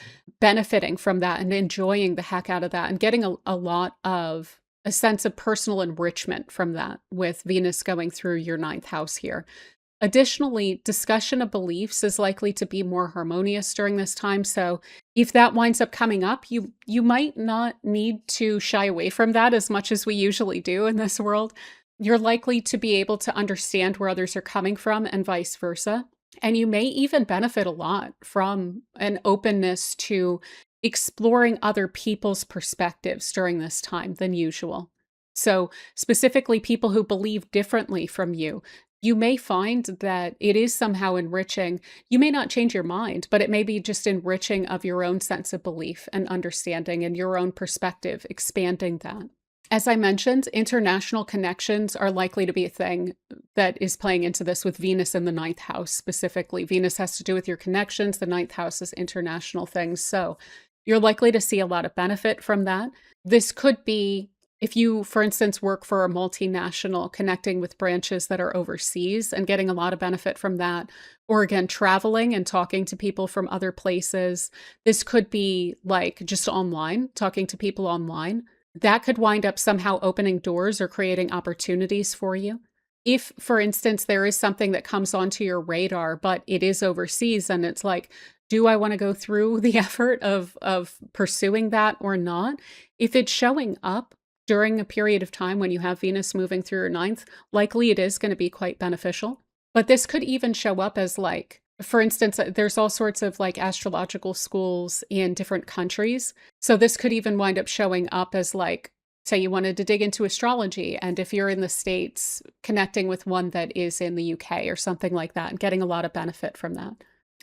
benefiting from that and enjoying the heck out of that and getting a lot of a sense of personal enrichment from that with Venus going through your ninth house here. Additionally, discussion of beliefs is likely to be more harmonious during this time. So if that winds up coming up, you might not need to shy away from that as much as we usually do in this world. You're likely to be able to understand where others are coming from and vice versa. And you may even benefit a lot from an openness to exploring other people's perspectives during this time than usual. So, specifically, people who believe differently from you may find that it is somehow enriching. You may not change your mind, but it may be just enriching of your own sense of belief and understanding and your own perspective, expanding that. As I mentioned, international connections are likely to be a thing that is playing into this with Venus in the ninth house specifically. Venus has to do with your connections, the ninth house is international things. So you're likely to see a lot of benefit from that. This could be if you, for instance, work for a multinational, connecting with branches that are overseas and getting a lot of benefit from that, or again, traveling and talking to people from other places. This could be like just online, talking to people online. That could wind up somehow opening doors or creating opportunities for you. If, for instance, there is something that comes onto your radar, but it is overseas and it's like, do I want to go through the effort of pursuing that or not? If it's showing up during a period of time when you have Venus moving through your ninth, likely it is going to be quite beneficial. But this could even show up as like, for instance, there's all sorts of like astrological schools in different countries. So this could even wind up showing up as like, say you wanted to dig into astrology, and if you're in the States, connecting with one that is in the UK or something like that, and getting a lot of benefit from that.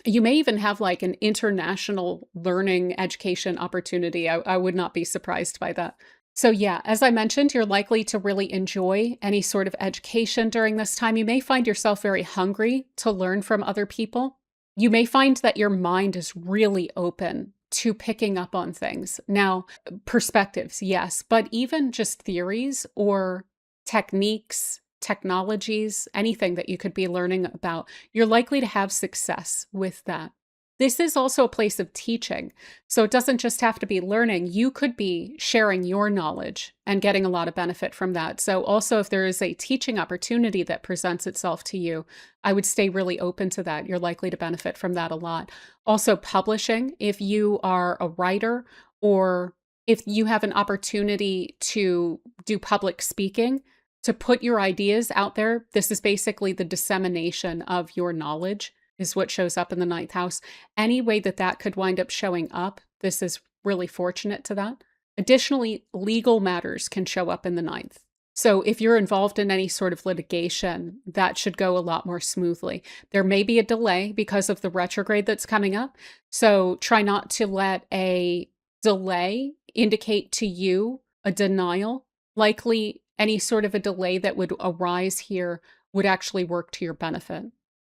You may even have like an international learning education opportunity. I would not be surprised by that. So, yeah, as I mentioned, you're likely to really enjoy any sort of education during this time. You may find yourself very hungry to learn from other people. You may find that your mind is really open to picking up on things. Now, perspectives, yes, but even just theories or techniques, technologies, anything that you could be learning about, you're likely to have success with that. This is also a place of teaching. So it doesn't just have to be learning. You could be sharing your knowledge and getting a lot of benefit from that. So also, if there is a teaching opportunity that presents itself to you, I would stay really open to that. You're likely to benefit from that a lot. Also, publishing, if you are a writer or if you have an opportunity to do public speaking, to put your ideas out there, this is basically the dissemination of your knowledge is what shows up in the ninth house. Any way that that could wind up showing up, this is really fortunate to that. Additionally, legal matters can show up in the ninth. So if you're involved in any sort of litigation, that should go a lot more smoothly. There may be a delay because of the retrograde that's coming up. So try not to let a delay indicate to you a denial. Likely, any sort of a delay that would arise here would actually work to your benefit.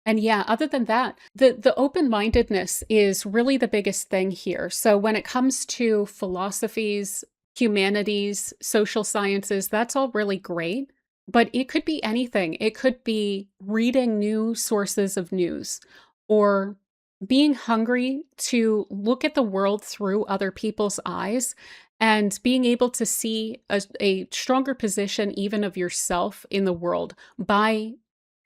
And yeah, other than that, the open-mindedness is really the biggest thing here. So when it comes to philosophies, humanities, social sciences, that's all really great. But it could be anything. It could be reading new sources of news or being hungry to look at the world through other people's eyes and being able to see a stronger position even of yourself in the world by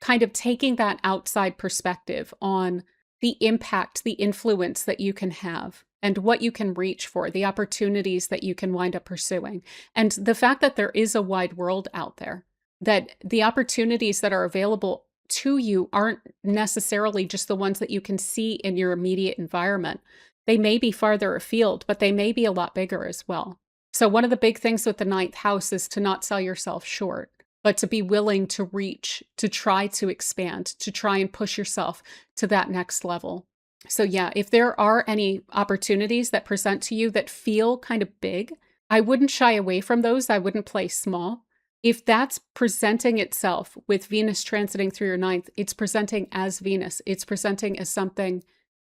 kind of taking that outside perspective on the impact, the influence that you can have and what you can reach for, the opportunities that you can wind up pursuing. And the fact that there is a wide world out there, that the opportunities that are available to you aren't necessarily just the ones that you can see in your immediate environment. They may be farther afield, but they may be a lot bigger as well. So one of the big things with the ninth house is to not sell yourself short, but to be willing to reach, to try to expand, to try and push yourself to that next level. So yeah, if there are any opportunities that present to you that feel kind of big, I wouldn't shy away from those. I wouldn't play small. If that's presenting itself with Venus transiting through your ninth, it's presenting as Venus. It's presenting as something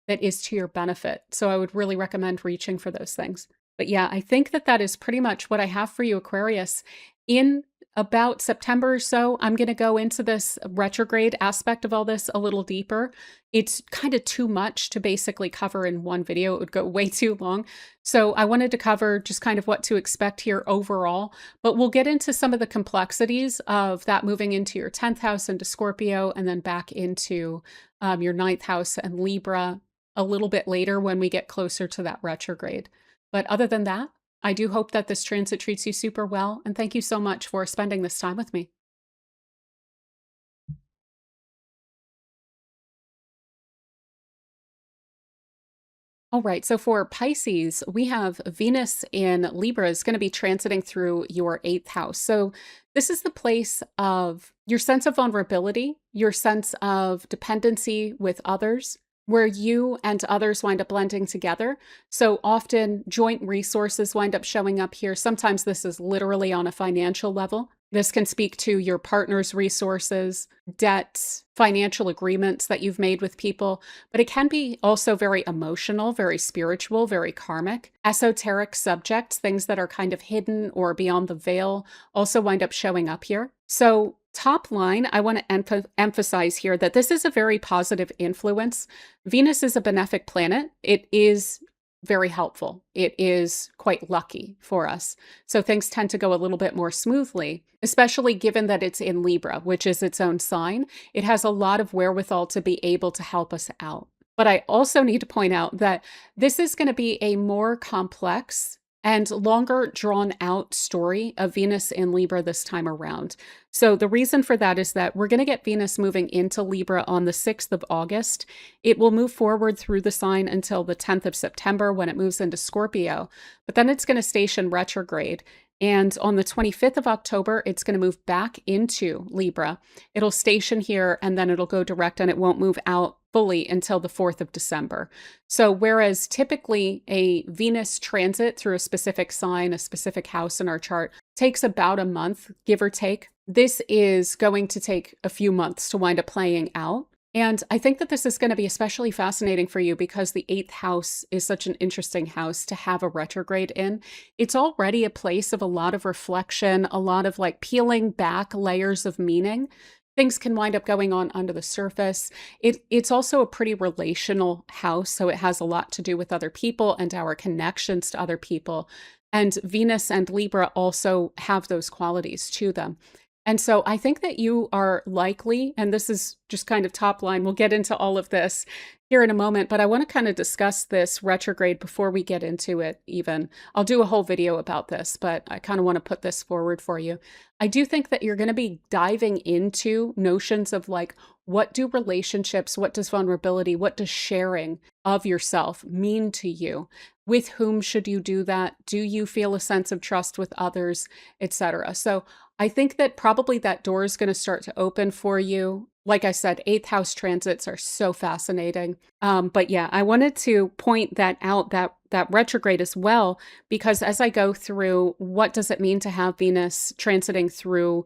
that is to your benefit. So I would really recommend reaching for those things. But yeah, I think that that is pretty much what I have for you, Aquarius. In about September or so, I'm going to go into this retrograde aspect of all this a little deeper. It's kind of too much to basically cover in one video. It would go way too long. So I wanted to cover just kind of what to expect here overall, but we'll get into some of the complexities of that moving into your 10th house into Scorpio and then back into your 9th house and Libra a little bit later when we get closer to that retrograde. But other than that, I do hope that this transit treats you super well, and thank you so much for spending this time with me. All right. So for Pisces, we have Venus in Libra is going to be transiting through your eighth house. So this is the place of your sense of vulnerability, your sense of dependency with others, where you and others wind up blending together. So often joint resources wind up showing up here. Sometimes this is literally on a financial level. This can speak to your partner's resources, debts, financial agreements that you've made with people, but it can be also very emotional, very spiritual, very karmic. Esoteric subjects, things that are kind of hidden or beyond the veil, also wind up showing up here. So, top line, I want to emphasize here that this is a very positive influence. Venus is a benefic planet. It is very helpful. It is quite lucky for us. So things tend to go a little bit more smoothly, especially given that it's in Libra, which is its own sign. It has a lot of wherewithal to be able to help us out. But I also need to point out that this is going to be a more complex and longer drawn out story of Venus in Libra this time around. So the reason for that is that we're going to get Venus moving into Libra on the 6th of August. It will move forward through the sign until the 10th of September when it moves into Scorpio, but then it's going to station retrograde. And on the 25th of October, it's going to move back into Libra. It'll station here and then it'll go direct and it won't move out fully until the 4th of December. So whereas typically a Venus transit through a specific sign, a specific house in our chart takes about a month, give or take, this is going to take a few months to wind up playing out. And I think that this is going to be especially fascinating for you because the eighth house is such an interesting house to have a retrograde in. It's already a place of a lot of reflection, a lot of like peeling back layers of meaning. Things can wind up going on under the surface. It's also a pretty relational house, so it has a lot to do with other people and our connections to other people. And Venus and Libra also have those qualities to them. And so I think that you are likely, and this is just kind of top line, we'll get into all of this here in a moment, but I want to kind of discuss this retrograde before we get into it even. I'll do a whole video about this, but I kind of want to put this forward for you. I do think that you're going to be diving into notions of like, what do relationships, what does vulnerability, what does sharing of yourself mean to you? With whom should you do that? Do you feel a sense of trust with others, etc.? So I think that probably that door is going to start to open for you. Like I said, eighth house transits are so fascinating. But yeah, I wanted to point that out, that retrograde as well, because as I go through, what does it mean to have Venus transiting through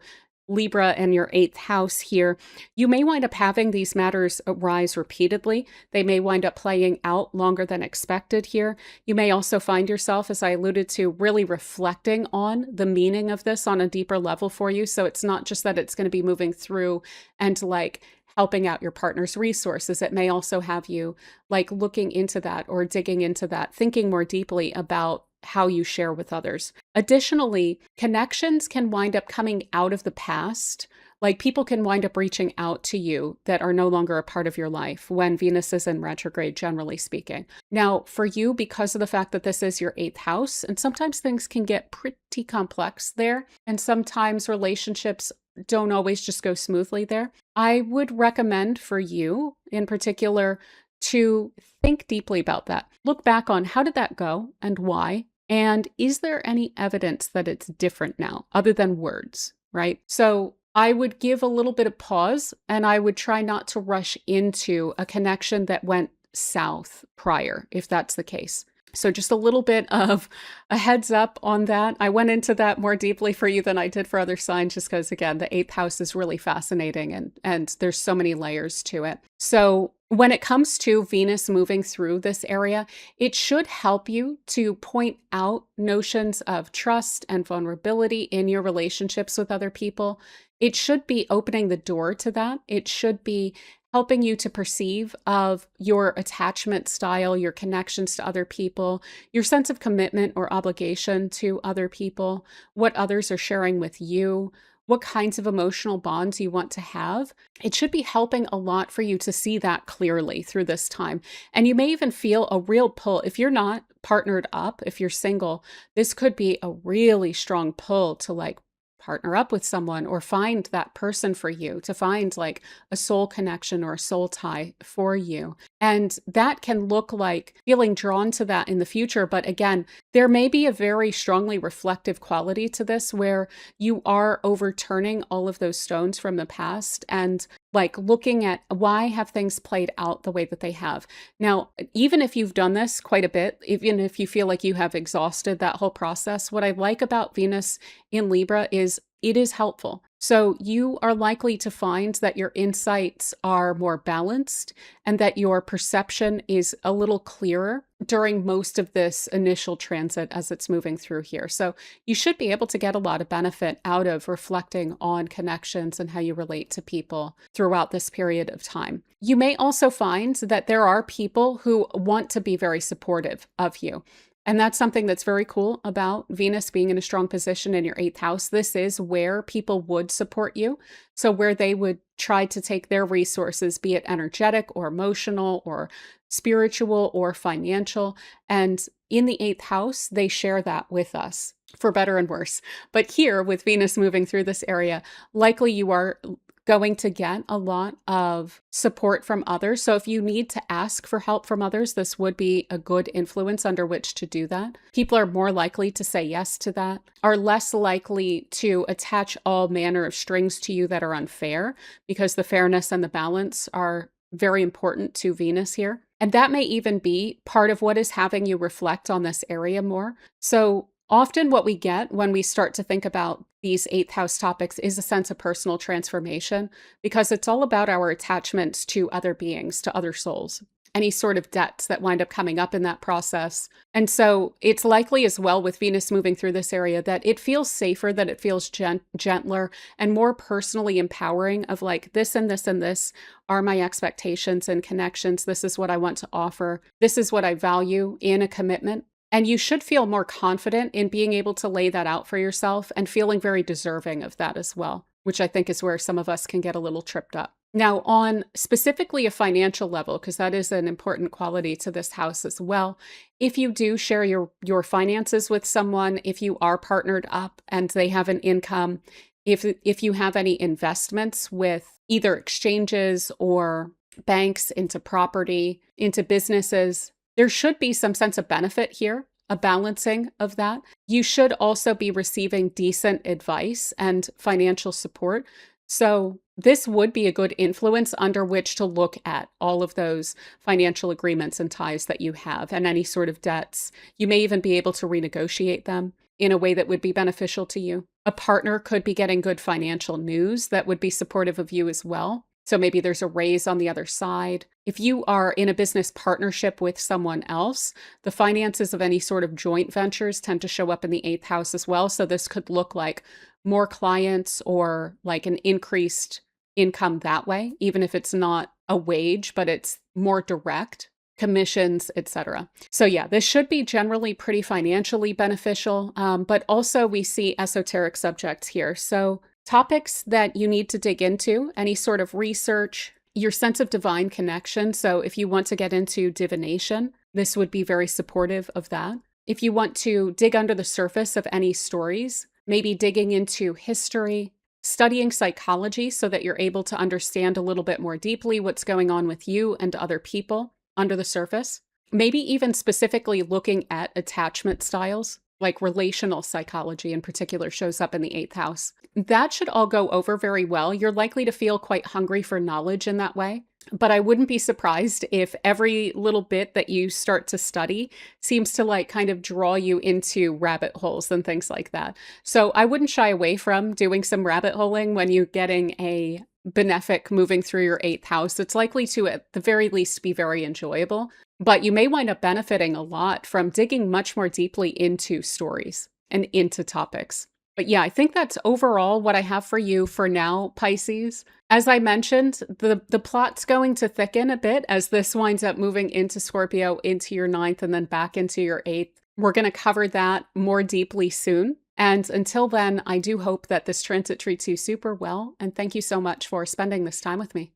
Libra and your eighth house here, you may wind up having these matters arise repeatedly. They may wind up playing out longer than expected here. You may also find yourself, as I alluded to, really reflecting on the meaning of this on a deeper level for you. So it's not just that it's going to be moving through and like helping out your partner's resources. It may also have you like looking into that or digging into that, thinking more deeply about how you share with others. Additionally, connections can wind up coming out of the past. Like people can wind up reaching out to you that are no longer a part of your life when Venus is in retrograde, generally speaking. Now, for you, because of the fact that this is your eighth house, and sometimes things can get pretty complex there, and sometimes relationships don't always just go smoothly there, I would recommend for you in particular to think deeply about that. Look back on how did that go and why? And is there any evidence that it's different now other than words, right? So I would give a little bit of pause and I would try not to rush into a connection that went south prior, if that's the case. So just a little bit of a heads up on that. I went into that more deeply for you than I did for other signs, just because, again, the eighth house is really fascinating and there's so many layers to it. So when it comes to Venus moving through this area, it should help you to point out notions of trust and vulnerability in your relationships with other people. It should be opening the door to that. It should be helping you to perceive of your attachment style, your connections to other people, your sense of commitment or obligation to other people, what others are sharing with you, what kinds of emotional bonds you want to have. It should be helping a lot for you to see that clearly through this time. And you may even feel a real pull. If you're not partnered up, if you're single, this could be a really strong pull to like partner up with someone or find that person for you, to find like a soul connection or a soul tie for you. And that can look like feeling drawn to that in the future. But again, there may be a very strongly reflective quality to this where you are overturning all of those stones from the past and like looking at why have things played out the way that they have. Now, even if you've done this quite a bit, even if you feel like you have exhausted that whole process, what I like about Venus in Libra is it is helpful. So you are likely to find that your insights are more balanced and that your perception is a little clearer during most of this initial transit as it's moving through here. So you should be able to get a lot of benefit out of reflecting on connections and how you relate to people throughout this period of time. You may also find that there are people who want to be very supportive of you. And that's something that's very cool about Venus being in a strong position in your 8th house. This is where people would support you. So where they would try to take their resources, be it energetic or emotional or spiritual or financial. And in the 8th house, they share that with us for better and worse. But here with Venus moving through this area, likely you are going to get a lot of support from others. So if you need to ask for help from others, this would be a good influence under which to do that. People are more likely to say yes to that, are less likely to attach all manner of strings to you that are unfair, because the fairness and the balance are very important to Venus here. And that may even be part of what is having you reflect on this area more. So often what we get when we start to think about these 8th house topics is a sense of personal transformation, because it's all about our attachments to other beings, to other souls, any sort of debts that wind up coming up in that process. And so it's likely as well with Venus moving through this area that it feels safer, that it feels gentler and more personally empowering of like this and this and this are my expectations and connections. This is what I want to offer. This is what I value in a commitment. And you should feel more confident in being able to lay that out for yourself and feeling very deserving of that as well, which I think is where some of us can get a little tripped up. Now, on specifically a financial level, because that is an important quality to this house as well, if you do share your finances with someone, if you are partnered up and they have an income, if you have any investments with either exchanges or banks into property, into businesses, there should be some sense of benefit here, a balancing of that. You should also be receiving decent advice and financial support. So this would be a good influence under which to look at all of those financial agreements and ties that you have and any sort of debts. You may even be able to renegotiate them in a way that would be beneficial to you. A partner could be getting good financial news that would be supportive of you as well. So maybe there's a raise on the other side. If you are in a business partnership with someone else, the finances of any sort of joint ventures tend to show up in the 8th house as well. So this could look like more clients or like an increased income that way, even if it's not a wage, but it's more direct, commissions, etc. So yeah, this should be generally pretty financially beneficial, but also we see esoteric subjects here. So topics that you need to dig into, any sort of research, your sense of divine connection. So if you want to get into divination, this would be very supportive of that. If you want to dig under the surface of any stories, maybe digging into history, studying psychology so that you're able to understand a little bit more deeply what's going on with you and other people under the surface. Maybe even specifically looking at attachment styles, like relational psychology in particular shows up in the 8th house. That should all go over very well. You're likely to feel quite hungry for knowledge in that way. But I wouldn't be surprised if every little bit that you start to study seems to like kind of draw you into rabbit holes and things like that. So I wouldn't shy away from doing some rabbit holing when you're getting a benefic moving through your 8th house. It's likely to, at the very least, be very enjoyable. But you may wind up benefiting a lot from digging much more deeply into stories and into topics. But yeah, I think that's overall what I have for you for now, Pisces. As I mentioned, the plot's going to thicken a bit as this winds up moving into Scorpio, into your 9th, and then back into your 8th. We're going to cover that more deeply soon. And until then, I do hope that this transit treats you super well. And thank you so much for spending this time with me.